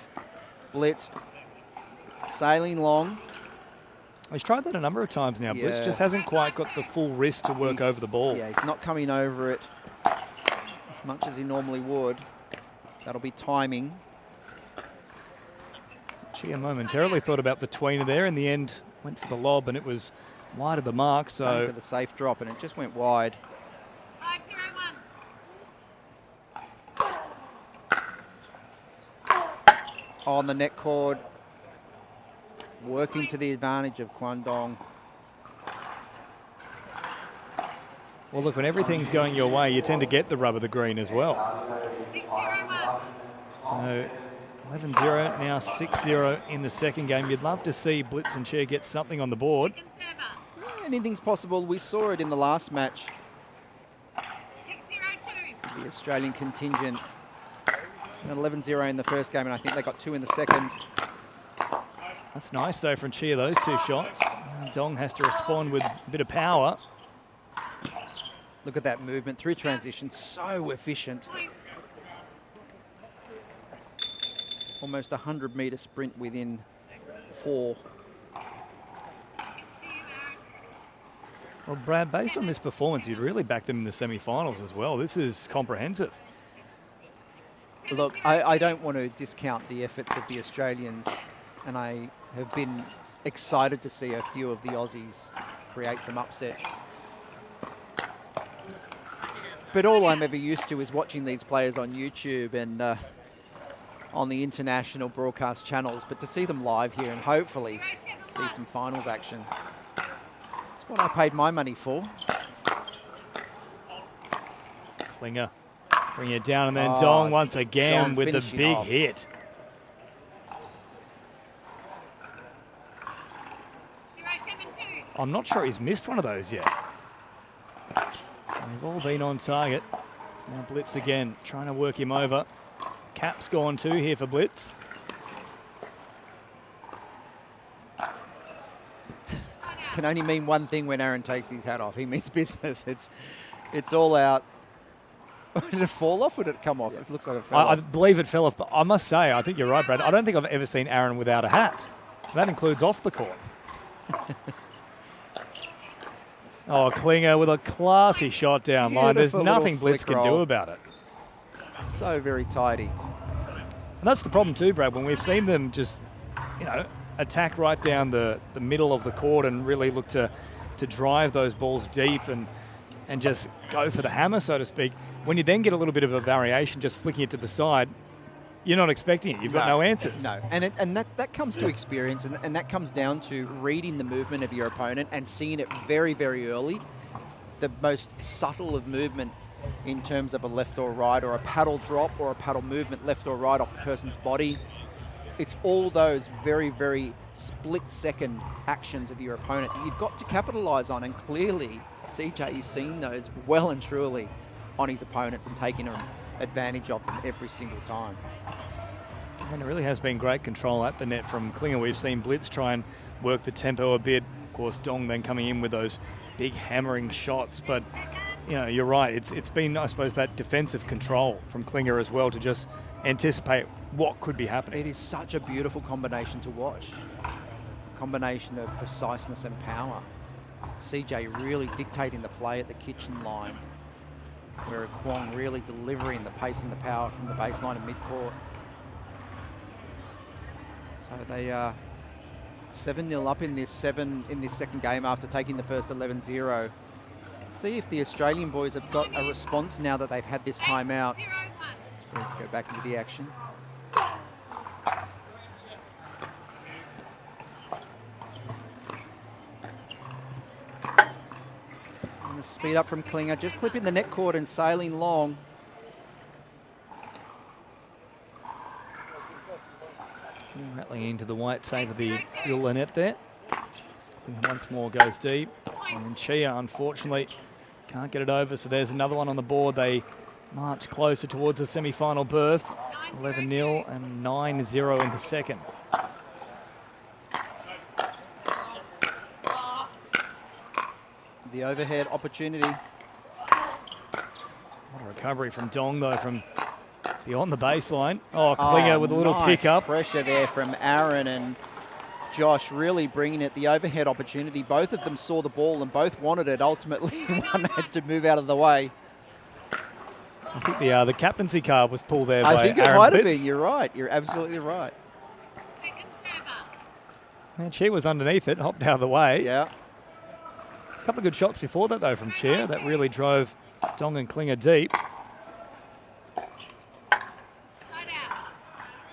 Blitz. Sailing long. He's tried that a number of times now. Yeah. Blitz just hasn't quite got the full wrist to work over the ball. Yeah, he's not coming over it as much as he normally would. That'll be timing. Chia momentarily thought about the tweener there. In the end, went for the lob, and it was wide of the mark. Going So for the safe drop, and it just went wide. 5-0-1. On the net cord, working to the advantage of Kwandong. well, look, when everything's going your way, you tend to get the rub of the green as well. 6-0-1. So 11-0, now 6-0 in the second game. You'd love to see Blitz and Chia get something on the board. Anything's possible. We saw it in the last match. 6-0-2. The Australian contingent. 11-0 in the first game, and I think they got 2 in the second. That's nice, though, from Chia, those 2 shots. And Dong has to respond with a bit of power. Look at that movement through transition, so efficient. Almost a 100-metre sprint within 4. Well, Brad, based on this performance, you'd really back them in the semi-finals as well. This is comprehensive. Look, I don't want to discount the efforts of the Australians, and I have been excited to see a few of the Aussies create some upsets. But all I'm ever used to is watching these players on YouTube and on the international broadcast channels, but to see them live here and hopefully see some finals action. That's what I paid my money for. Klinger bring it down, and then Dong once again Dong with the finishing big off. hit. 0-7-2. I'm not sure he's missed one of those yet. They've all been on target. It's now Blitz again, trying to work him over. Cap's gone too here for Blitz. Can only mean one thing when Aaron takes his hat off. He means business. It's all out. Did it fall off or did it come off? It looks like it fell I off. believe it fell off, but I must say, I think you're right, Brad. I don't think I've ever seen Aaron without a hat. That includes off the court. Oh, Klinger with a classy shot down line. There's Beautiful nothing little Blitz flick can do roll. about it. So very tidy. And that's the problem too, Brad, when we've seen them just, attack right down the middle of the court and really look to drive those balls deep and just go for the hammer, so to speak. When you then get a little bit of a variation, just flicking it to the side, you're not expecting it. You've got no answers. No, and that comes to experience, and that comes down to reading the movement of your opponent and seeing it very, very early. The most subtle of movement in terms of a left or right, or a paddle drop, or a paddle movement left or right off the person's body. It's all those very, very split-second actions of your opponent that you've got to capitalise on, and clearly CJ is seeing those well and truly on his opponents and taking advantage of them every single time. And it really has been great control at the net from Klinger. We've seen Blitz try and work the tempo a bit. Of course, Dong then coming in with those big hammering shots. But, you're right. It's been, I suppose, that defensive control from Klinger as well to just anticipate what could be happening. It is such a beautiful combination to watch, combination of preciseness and power. CJ really dictating the play at the kitchen line, where Kwong really delivering the pace and the power from the baseline and midcourt. So they are 7-0 up in this second game after taking the first 11-0. See if the Australian boys have got a response now that they've had this timeout. So we'll go back into the action. And the speed up from Klinger, just clipping the net cord and sailing long. Rattling into the white tape of the Euler net there. Klinger once more goes deep. And Chia, unfortunately, can't get it over. So there's another one on the board. They march closer towards a semi-final berth. 11-0 and 9-0 in the second. The overhead opportunity. What a recovery from Dong, though, from beyond the baseline. Oh, Klinger with a little pick-up. Pressure there from Aaron and Josh really bringing it. The overhead opportunity. Both of them saw the ball and both wanted it. Ultimately, one had to move out of the way. I think the captaincy card was pulled there by I think it Aaron might have Blitz. been. You're right. You're absolutely right. And Chia was underneath it, hopped out of the way. Yeah. There's a couple of good shots before that, though, from Chia. That really drove Dong and Klinger deep.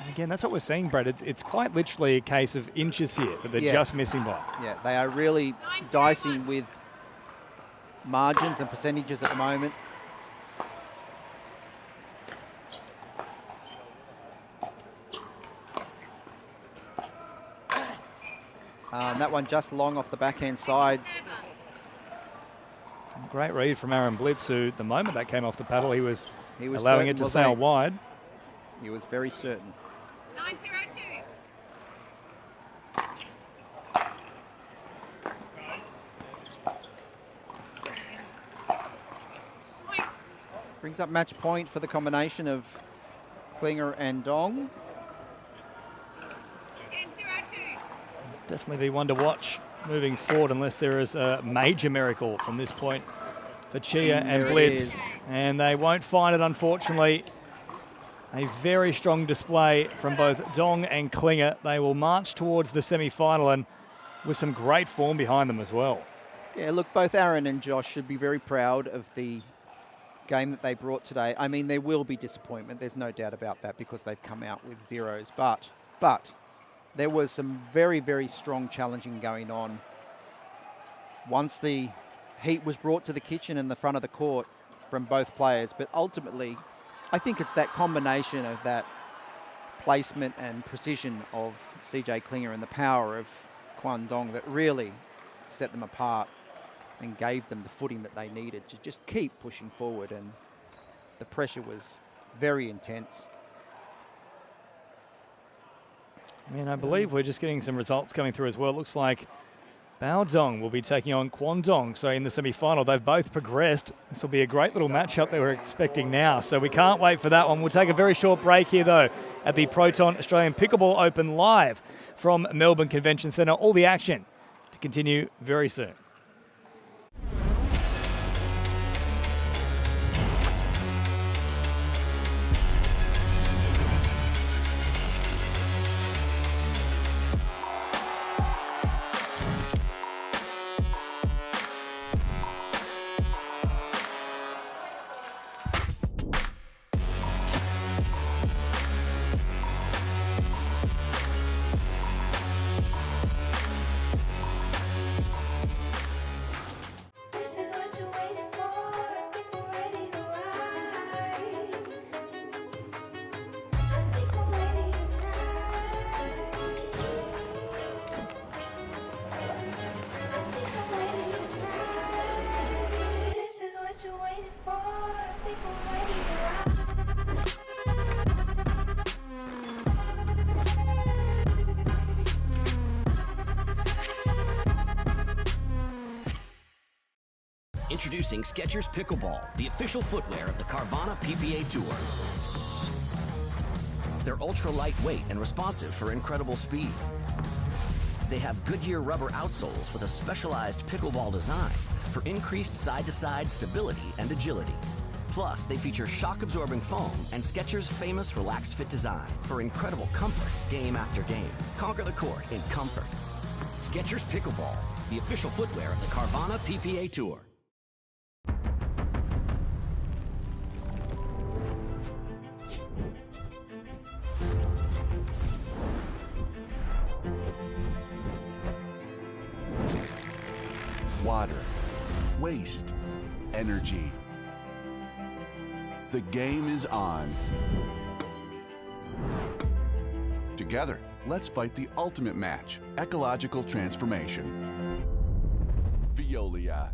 And again, that's what we're seeing, Brad. It's quite literally a case of inches here that they're just missing by. Yeah, they are really dicing with margins and percentages at the moment. And that one just long off the backhand side. Great read from Aaron Blitz, who the moment that came off the paddle, he was allowing certain, it to wasn't sail he? wide. He was very certain. 902. Brings up match point for the combination of Klinger and Dong. 1002. Definitely be one to watch moving forward unless there is a major miracle from this point for Chia and There it Blitz. is. And they won't find it, unfortunately. A very strong display from both Dong and Klinger. They will march towards the semi-final and with some great form behind them as well. Yeah, look, both Aaron and Josh should be very proud of the game that they brought today. I mean, there will be disappointment. There's no doubt about that because they've come out with zeros. But there was some very, very strong challenging going on. Once the heat was brought to the kitchen and the front of the court from both players. But ultimately, I think it's that combination of that placement and precision of CJ Klinger and the power of Kwon Dong that really set them apart and gave them the footing that they needed to just keep pushing forward. And the pressure was very intense. And I believe we're just getting some results coming through as well. It looks like Bao Dong will be taking on Kwon Dong. So in the semi-final, they've both progressed. This will be a great little matchup that we're expecting now. So we can't wait for that one. We'll take a very short break here, though, at the Proton Australian Pickleball Open live from Melbourne Convention Centre. All the action to continue very soon. This is what you're waiting for. I think we're ready to ride. I think I'm ready tonight. I think I'm ready tonight. This is what you're waiting for. I think I'm ready to ride. Introducing Skechers Pickleball, the official footwear of the Carvana PPA Tour. They're ultra lightweight and responsive for incredible speed. They have Goodyear rubber outsoles with a specialized pickleball design for increased side-to-side stability and agility. Plus, they feature shock-absorbing foam and Skechers' famous Relaxed Fit design for incredible comfort game after game. Conquer the court in comfort. Skechers Pickleball, the official footwear of the Carvana PPA Tour. Water, waste, energy. The game is on. Together, let's fight the ultimate match, ecological transformation. Veolia.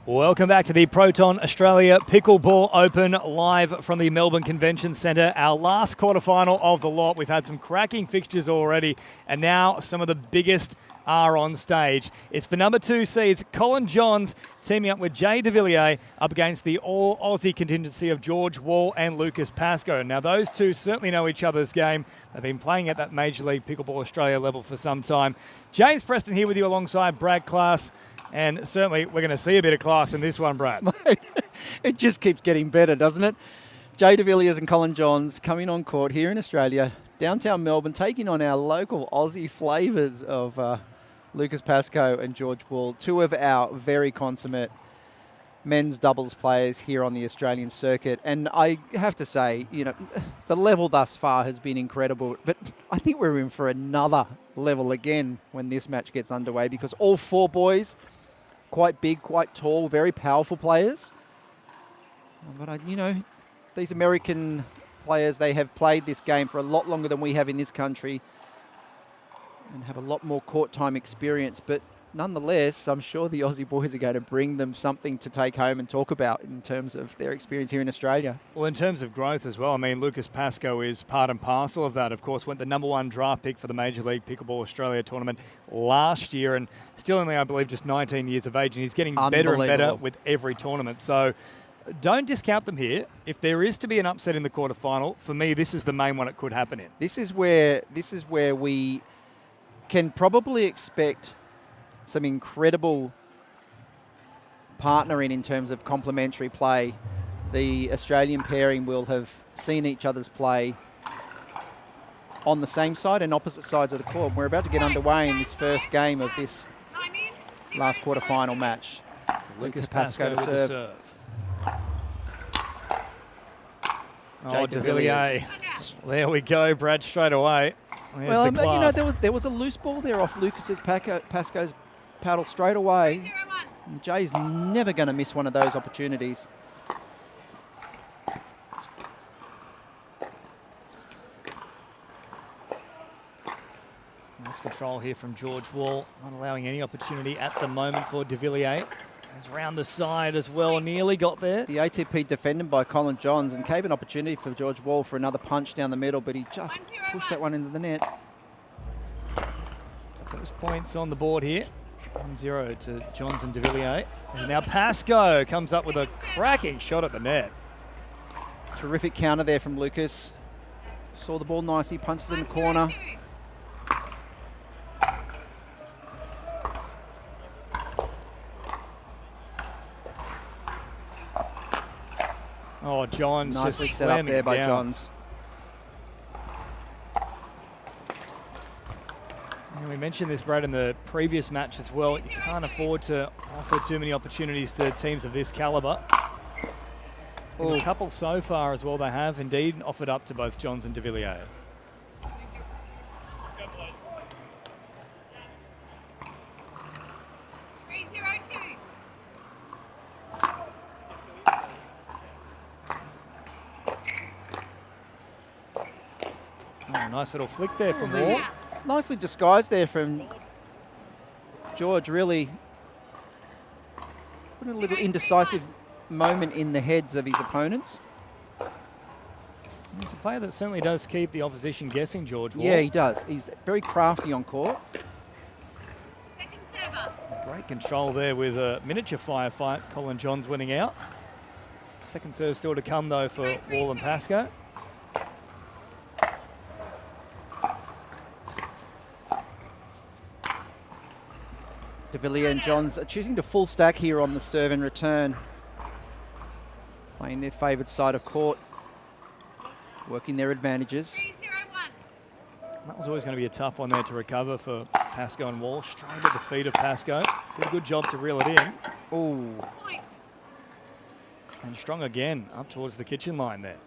Welcome back to the Proton Australia Pickleball Open live from the Melbourne Convention Centre. Our last quarterfinal of the lot. We've had some cracking fixtures already, and now some of the biggest are on stage. It's the number 2 seeds, Colin Johns, teaming up with Jay De Villiers up against the all-Aussie contingency of George Wall and Lucas Pascoe. Now, those two certainly know each other's game. They've been playing at that Major League Pickleball Australia level for some time. James Preston here with you alongside Brad Class. And certainly we're going to see a bit of class in this one, Brad. It just keeps getting better, doesn't it? Jay De Villiers and Colin Johns coming on court here in Australia, downtown Melbourne, taking on our local Aussie flavours of Lucas Pascoe and George Wall, two of our very consummate men's doubles players here on the Australian circuit. And I have to say, you know, the level thus far has been incredible, but I think we're in for another level again when this match gets underway, because all 4 boys, quite big, quite tall, very powerful players. But, you know, these American players, they have played this game for a lot longer than we have in this country and have a lot more court time experience. But nonetheless, I'm sure the Aussie boys are going to bring them something to take home and talk about in terms of their experience here in Australia. Well, in terms of growth as well, I mean, Lucas Pascoe is part and parcel of that. Of course, went the number 1 draft pick for the Major League Pickleball Australia tournament last year, and still only, I believe, just 19 years of age, and he's getting better and better with every tournament. So don't discount them here. If there is to be an upset in the quarterfinal, for me, this is the main one it could happen in. This is where we can probably expect some incredible partnering in terms of complementary play. The Australian pairing will have seen each other's play on the same side and opposite sides of the court. We're about to get underway in this first game of this last quarterfinal match. So Lucas Pascoe to serve. Oh, De Villiers. There we go, Brad, straight away. There's Well, the class. you know, there was a loose ball there off Lucas's Pascoe's paddle straight away. And Jay's never going to miss one of those opportunities. Nice control here from George Wall, not allowing any opportunity at the moment for De Villiers. He's round the side as well, nearly got there. The ATP defended by Colin Johns and gave an opportunity for George Wall for another punch down the middle, but he just pushed that one into the net. So first points on the board here. 1-0 to Johns and De Villiers. And now Pascoe comes up with a cracking shot at the net. Terrific counter there from Lucas. Saw the ball nicely, punched it in the corner. Oh, Johns Nicely just set up slamming there by down. Johns. And we mentioned this, Brad, in the previous match as well. You can't afford to offer too many opportunities to teams of this calibre. There's been a couple so far as well. They have indeed offered up to both Johns and De Villiers. Oh, nice little flick there from Wall. Nicely disguised there from George, really put a little indecisive moment in the heads of his opponents. He's a player that certainly does keep the opposition guessing, George Wall. Yeah, he does. He's very crafty on court. Great control there with a miniature firefight. Colin Johns winning out. Second serve still to come, though, for Wall and Pascoe. De Villiers and Johns are choosing to full stack here on the serve and return. Playing their favoured side of court. Working their advantages. That was always going to be a tough one there to recover for Pascoe and Wall. Straight at the feet of Pascoe. Did a good job to reel it in. Ooh. And strong again up towards the kitchen line there.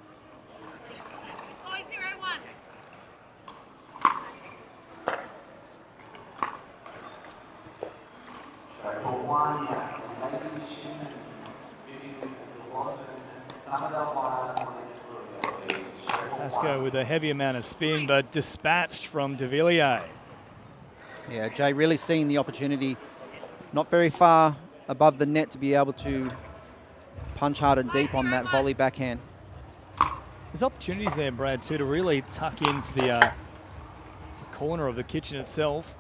Pascoe with a heavy amount of spin, but dispatched from De Villiers. Yeah, Jay really seeing the opportunity. Not very far above the net to be able to punch hard and deep on that volley backhand. There's opportunities there, Brad, too, to really tuck into the corner of the kitchen itself.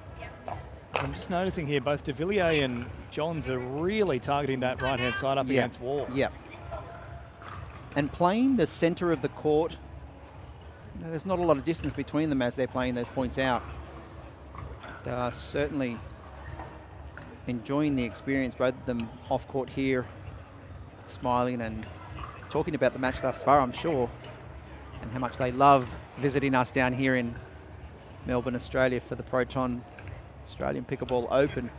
I'm just noticing here both De Villiers and Johns are really targeting that right-hand side up against Wall. Yeah. And playing the centre of the court, there's not a lot of distance between them as they're playing those points out. They are certainly enjoying the experience, both of them off court here, smiling and talking about the match thus far, I'm sure, and how much they love visiting us down here in Melbourne, Australia for the Proton Australian Pickleball Open.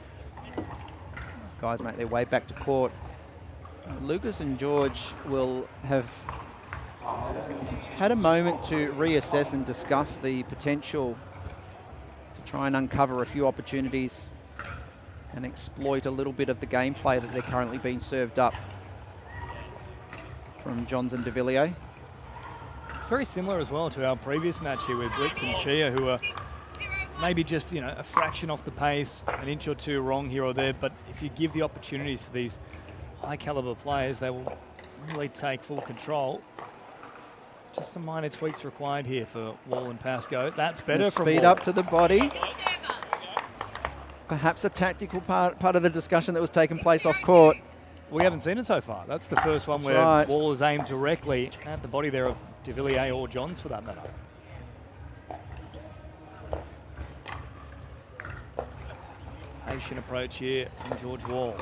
Guys make their way back to court. Lucas and George will have had a moment to reassess and discuss the potential to try and uncover a few opportunities and exploit a little bit of the gameplay that they're currently being served up from Johns and De Villiers. It's very similar as well to our previous match here with Blitz and Chia, who are maybe just, a fraction off the pace, an inch or two wrong here or there, but if you give the opportunities to these high caliber players, they will really take full control. Just some minor tweaks required here for Wall and Pascoe. That's better from Speed Wall. up to the body. Perhaps a tactical part of the discussion that was taking place off court. We haven't seen it so far. That's the first one where right. Wall is aimed directly at the body there of De Villiers or Johns for that matter. Patient approach here from George Wall.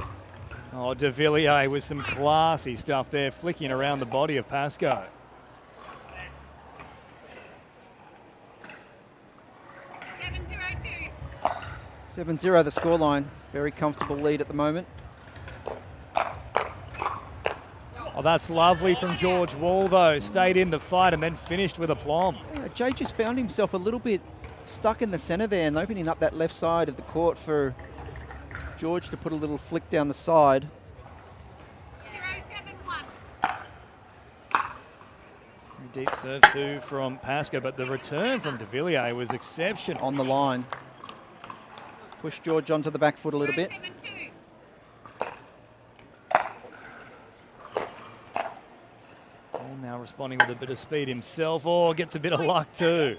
Oh, De Villiers with some classy stuff there, flicking around the body of Pascoe. $7-0-2. 7-0 the scoreline. Very comfortable lead at the moment. Oh, that's lovely from George Wall, though. Stayed in the fight and then finished with aplomb. Jay just found himself a little bit stuck in the centre there and opening up that left side of the court for George to put a little flick down the side. 0-7-1. Deep serve too from Pascoe, but the return from De Villiers was exceptional. On the line. Push George onto the back foot a little bit. 0-7-2. Wall now responding with a bit of speed himself. Oh, gets a bit of luck too.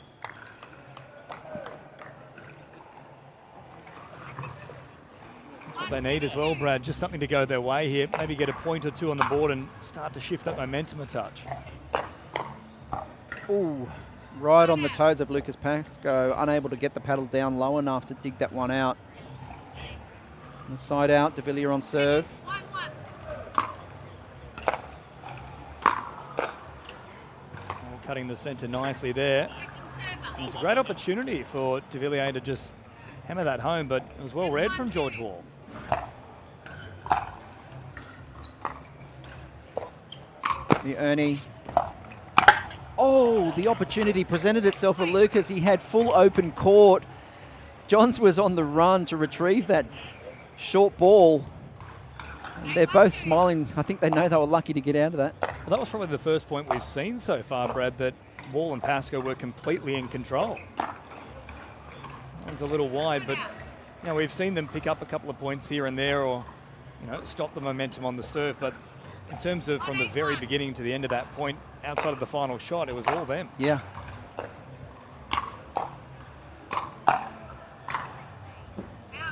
That's what they need as well, Brad. Just something to go their way here. Maybe get a point or two on the board and start to shift that momentum a touch. Ooh, right on the toes of Lucas Pascoe, unable to get the paddle down low enough to dig that one out. And side out, De Villiers on serve. 1-1. Cutting the centre nicely there. It was a great opportunity for De Villiers to just hammer that home, but it was well read from George Wall. The Ernie. Oh, the opportunity presented itself for Lucas. He had full open court. Johns was on the run to retrieve that short ball. And they're both smiling. I think they know they were lucky to get out of that. Well, that was probably the first point we've seen so far, Brad, that Wall and Pascoe were completely in control. One's a little wide, but we've seen them pick up a couple of points here and there, or stop the momentum on the serve. But in terms of from the very beginning to the end of that point, outside of the final shot, it was all them. Yeah.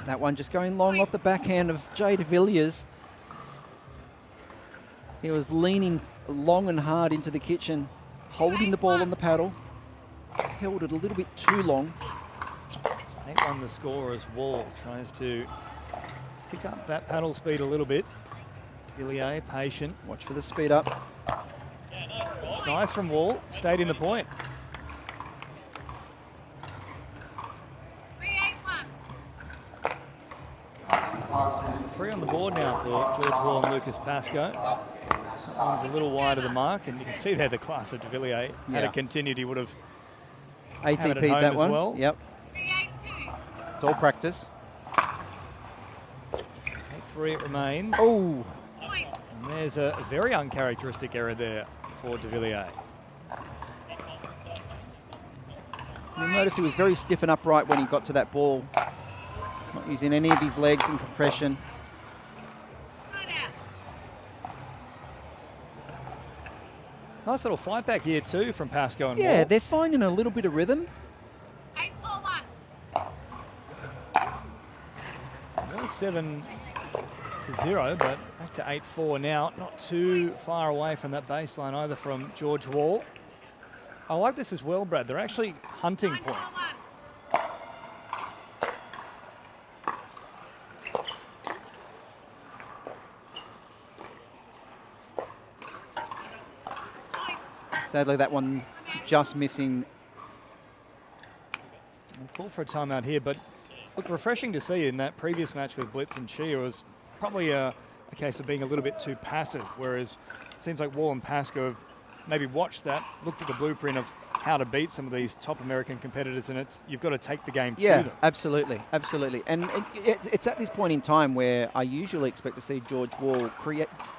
That one just going long off the backhand of Jay De Villiers. He was leaning long and hard into the kitchen, holding the ball on the paddle. Just held it a little bit too long. 8-1 the score as Wall tries to pick up that paddle speed a little bit. De Villiers patient. Watch for the speed up. It's nice from Wall. Stayed in the point. 3-8-1. 3 on the board now for George Wall and Lucas Pascoe. That one's a little wide of the mark, and you can see there the class of De Villiers. Had it continued, he would have ATP'd at home that as one. well. Yep. 3-8-2. It's all practice. 8-3 it remains. Oh, Point. And there's a very uncharacteristic error there for De Villiers. you'll notice he was very stiff and upright when he got to that ball. Not using any of his legs in compression. Nice little fight back here too from Pascoe and Yeah, Wall. they're finding a little bit of rhythm. 8-4-1. It was 7-0, but back to 8-4 now. Not too far away from that baseline either from George Wall. I like this as well, Brad. They're actually hunting points. Sadly, that one just missing. Call for a timeout here, but look, refreshing to see in that previous match with Blitz and Chia was probably a case of being a little bit too passive, whereas it seems like Wall and Pascoe have maybe watched that, looked at the blueprint of how to beat some of these top American competitors, and you've got to take the game to them. Absolutely, absolutely. And it's at this point in time where I usually expect to see George Wall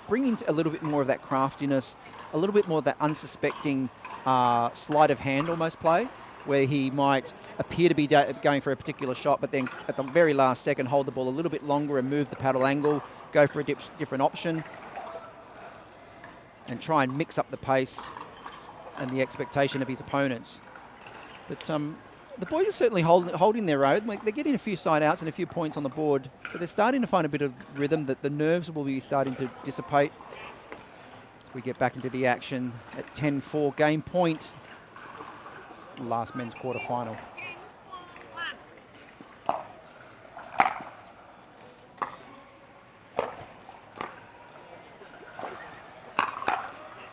bring in a little bit more of that craftiness, a little bit more of that unsuspecting sleight of hand almost play, where he might appear to be going for a particular shot, but then at the very last second hold the ball a little bit longer and move the paddle angle, go for a different option, and try and mix up the pace and the expectation of his opponents. But the boys are certainly holding their own. They're getting a few side outs and a few points on the board, so they're starting to find a bit of rhythm, that the nerves will be starting to dissipate as we get back into the action at 10-4 game point. It's the last men's quarterfinal.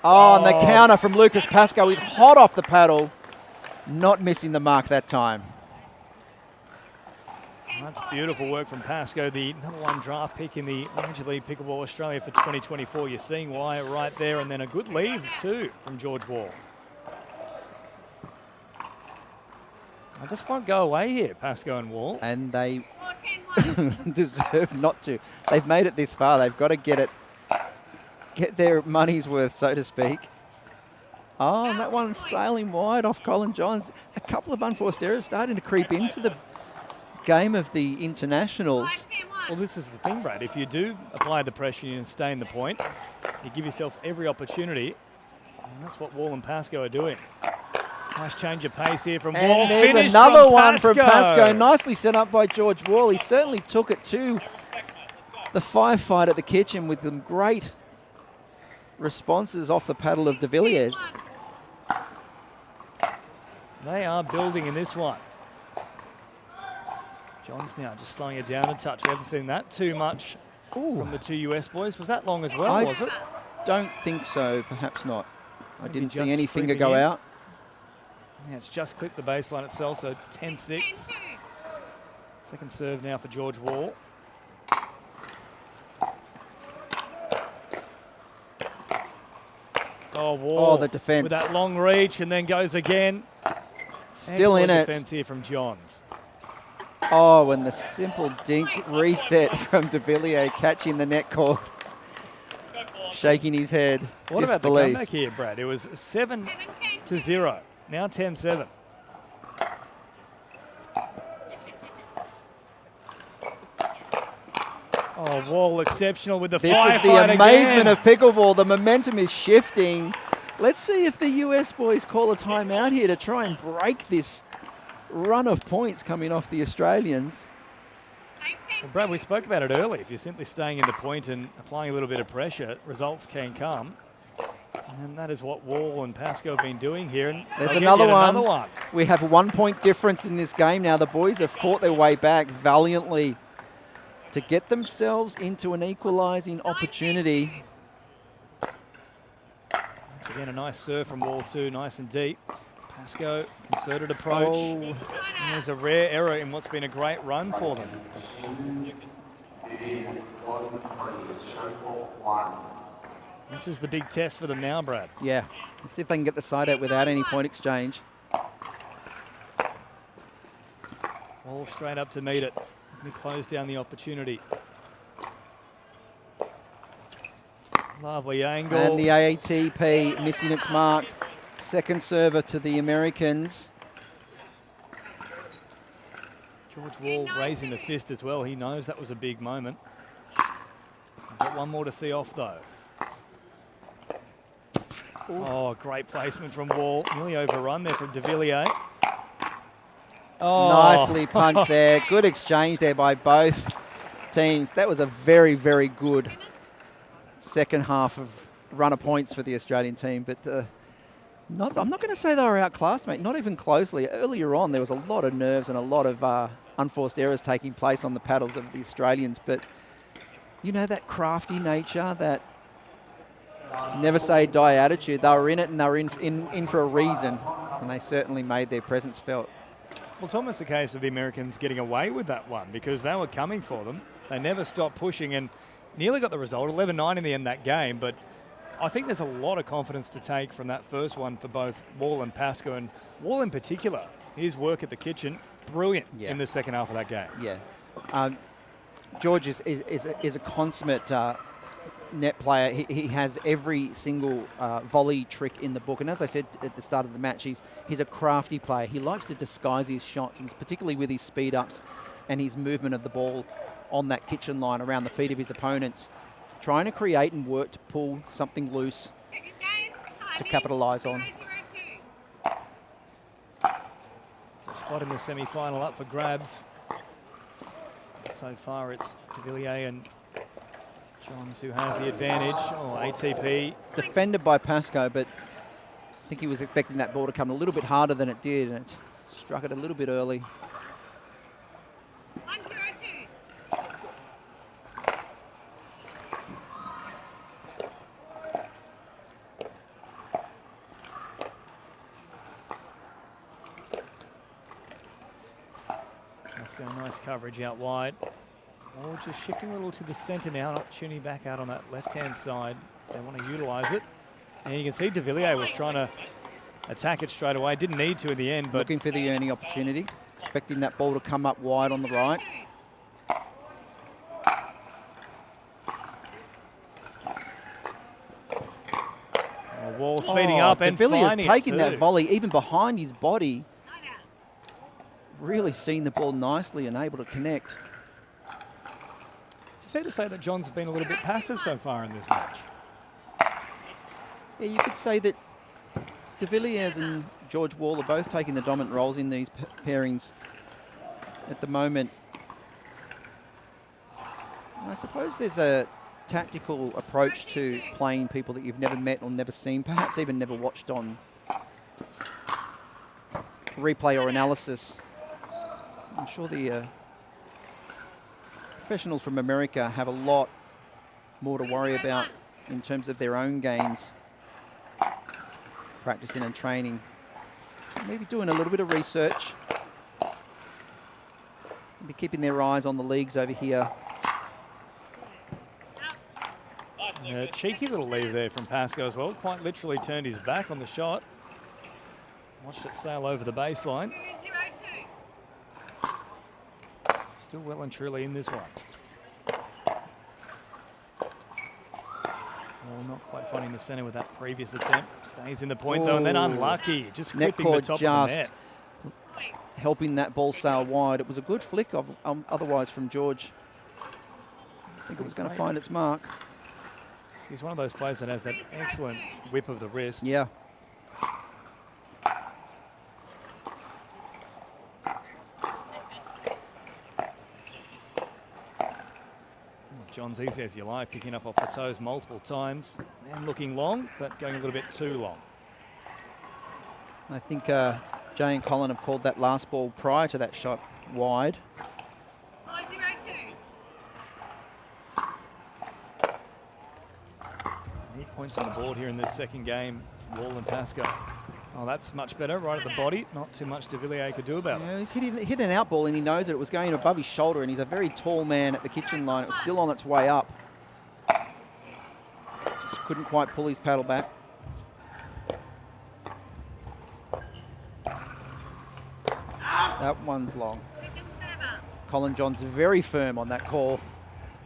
Oh, and the counter from Lucas Pascoe is hot off the paddle, not missing the mark that time. That's beautiful work from Pascoe, the #1 draft pick in the Major League Pickleball Australia for 2024. You're seeing why right there, and then a good leave too from George Wall. I just won't go away here, Pascoe and Wall. And they deserve not to. They've made it this far. They've got to get their money's worth, so to speak. Oh, and that one's sailing wide off Colin Johns. A couple of unforced errors starting to creep into the game of the internationals. Well, this is the thing, Brad. If you do apply the pressure and stay in the point, you give yourself every opportunity. And that's what Wall and Pascoe are doing. Nice change of pace here from Wall. And there's Finished another one from Pascoe. Pascoe. Nicely set up by George Wall. He certainly took it to the firefight at the kitchen with some great responses off the paddle of De Villiers. They are building in this one. Johns now just slowing it down a touch. We haven't seen that too much from the two US boys. Was that long as well, was it? Don't think so. Perhaps not. I Maybe didn't see just any finger creeping go in. out. Yeah, it's just clipped the baseline itself, so 10-6. Second serve now for George Wall. Oh, Wall. Oh, the defence. With that long reach, and then goes again. Still in Excellent it. defence here from Johns. Oh, and the simple dink reset from De Villiers, catching the net cord, shaking his head. What about the disbelief. comeback here, Brad? It was 7-0. Now 10-7. Oh, Wall exceptional with the This firefight is the amazement again. of pickleball. The momentum is shifting. Let's see if the US boys call a timeout here to try and break this run of points coming off the Australians. Well, Brad, we spoke about it earlier. If you're simply staying in the point and applying a little bit of pressure, results can come. And that is what Wall and Pascoe have been doing here. And There's they'll get another yet one. one. We have a 1 point difference in this game now. The boys have fought their way back valiantly to get themselves into an equalising opportunity. Once again, a nice serve from Wall too, nice and deep. Pascoe, concerted approach. Oh. And there's a rare error in what's been a great run for them. This is the big test for them now, Brad. Yeah, let's see if they can get the side out without any point exchange. Wall straight up to meet it. He closed down the opportunity. Lovely angle. And the AATP missing its mark. Second server to the Americans. George Wall raising the fist as well. He knows that was a big moment. Got one more to see off though. Oh, great placement from Wall. Nearly overrun there from de Villiers. Oh. Nicely punched there. Good exchange there by both teams. That was a very, very good second half of run of points for the Australian team. But I'm not going to say they were outclassed, mate. Not even closely. Earlier on, there was a lot of nerves and a lot of unforced errors taking place on the paddles of the Australians. But, you know, that crafty nature, that never say die attitude, they were in it and they were in for a reason. And they certainly made their presence felt. Well, it's almost a case of the Americans getting away with that one because they were coming for them. They never stopped pushing and nearly got the result, 11-9 in the end that game. But I think there's a lot of confidence to take from that first one for both Wall and Pascoe. And Wall in particular, his work at the kitchen, brilliant in the second half of that game. Yeah. George is a consummate net player. He has every single volley trick in the book. And as I said at the start of the match, he's a crafty player. He likes to disguise his shots, and particularly with his speed ups and his movement of the ball on that kitchen line around the feet of his opponents, trying to create and work to pull something loose to capitalise on. So spot in the semi-final up for grabs. So far it's de Villiers and Johns who have the advantage. Oh, ATP. Defended by Pascoe, but I think he was expecting that ball to come a little bit harder than it did, and it struck it a little bit early. Nice coverage out wide. Oh, just shifting a little to the centre now. An opportunity back out on that left-hand side. They want to utilise it. And you can see de Villiers was trying to attack it straight away. Didn't need to in the end, but looking for the earning opportunity, expecting that ball to come up wide on the right. Wall speeding up and de Villiers finding taking it that too. volley even behind his body. Really seen the ball nicely and able to connect. It's fair to say that Johns has been a little bit passive so far in this match. Yeah, you could say that de Villiers and George Wall are both taking the dominant roles in these pairings at the moment. And I suppose there's a tactical approach to playing people that you've never met or never seen, perhaps even never watched on replay or analysis. I'm sure the professionals from America have a lot more to worry about in terms of their own games, practicing and training. Maybe doing a little bit of research. Maybe keeping their eyes on the leagues over here. A cheeky little leave there from Pascoe as well. Quite literally turned his back on the shot. Watched it sail over the baseline. Still well and truly in this one. Well, not quite finding the centre with that previous attempt. Stays in the point though, and then unlucky. Just clipping the top of the net. Helping that ball sail wide. It was a good flick of otherwise from George. I think it was going to find its mark. He's one of those players that has that excellent whip of the wrist. Yeah. John's easy as you like, picking up off the toes multiple times and looking long, but going a little bit too long. I think Jay and Colin have called that last ball prior to that shot wide. 8 points on the board here in this second game, Wall and Pascoe. Oh, that's much better, right at the body. Not too much de Villiers could do about it. He's hit an out ball and he knows that it was going above his shoulder, and he's a very tall man at the kitchen line. It was still on its way up. Just couldn't quite pull his paddle back. That one's long. Colin Johns very firm on that call.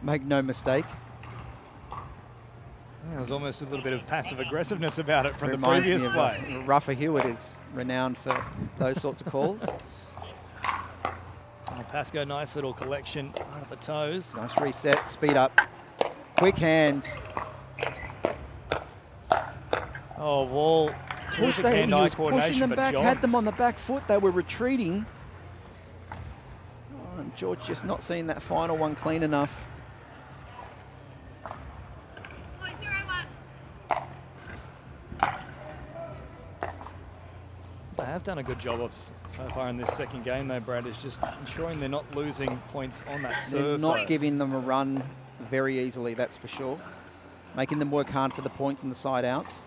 Make no mistake. There was almost a little bit of passive aggressiveness about it from the Reminds previous me of, play. Ruffer Hewitt is renowned for those sorts of calls. Oh, Pascoe, nice little collection right at the toes. Nice reset, speed up. Quick hands. Oh, Wall. Pushed Terrific he hand-eye was coordination, pushing them but back, had them Johns- on the back foot. They were retreating. Oh, and George just not seeing that final one clean enough. They have done a good job of so far in this second game, though, Brad, is just ensuring they're not losing points on that They're serve. not though. giving them a run very easily, that's for sure. Making them work hard for the points and the side outs.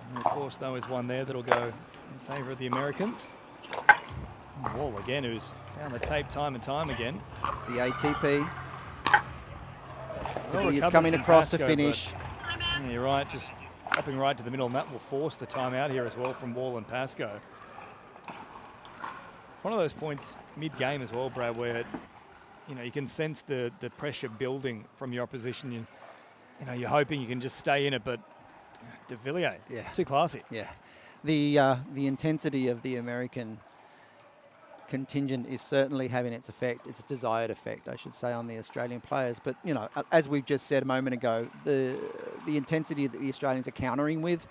And of course, though, is one there that'll go in favour of the Americans. And Wall again, who's found the tape time and time again. It's the ATP. Well He is recovered coming from across the Pascoe, finish. but- Yeah, you're right, just hopping right to the middle, and that will force the time out here as well from Wall and Pascoe. It's one of those points mid-game as well, Brad, where you can sense the pressure building from your opposition. You're hoping you can just stay in it, but De Villiers, Yeah. too classy. Yeah. The intensity of the American contingent is certainly having its effect, its desired effect, I should say, on the Australian players. But, as we've just said a moment ago, the intensity that the Australians are countering with,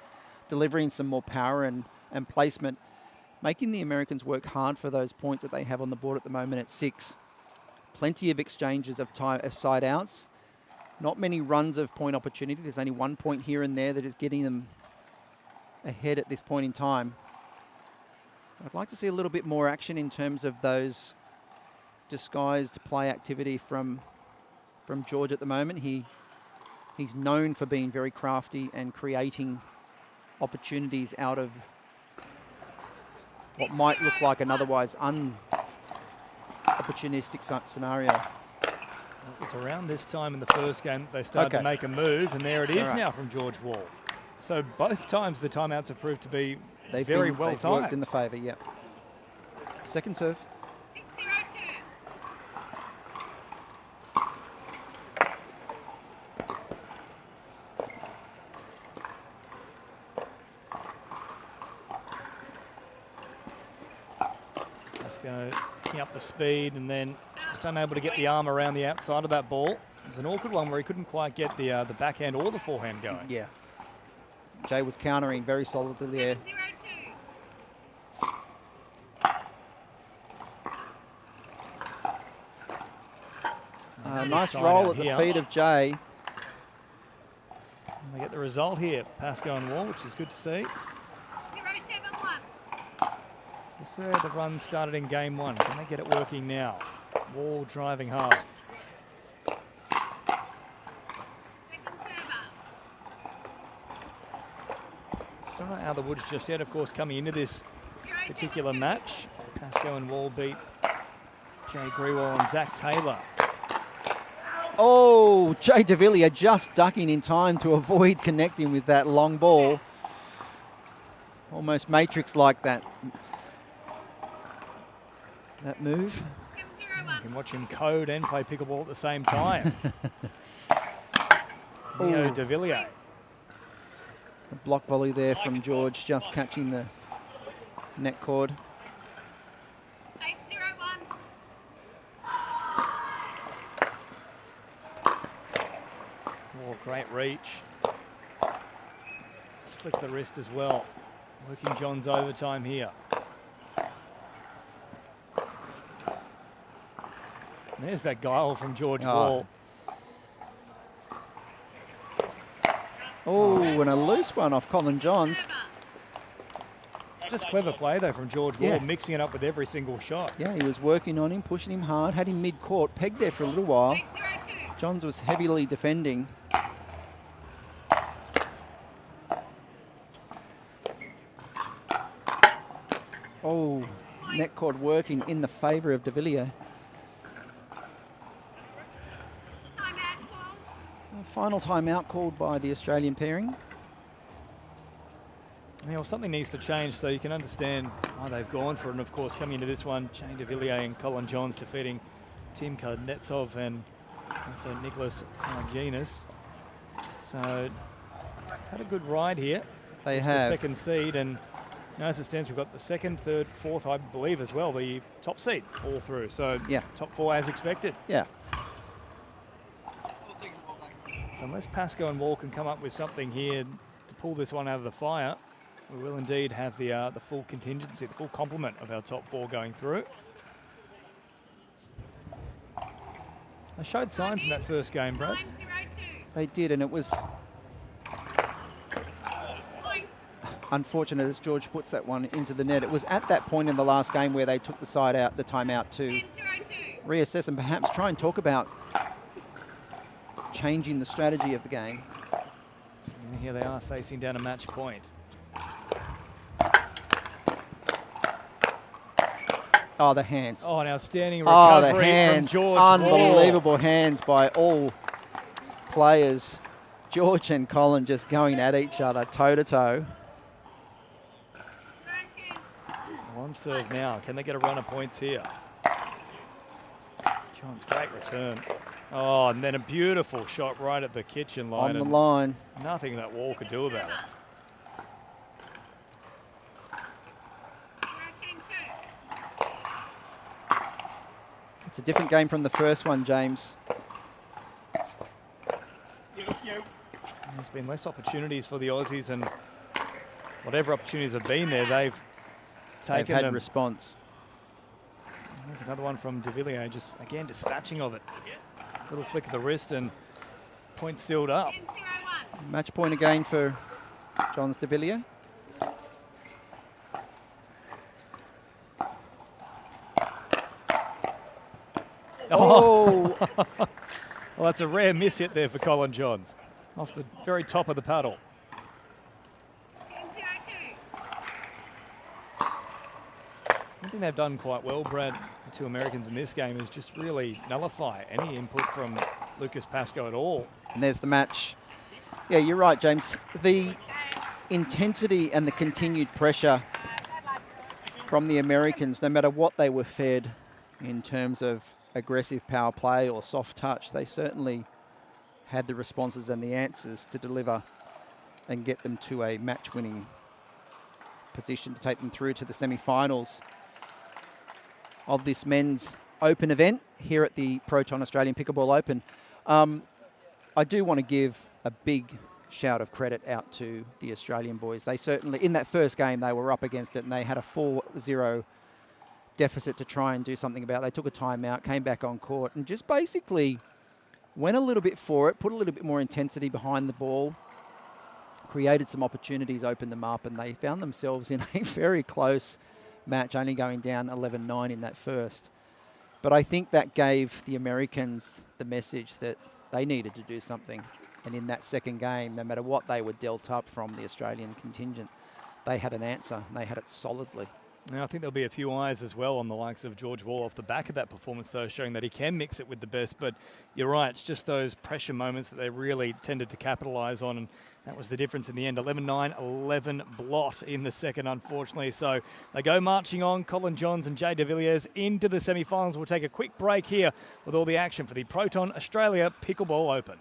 delivering some more power and placement, making the Americans work hard for those points that they have on the board at the moment at 6. Plenty of exchanges of side outs. Not many runs of point opportunity. There's only 1 point here and there that is getting them ahead at this point in time. I'd like to see a little bit more action in terms of those disguised play activity from George at the moment. He's known for being very crafty and creating opportunities out of what might look like an otherwise opportunistic scenario. It was around this time in the first game that they started to make a move, and there it is now from George Wall. So both times the timeouts have proved to be very well they've timed. worked in the favour, yep. Second serve. 6-0-2. Pascoe picking up the speed and then just unable to get the arm around the outside of that ball. It was an awkward one where he couldn't quite get the backhand or the forehand going. Yeah. Jay was countering very solidly there. 7-0-2. Nice Side roll out at the here. feet of Jay. And they get the result here, Pascoe and Wall, which is good to see. 0-7-1. So there, the run started in game one. Can they get it working now? Wall driving hard. Second server. Still not out of the woods just yet, of course, coming into this 0-7-2. particular match. Pascoe and Wall beat Jay Grewal and Zach Taylor. Oh, Jay De Villiers just ducking in time to avoid connecting with that long ball. Almost Matrix-like that move. 7-0-1. You can watch him code and play pickleball at the same time. Leo Ooh. De Villiers. A block volley there from George, just catching the net cord. 8-0-1. Oh, great reach. Just flick the wrist as well. Working John's overtime here. And there's that guile from George Wall. Oh, and a loose one off Colin Johns. Just clever play though from George Wall, Yeah. mixing it up with every single shot. Yeah, he was working on him, pushing him hard, had him mid-court, pegged there for a little while. 8-0-2. Johns was heavily defending. Oh, net cord working in the favour of De Villiers. Timeout called. Final timeout called by the Australian pairing. Yeah, well, something needs to change so you can understand why they've gone for it. And of course, coming into this one, Shane De Villiers and Colin Johns defeating Tim Karnetsov and also Nicholas Marginis. So, had a good ride here. They It's have. the second seed, and now as it stands, we've got the second, third, fourth, I believe as well, the top seed all through. So, Yeah. top four as expected. Yeah. So So unless Pascoe and Wall can come up with something here to pull this one out of the fire, we will indeed have the full contingency, the full complement of our top 4 going through. They showed signs in that first game, Brad. They did, and it was unfortunate as George puts that one into the net. It was at that point in the last game where they took the timeout to reassess and perhaps try and talk about changing the strategy of the game. And here they are facing down a match point. Oh, the hands. Oh, an outstanding Oh, recovery the hands. from George Wall. Unbelievable hands by all players. George and Colin just going at each other toe to toe. One serve now. Can they get a run of points here? John's great return. Oh, and then a beautiful shot right at the kitchen line. On the line. Nothing that Wall could do about it. It's a different game from the first one, James. There's been less opportunities for the Aussies, and whatever opportunities have been there, they've taken had them. response. There's another one from De Villiers, just again dispatching of it. Little flick of the wrist and point sealed up. Match point again for Johns De Villiers. Oh! Well, that's a rare miss hit there for Colin Johns. Off the very top of the paddle. One thing they've done quite well, Brad, the 2 Americans in this game, is just really nullify any input from Lucas Pascoe at all. And there's the match. Yeah, you're right, James. The intensity and the continued pressure from the Americans, no matter what they were fed in terms of aggressive power play or soft touch, they certainly had the responses and the answers to deliver and get them to a match-winning position to take them through to the semi-finals of this men's open event here at the Proton Australian Pickleball Open. I do want to give a big shout of credit out to the Australian boys. They certainly, in that first game, they were up against it and they had a 4-0 deficit to try and do something about. They took a timeout, came back on court and just basically went a little bit for it, put a little bit more intensity behind the ball, created some opportunities, opened them up, and they found themselves in a very close match, only going down 11-9 in that first. But I think that gave the Americans the message that they needed to do something. And in that second game, no matter what they were dealt up from the Australian contingent, they had an answer, and they had it solidly. Now, I think there'll be a few eyes as well on the likes of George Wall off the back of that performance, though, showing that he can mix it with the best. But you're right, it's just those pressure moments that they really tended to capitalise on, and that was the difference in the end. 11-9, 11 blot in the second, unfortunately. So they go marching on, Colin Johns and Jay De Villiers into the semi-finals. We'll take a quick break here with all the action for the Proton Australia Pickleball Open.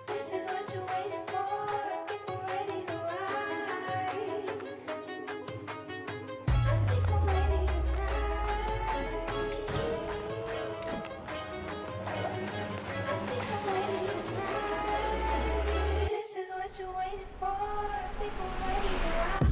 This is what you're waiting for. I think we're ready to ride. I think I'm ready tonight. I think I'm ready tonight. This is what you're waiting for. I think we're ready to ride.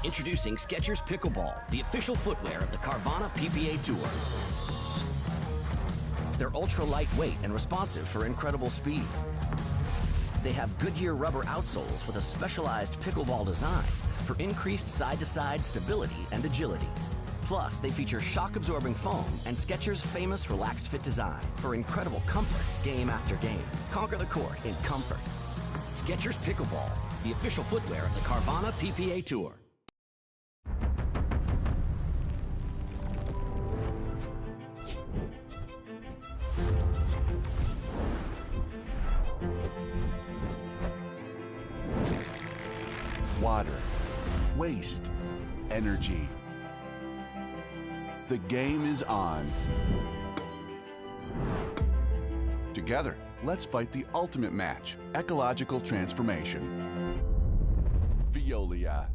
Introducing Skechers Pickleball, the official footwear of the Carvana PPA Tour. They're ultra lightweight and responsive for incredible speed. They have Goodyear rubber outsoles with a specialized pickleball design for increased side-to-side stability and agility. Plus, they feature shock-absorbing foam and Skechers' famous relaxed fit design for incredible comfort game after game. Conquer the court in comfort. Skechers Pickleball, the official footwear of the Carvana PPA Tour. Water, waste, energy. The game is on. Together, let's fight the ultimate match, ecological transformation. Veolia.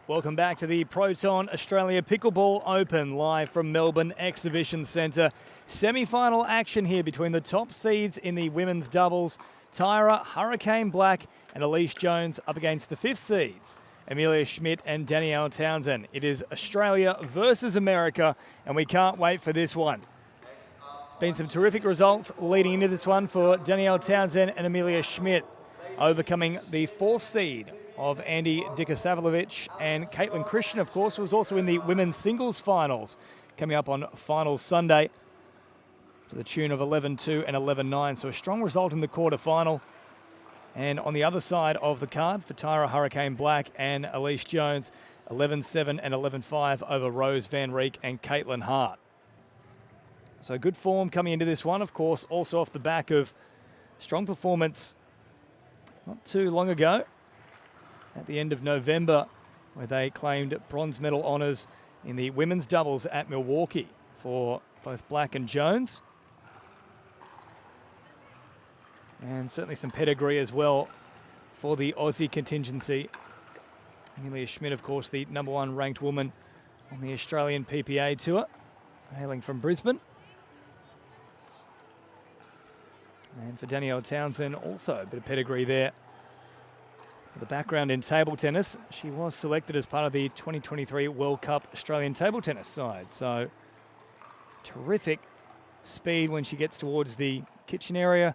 Welcome back to the Proton Australia Pickleball Open, live from Melbourne Exhibition Centre. Semi-final action here between the top seeds in the women's doubles. Tyra Hurricane Black and Elise Jones up against the fifth seeds, Amelia Schmidt and Danielle Townsend. It is Australia versus America, and we can't wait for this one. There's been some terrific results leading into this one for Danielle Townsend and Amelia Schmidt, overcoming the fourth seed of Andy Dikasavlovich, and Caitlin Christian, of course, was also in the women's singles finals, coming up on Finals Sunday to the tune of 11-2 and 11-9. So a strong result in the quarterfinal. And on the other side of the card for Tyra Hurricane Black and Elise Jones, 11-7 and 11-5 over Rose Van Reek and Caitlin Hart. So good form coming into this one, of course, also off the back of strong performance not too long ago, at the end of November, where they claimed bronze medal honours in the women's doubles at Milwaukee for both Black and Jones. And certainly some pedigree as well for the Aussie contingency. Amelia Schmidt, of course, the #1 ranked woman on the Australian PPA tour, hailing from Brisbane. And for Danielle Townsend, also a bit of pedigree there. The background in table tennis, she was selected as part of the 2023 World Cup Australian table tennis side. So terrific speed when she gets towards the kitchen area.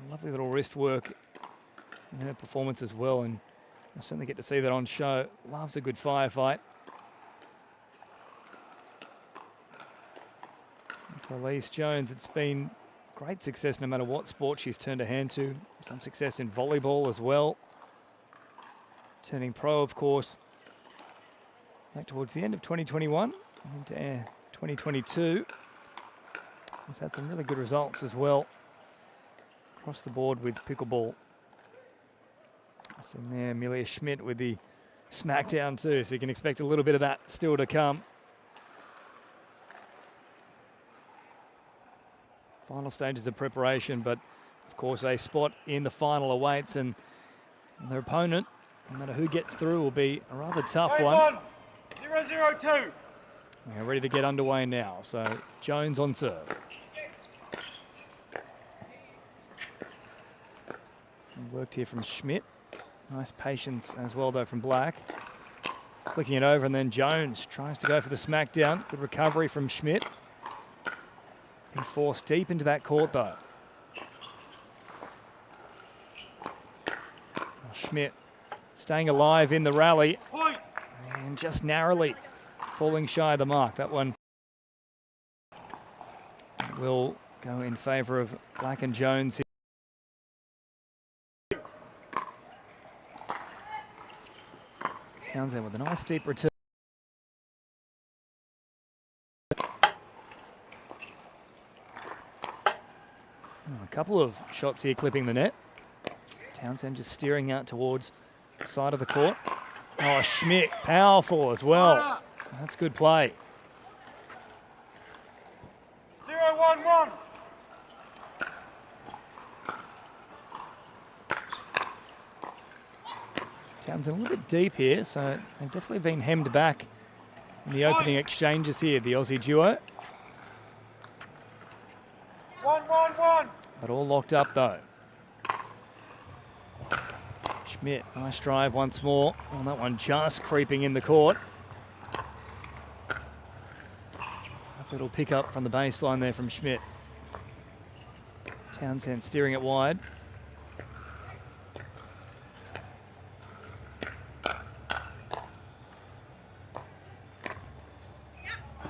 Lovely little wrist work in her performance as well, and I certainly get to see that on show. Loves a good firefight. And for Elise Jones, it's been great success no matter what sport she's turned her hand to. Some success in volleyball as well. Turning pro, of course, back towards the end of 2021 into 2022. She's had some really good results as well across the board with pickleball. Sitting there, Amelia Schmidt with the smackdown too, so you can expect a little bit of that still to come. Final stages of preparation, but of course a spot in the final awaits, and their opponent, no matter who gets through, will be a rather tough one. 0-0-2. We're ready to get underway now, so Jones on serve. And worked here from Schmidt. Nice patience as well though from Black. Flicking it over, and then Jones tries to go for the smackdown. Good recovery from Schmidt. Been forced deep into that court though. Schmidt staying alive in the rally, and just narrowly falling shy of the mark. That one will go in favour of Black and Jones here. Townsend with a nice deep return. A couple of shots here clipping the net. Townsend just steering out towards the side of the court. Oh, Schmidt, powerful as well. That's good play. 0-1-1. Townsend a little bit deep here, so they've definitely been hemmed back in the opening exchanges here, the Aussie duo. 1-1-1. But all locked up though. Schmidt, nice drive once more. Oh, that one just creeping in the court. A little pick up from the baseline there from Schmidt. Townsend steering it wide.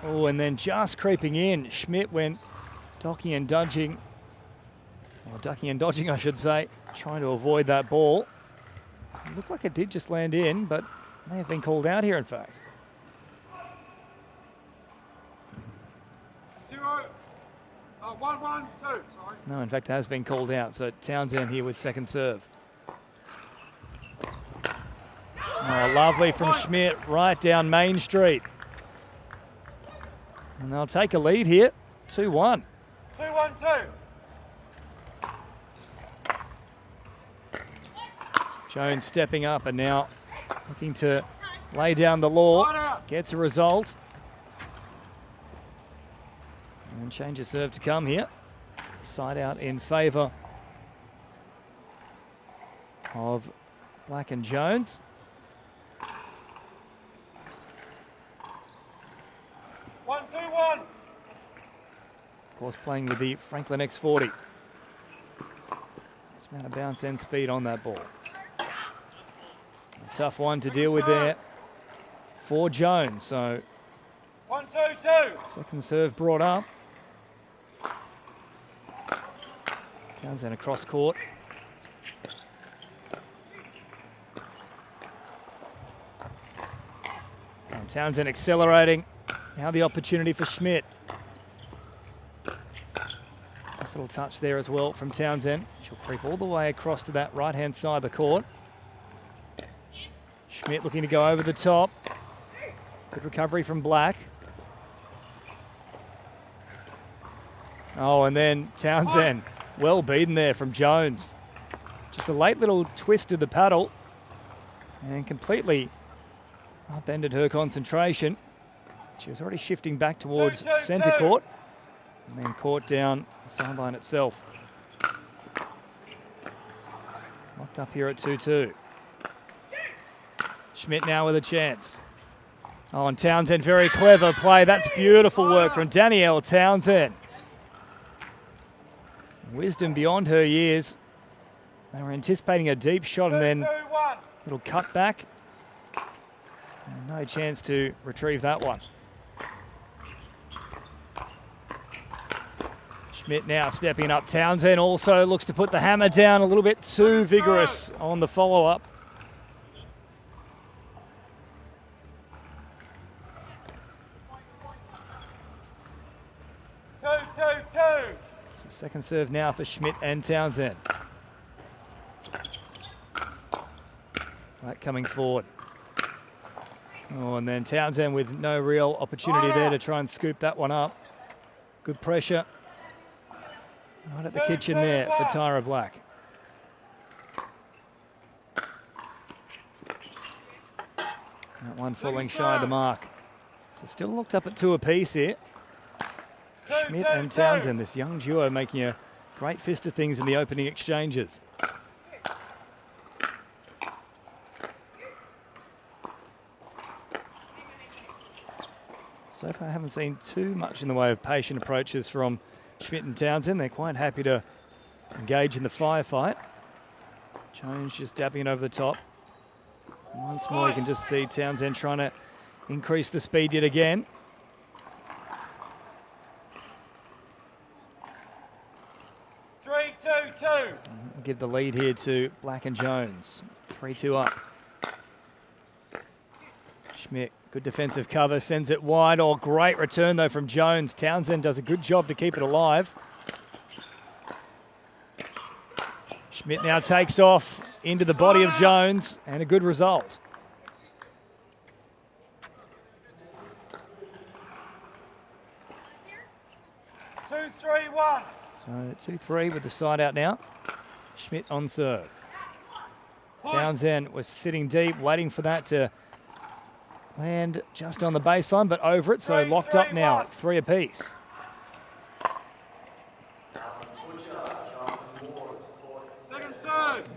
Oh, and then just creeping in, Schmidt went ducking and dodging, or ducking and dodging, I should say, trying to avoid that ball. It looked like it did just land in, but may have been called out here, in fact. 1-1-2, sorry. No, in fact, it has been called out. So Townsend here with second serve. Oh, lovely from Schmidt, right down Main Street. And they'll take a lead here, 2-1. 2-1-2. Jones stepping up, and now looking to lay down the law, gets a result. And change of serve to come here. Side out in favour of Black and Jones. 1-2-1. Of course, playing with the Franklin X40. This amount of bounce and speed on that ball. A tough one to deal with there for Jones. So 1-2-2. second serve brought up. Townsend across court. And Townsend accelerating. Now the opportunity for Schmidt. Nice little touch there as well from Townsend. She'll creep all the way across to that right-hand side of the court. Schmidt looking to go over the top. Good recovery from Black. Oh, and then Townsend. Well beaten there from Jones. Just a late little twist of the paddle and completely upended her concentration. She was already shifting back towards centre court and then caught down the sideline itself. Locked up here at 2-2. Schmidt now with a chance. Oh, and Townsend, very clever play. That's beautiful work from Danielle Townsend. Wisdom beyond her years. They were anticipating a deep shot and then a little cut back. And no chance to retrieve that one. Schmidt now stepping up. Townsend also looks to put the hammer down, a little bit too vigorous on the follow-up. Second serve now for Schmidt and Townsend. Black coming forward. Oh, and then Townsend with no real opportunity there to try and scoop that one up. Good pressure. Right at the kitchen there for Tyra Black. That one falling shy of the mark. So still looked up at 2 apiece here. Schmidt and Townsend, this young duo making a great fist of things in the opening exchanges. So far I haven't seen too much in the way of patient approaches from Schmidt and Townsend. They're quite happy to engage in the firefight. Jones just dabbing it over the top. And once more you can just see Townsend trying to increase the speed yet again. We'll give the lead here to Black and Jones. 3-2 up. Schmidt, good defensive cover, sends it wide. Oh, great return though from Jones. Townsend does a good job to keep it alive. Schmidt now takes off into the body of Jones and a good result. So 2-3 with the side out now. Schmidt on serve. Townsend was sitting deep, waiting for that to land just on the baseline, but over it, so locked up now at 3 apiece.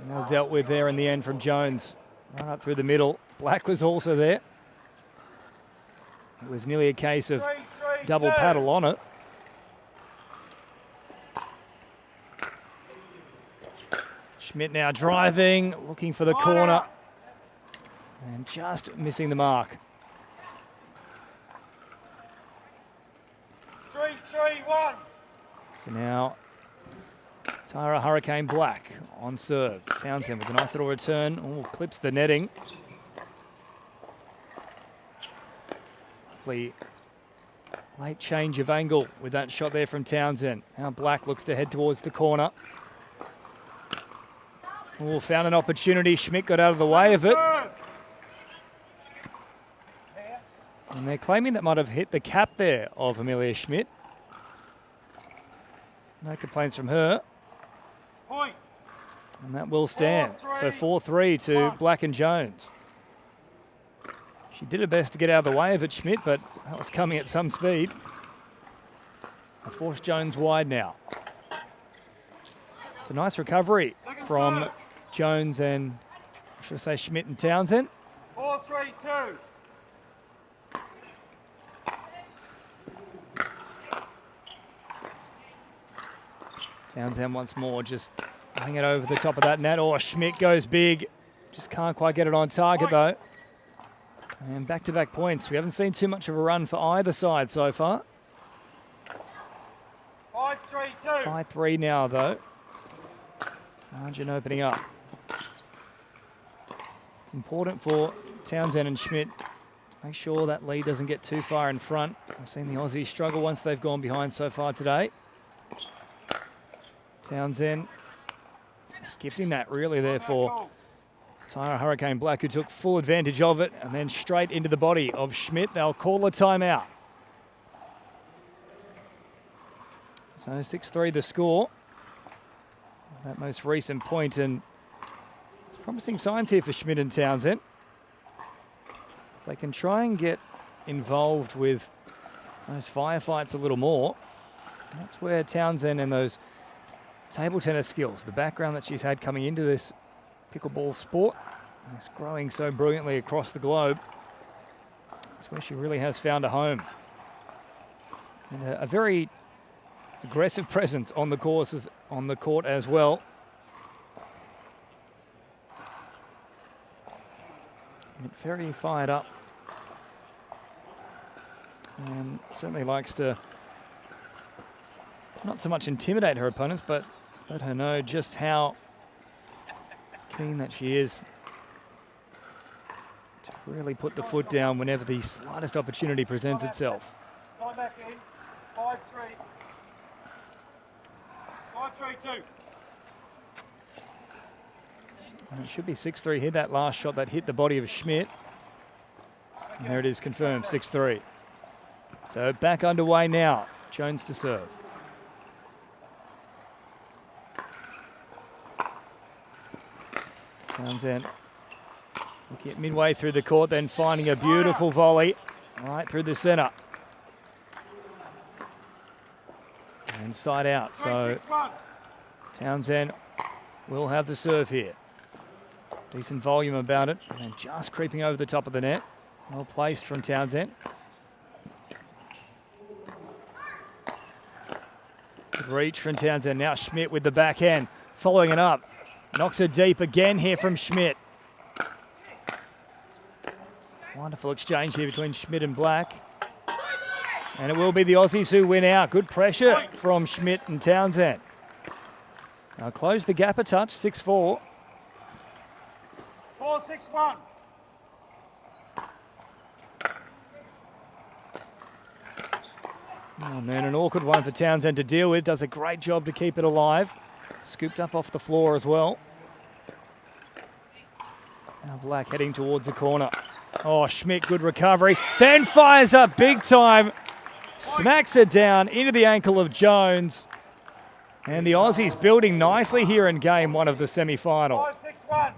Well dealt with there in the end from Jones. Right up through the middle. Black was also there. It was nearly a case of double paddle on it. Schmidt now driving, looking for the corner, and just missing the mark. 3-3-1. So now Tyra Hurricane Black on serve. Townsend with a nice little return. Oh, clips the netting. Lovely late change of angle with that shot there from Townsend. Now Black looks to head towards the corner. Oh, found an opportunity. Schmidt got out of the way of it. And they're claiming that might have hit the cap there of Amelia Schmidt. No complaints from her. Point. And that will stand. So 4-3 to Black and Jones. She did her best to get out of the way of it, Schmidt, but that was coming at some speed. I forced Jones wide now. It's a nice recovery from Jones and, should I say, Schmidt and Townsend. 4-3-2. Townsend once more, just hang it over the top of that net. Oh, Schmidt goes big. Just can't quite get it on target, though. And back-to-back points. We haven't seen too much of a run for either side so far. 5-3-2. 5-3 now, though. Margin opening up. It's important for Townsend and Schmidt. Make sure that lead doesn't get too far in front. I've seen the Aussies struggle once they've gone behind so far today. Townsend just gifting that really there for Tyra Hurricane Black, who took full advantage of it and then straight into the body of Schmidt. They'll call a timeout. So 6-3 the score. That most recent point, and promising signs here for Schmidt and Townsend. If they can try and get involved with those firefights a little more, that's where Townsend and those table tennis skills, the background that she's had coming into this pickleball sport, and it's growing so brilliantly across the globe, that's where she really has found a home. And a very aggressive presence on the courses, on the court as well. Very fired up, and certainly likes to not so much intimidate her opponents, but let her know just how keen that she is to really put the foot down whenever the slightest opportunity presents itself. Time back in. 5-3. 5-3-2. And it should be 6-3 here. That last shot that hit the body of Schmidt. And there it is, confirmed, 6-3. So back underway now. Jones to serve. Townsend looking at midway through the court, then finding a beautiful volley right through the centre. Inside out, so Townsend will have the serve here. Decent volume about it, and just creeping over the top of the net. Well placed from Townsend. Good reach from Townsend. Now Schmidt with the backhand, following it up. Knocks it deep again here from Schmidt. Wonderful exchange here between Schmidt and Black. And it will be the Aussies who win out. Good pressure from Schmidt and Townsend. Now close the gap a touch, 6-4. 4-6-1. Oh man, an awkward one for Townsend to deal with. Does a great job to keep it alive. Scooped up off the floor as well. Now Black heading towards the corner. Oh, Schmidt, good recovery. Then fires up big time. Smacks it down into the ankle of Jones. And the Aussies building nicely here in game one of the semi-final. 5-6-1.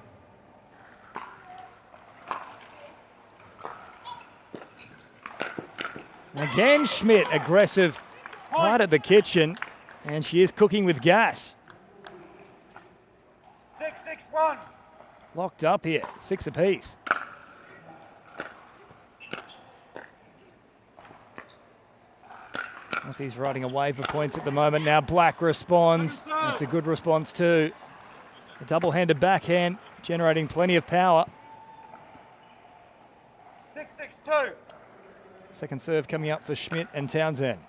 Again, Schmidt aggressive right at the kitchen. And she is cooking with gas. 6-6-1. Locked up here, 6 apiece. Aussies riding a wave of points at the moment. Now Black responds. That's a good response too. A double-handed backhand, generating plenty of power. 6-6-2. Second serve coming up for Schmidt and Townsend.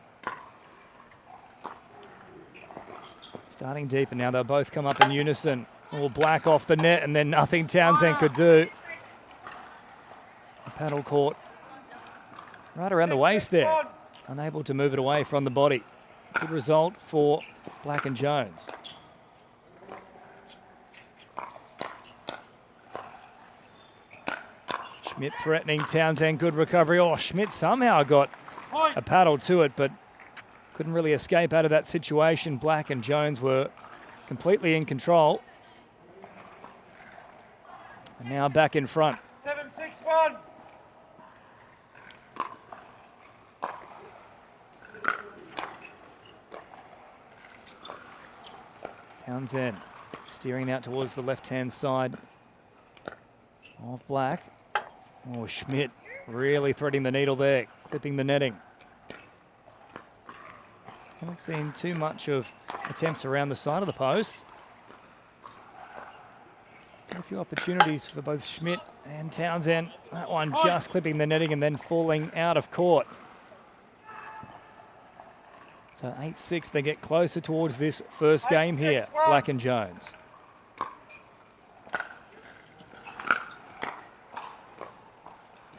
Starting deep, and now they'll both come up in unison. Oh, Black off the net, and then nothing Townsend could do. The paddle caught right around the waist there. Unable to move it away from the body. Good result for Black and Jones. Schmidt threatening Townsend, good recovery. Oh, Schmidt somehow got a paddle to it, but couldn't really escape out of that situation. Black and Jones were completely in control. And now back in front. 7-6-1. Townsend steering out towards the left-hand side of Black. Oh, Schmidt really threading the needle there, clipping the netting. Haven't seen too much of attempts around the side of the post. A few opportunities for both Schmidt and Townsend. That one just clipping the netting and then falling out of court. So 8-6, they get closer towards this first game here, Black and Jones.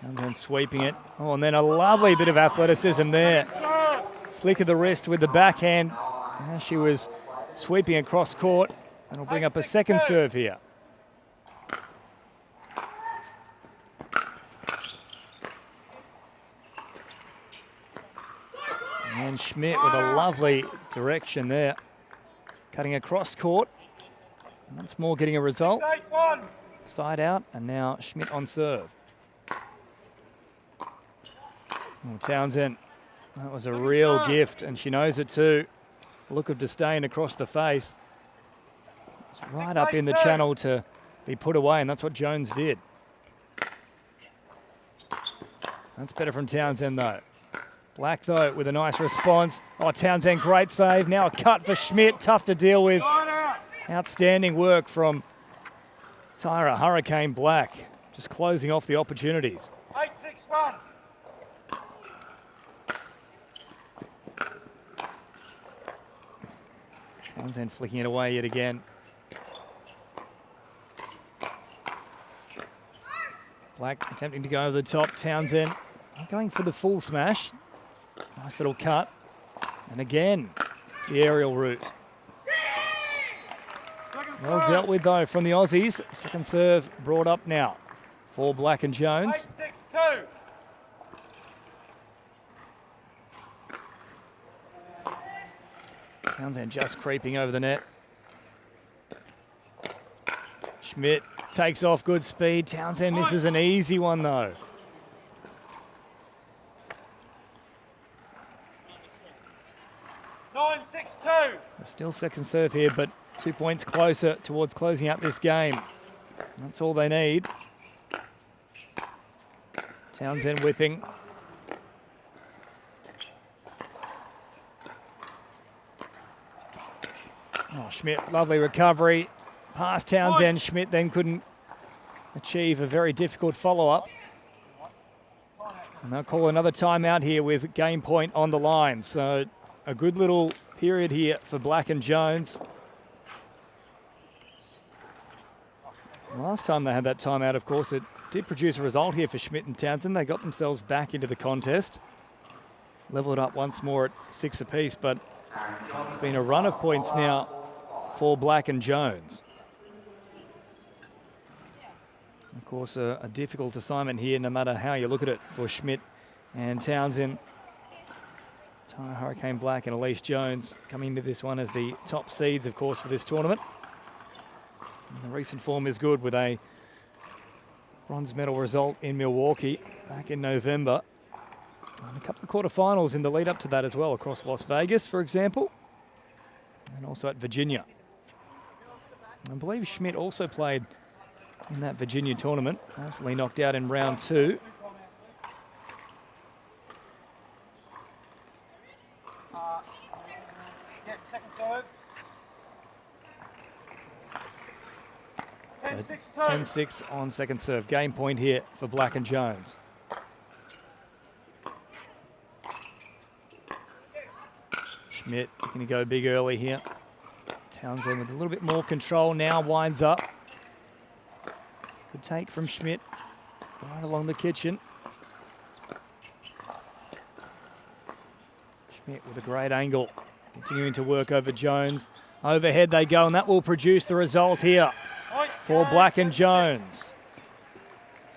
Townsend sweeping it. Oh, and then a lovely bit of athleticism there. Flick of the wrist with the backhand. Now she was sweeping across court. That'll bring up a second serve here. And Schmidt with a lovely direction there. Cutting across court. Once more getting a result. Side out, and now Schmidt on serve. Oh, Townsend, that was a real gift, and she knows it too. Look of disdain across the face. It's right up in the channel to be put away, and that's what Jones did. That's better from Townsend, though. Black, though, with a nice response. Oh, Townsend, great save. Now a cut for Schmidt. Tough to deal with. Outstanding work from Tyra Hurricane Black. Just closing off the opportunities. 8-6-1. Townsend flicking it away yet again. Black attempting to go over the top. Townsend going for the full smash. Nice little cut. And again, the aerial route. Well dealt with, though, from the Aussies. Second serve brought up now for Black and Jones. 8-6-2. Townsend just creeping over the net. Schmidt takes off good speed. Townsend misses an easy one, though. Still second serve here, but 2 points closer towards closing out this game. That's all they need. Townsend whipping. Oh, Schmidt, lovely recovery. Past Townsend. Schmidt then couldn't achieve a very difficult follow-up. And they'll call another timeout here with game point on the line. So a good little period here for Black and Jones. Last time they had that timeout, of course, it did produce a result here for Schmidt and Townsend. They got themselves back into the contest. Leveled up once more at 6 apiece, but it's been a run of points now for Black and Jones. Of course, a difficult assignment here, no matter how you look at it, for Schmidt and Townsend. Tyra Hurricane Black and Elise Jones coming into this one as the top seeds, of course, for this tournament. And the recent form is good with a bronze medal result in Milwaukee back in November. And a couple of quarterfinals in the lead up to that as well, across Las Vegas, for example, and also at Virginia. I believe Schmidt also played in that Virginia tournament, ultimately knocked out in round 2. Second serve. 10-6-2. 10-6 on second serve. Game point here for Black and Jones. Schmidt going to go big early here. Townsend with a little bit more control now, winds up. Good take from Schmidt, right along the kitchen. Schmidt with a great angle, continuing to work over Jones. Overhead they go, and that will produce the result here for Black and Jones.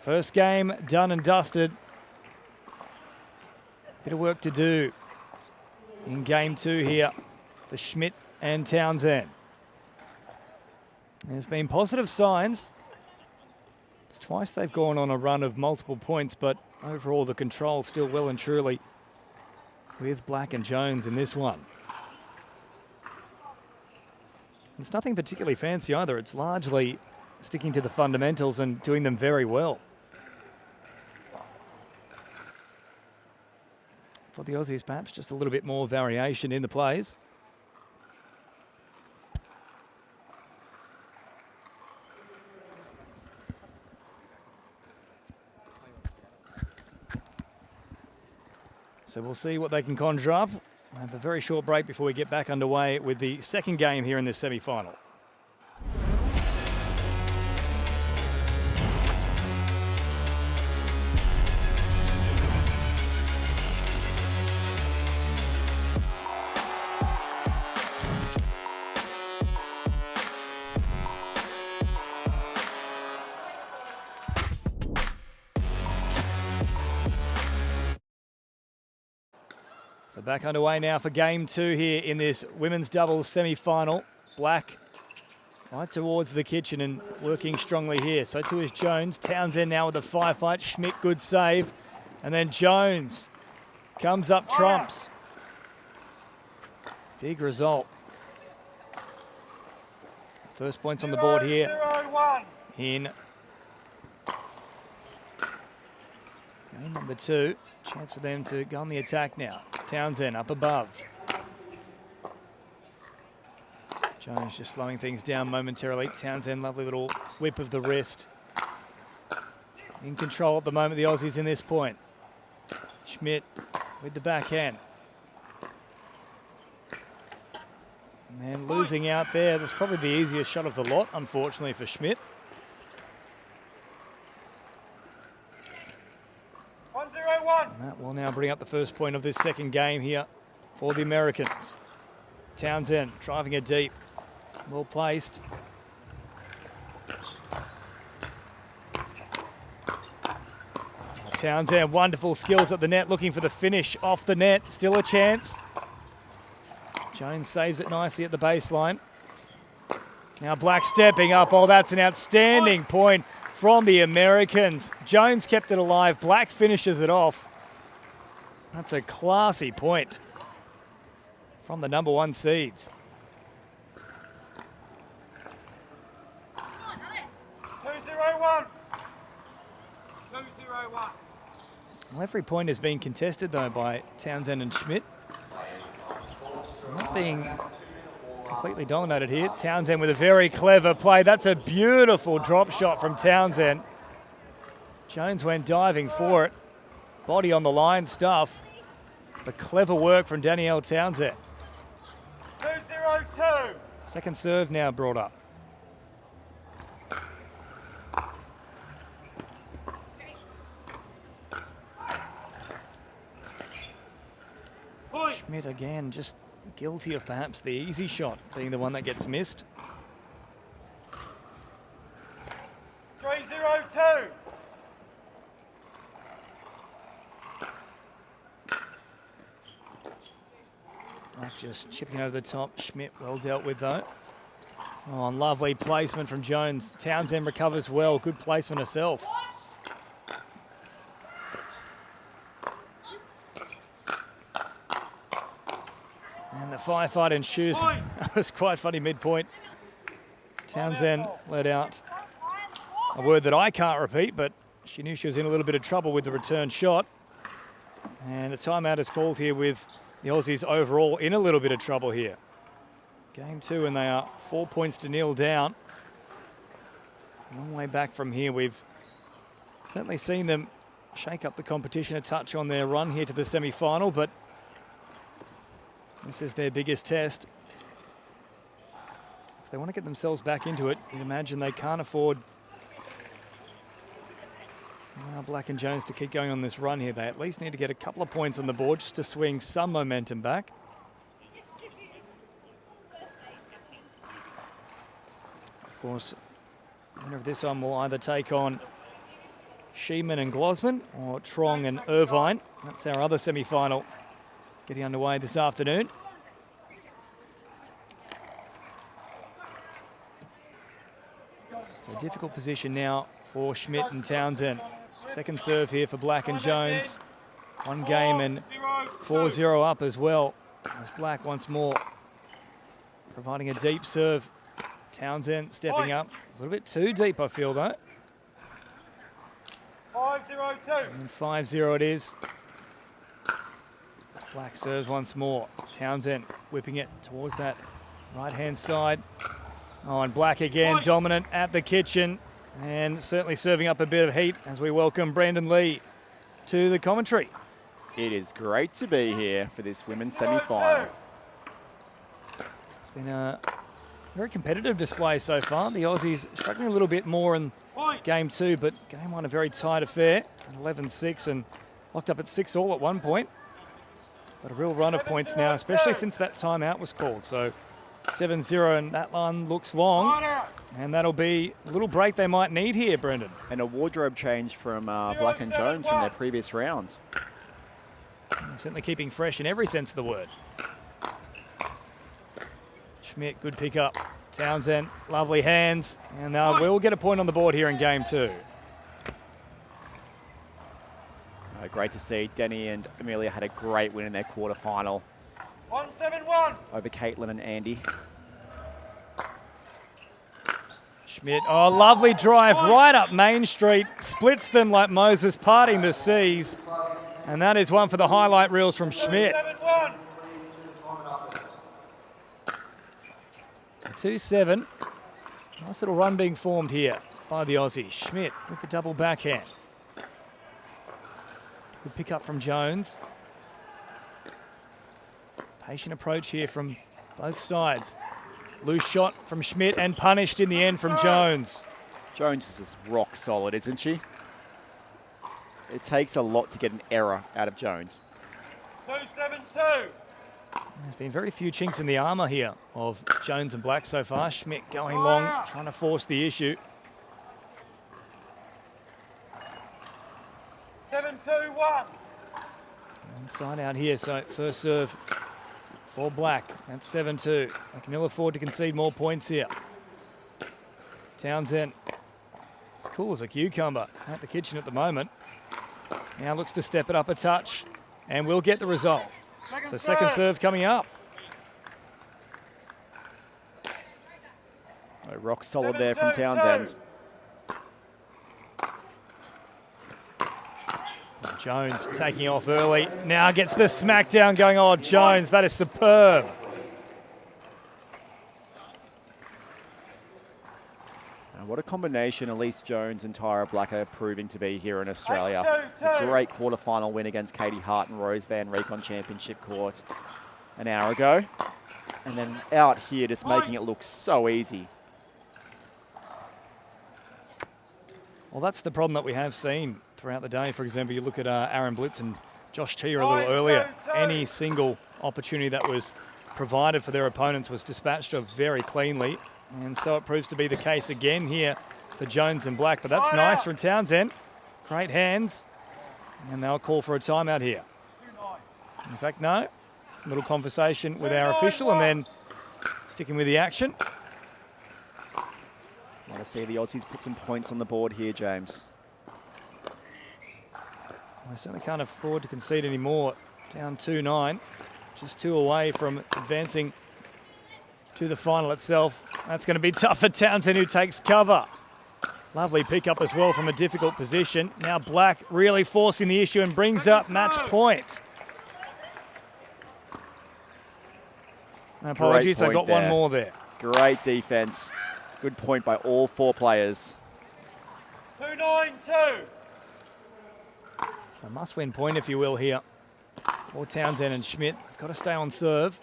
First game done and dusted. Bit of work to do in game 2 here for Schmidt and Townsend. There's been positive signs. It's twice they've gone on a run of multiple points, but overall the control still well and truly with Black and Jones in this one. It's nothing particularly fancy either. It's largely sticking to the fundamentals and doing them very well. For the Aussies, perhaps just a little bit more variation in the plays. So we'll see what they can conjure up. We'll have a very short break before we get back underway with the second game here in this semi-final. So back underway now for game 2 here in this women's doubles semi-final. Black right towards the kitchen and working strongly here. So too is Jones. Townsend now with a firefight. Schmidt, good save. And then Jones comes up trumps. Big result. First points on the board here in game number 2. Chance for them to go on the attack now. Townsend up above. Jones just slowing things down momentarily. Townsend, lovely little whip of the wrist. In control at the moment, the Aussies in this point. Schmidt with the backhand. And then losing out there. That's probably the easiest shot of the lot, unfortunately, for Schmidt. 1-0-1. And that will now bring up the first point of this second game here for the Americans. Townsend driving it deep. Well placed. Townsend, wonderful skills at the net, looking for the finish off the net. Still a chance. Jones saves it nicely at the baseline. Now Black stepping up. Oh, that's an outstanding point from the Americans. Jones kept it alive. Black finishes it off. That's a classy point from the number 1 seeds. 2-0-1. 2-0-1. Well, every point is being contested, though, by Townsend and Schmidt. Not being completely dominated here. Townsend with a very clever play. That's a beautiful drop shot from Townsend. Jones went diving for it. Body on the line stuff. But clever work from Danielle Townsend. 2-0-2. Second serve now brought up. Point. Schmidt again, just guilty of perhaps the easy shot being the one that gets missed. 3-0-2. Black just chipping over the top. Schmidt well dealt with though. Oh, and lovely placement from Jones. Townsend recovers well. Good placement herself. And the firefight ensues. That was quite funny midpoint. Townsend let out a word that I can't repeat, but she knew she was in a little bit of trouble with the return shot. And a timeout is called here with the Aussies overall in a little bit of trouble here. Game 2, and they are 4 points to 0 down. Long way back from here. We've certainly seen them shake up the competition a touch on their run here to the semi-final, but this is their biggest test. If they want to get themselves back into it, you'd imagine they can't afford Black and Jones to keep going on this run here. They at least need to get a couple of points on the board just to swing some momentum back. Of course, winner of this one will either take on Sheeman and Glosman or Trong and Irvine. That's our other semi-final getting underway this afternoon. So difficult position now for Schmidt and Townsend. Second serve here for Black and Jones. One game and 4-0 up as well. As Black once more providing a deep serve Townsend stepping up. It's a little bit too deep, I feel, though. 5-0-2. And 5-0 it is. Black serves once more. Townsend whipping it towards that right-hand side. Oh, and Black again, dominant at the kitchen. And certainly serving up a bit of heat as we welcome Brandon Lee to the commentary. It is great to be here for this women's semi-final. It's been a very competitive display so far. The Aussies struggling a little bit more in game 2, but game 1 a very tight affair. 11-6 and locked up at 6-all at one point. But a real run of points now, especially since that timeout was called. So 7-0 and that line looks long. And that'll be a little break they might need here, Brendan. And a wardrobe change from Black and Jones from their previous rounds. Certainly keeping fresh in every sense of the word. Schmidt, good pick up. Townsend, lovely hands. And we'll get a point on the board here in game 2. Great to see. Denny and Amelia had a great win in their quarterfinal 1-7-1. over Caitlin and Andy. Schmidt, oh, lovely drive right up Main Street. Splits them like Moses parting the seas. And that is one for the highlight reels from Schmidt. 7-1. 2-7. Nice little run being formed here by the Aussies. Schmidt with the double backhand. Good pick up from Jones. Patient approach here from both sides. Loose shot from Schmidt and punished in the end from Jones. Jones is just rock solid, isn't she? It takes a lot to get an error out of Jones. 2-7-2. There's been very few chinks in the armour here of Jones and Black so far. Schmidt going long, trying to force the issue. 7-2-1. Inside out here, so first serve for Black. That's 7-2. They can ill afford to concede more points here. Townsend, as cool as a cucumber at the kitchen at the moment. Now looks to step it up a touch and we'll get the result. So second serve coming up. Rock solid there from Townsend. Jones taking off early. Now gets the smackdown going. Oh, Jones, that is superb. And what a combination Elise Jones and Tyra Black are proving to be here in Australia. A great quarterfinal win against Katie Hart and Rose Van Reek on Championship Court an hour ago. And then out here just making it look so easy. Well, that's the problem that we have seen throughout the day. For example, you look at Aaron Blitz and Josh Tier a little earlier. Any single opportunity that was provided for their opponents was dispatched of very cleanly. And so it proves to be the case again here for Jones and Black. But that's nice from Townsend. Great hands. And they'll call for a timeout here. In fact, no. A little conversation with our official and then sticking with the action. Want to see the Aussies put some points on the board here, James. I certainly can't afford to concede any more. Down 2-9. Just 2 away from advancing to the final itself. That's going to be tough for Townsend, who takes cover. Lovely pickup as well from a difficult position. Now Black really forcing the issue and brings up match point. My apologies, they've got one more there. Great defense. Good point by all 4 players. 2-9-2. A must-win point, if you will, here for Townsend and Schmidt. They've got to stay on serve.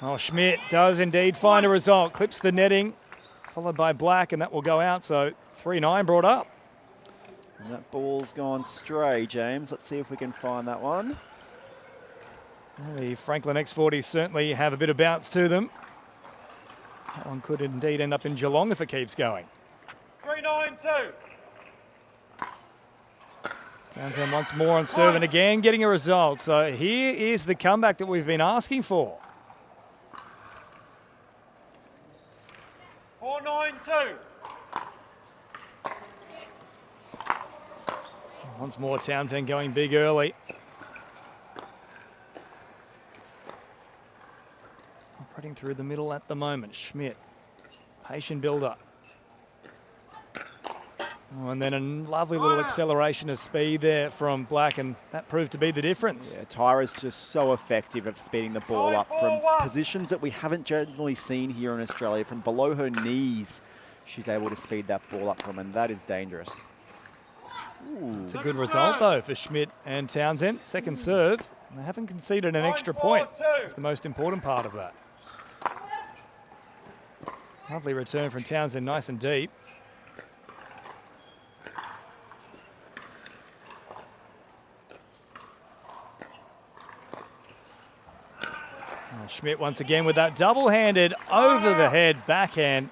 Oh, Schmidt does indeed find a result. Clips the netting, followed by Black, and that will go out. So 3-9 brought up. And that ball's gone stray, James. Let's see if we can find that one. Well, the Franklin X40s certainly have a bit of bounce to them. That one could indeed end up in Geelong if it keeps going. 3-9-2. Townsend once more on serve and again getting a result. So here is the comeback that we've been asking for. 4-9-2. Once more Townsend going big early. Operating through the middle at the moment. Schmidt, patient builder. Oh, and then a lovely little acceleration of speed there from Black, and that proved to be the difference. Yeah, Tyra's just so effective at speeding the ball up from positions that we haven't generally seen here in Australia. From below her knees, she's able to speed that ball up from, and that is dangerous. Ooh. It's a good result, though, for Schmidt and Townsend. Second serve, and they haven't conceded an extra point. It's the most important part of that. Lovely return from Townsend, nice and deep. Schmidt once again with that double-handed over-the-head backhand.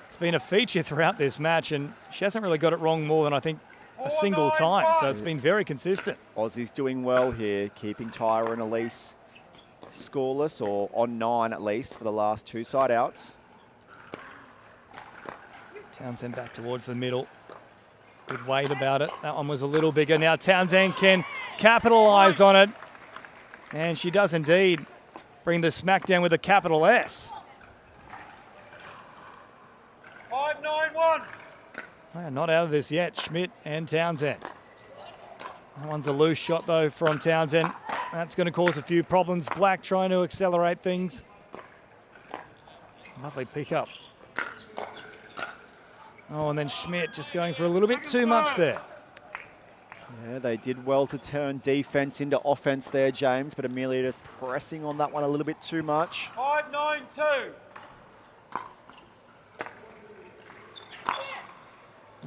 It's been a feature throughout this match, and she hasn't really got it wrong more than I think a single time, so it's been very consistent. Aussie's doing well here, keeping Tyra and Elise scoreless, or on 9 at least, for the last 2 side outs. Townsend back towards the middle. Good weight about it. That one was a little bigger. Now Townsend can capitalise on it, and she does indeed. Bring the smackdown with a capital S. 5-9-1. Well, not out of this yet, Schmidt and Townsend. That one's a loose shot, though, from Townsend. That's going to cause a few problems. Black trying to accelerate things. Lovely pickup. Oh, and then Schmidt just going for a little bit too much there. Yeah, they did well to turn defense into offense there, James, but Amelia just pressing on that one a little bit too much. 5-9-2.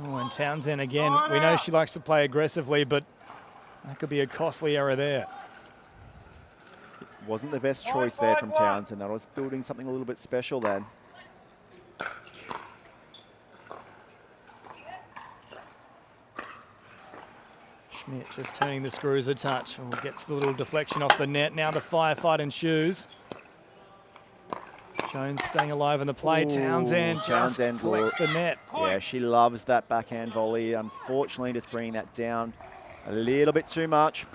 Oh, and Townsend again. We know she likes to play aggressively, but that could be a costly error there. Wasn't the best choice there from Townsend. That was building something a little bit special then. Schmidt just turning the screws a touch. Oh, gets the little deflection off the net. Now the firefight ensues. Jones staying alive in the play. Ooh, Townsend just collects the net. Yeah, she loves that backhand volley. Unfortunately, just bringing that down a little bit too much.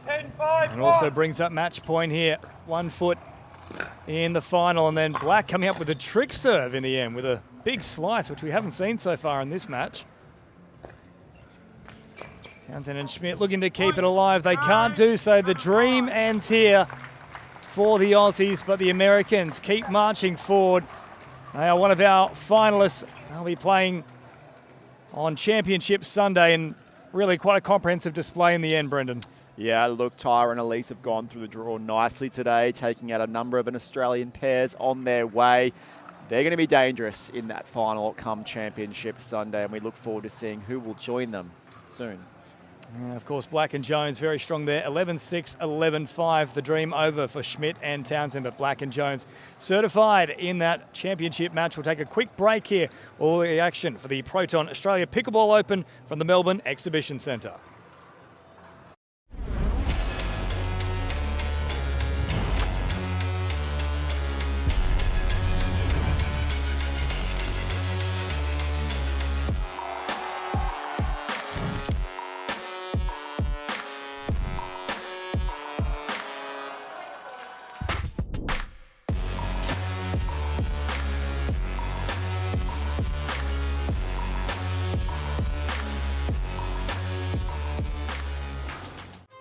10-5. And also brings up match point here. 1 foot in the final, and then Black coming up with a trick serve in the end with a big slice, which we haven't seen so far in this match. Townsend and Schmidt looking to keep it alive. They can't do so. The dream ends here for the Aussies, but the Americans keep marching forward. They are one of our finalists. They'll be playing on Championship Sunday, and really quite a comprehensive display in the end, Brendan. Yeah, look, Tyra and Elise have gone through the draw nicely today, taking out a number of Australian pairs on their way. They're going to be dangerous in that final come Championship Sunday, and we look forward to seeing who will join them soon. Yeah, of course, Black and Jones very strong there. 11-6, 11-5. The dream over for Schmidt and Townsend, but Black and Jones certified in that championship match. We'll take a quick break here. All the action for the Proton Australia Pickleball Open from the Melbourne Exhibition Centre.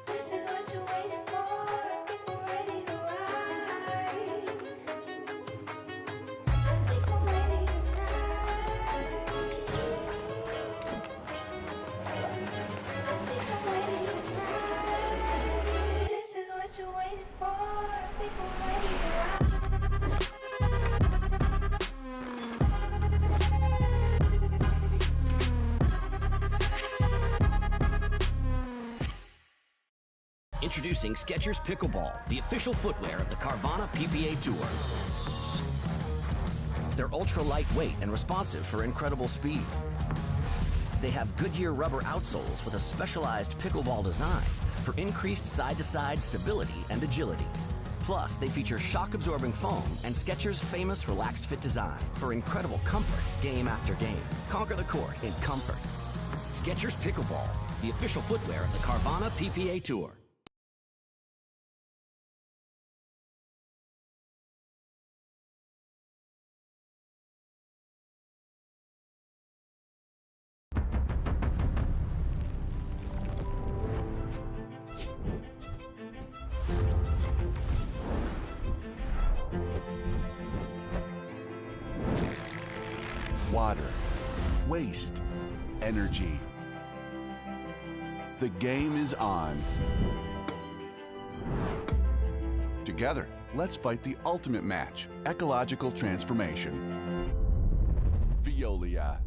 This is what you're waiting for. I think we're ready to ride. I think I'm ready tonight. I think I'm ready tonight. This is what you're waiting for. I think I'm ready to ride. Introducing Skechers Pickleball, the official footwear of the Carvana PPA Tour. They're ultra lightweight and responsive for incredible speed. They have Goodyear rubber outsoles with a specialized pickleball design for increased side-to-side stability and agility. Plus, they feature shock-absorbing foam and Skechers' famous relaxed fit design for incredible comfort game after game. Conquer the court in comfort. Skechers Pickleball, the official footwear of the Carvana PPA Tour. water, waste, energy. The game is on. Together, let's fight the ultimate match, ecological transformation. Veolia.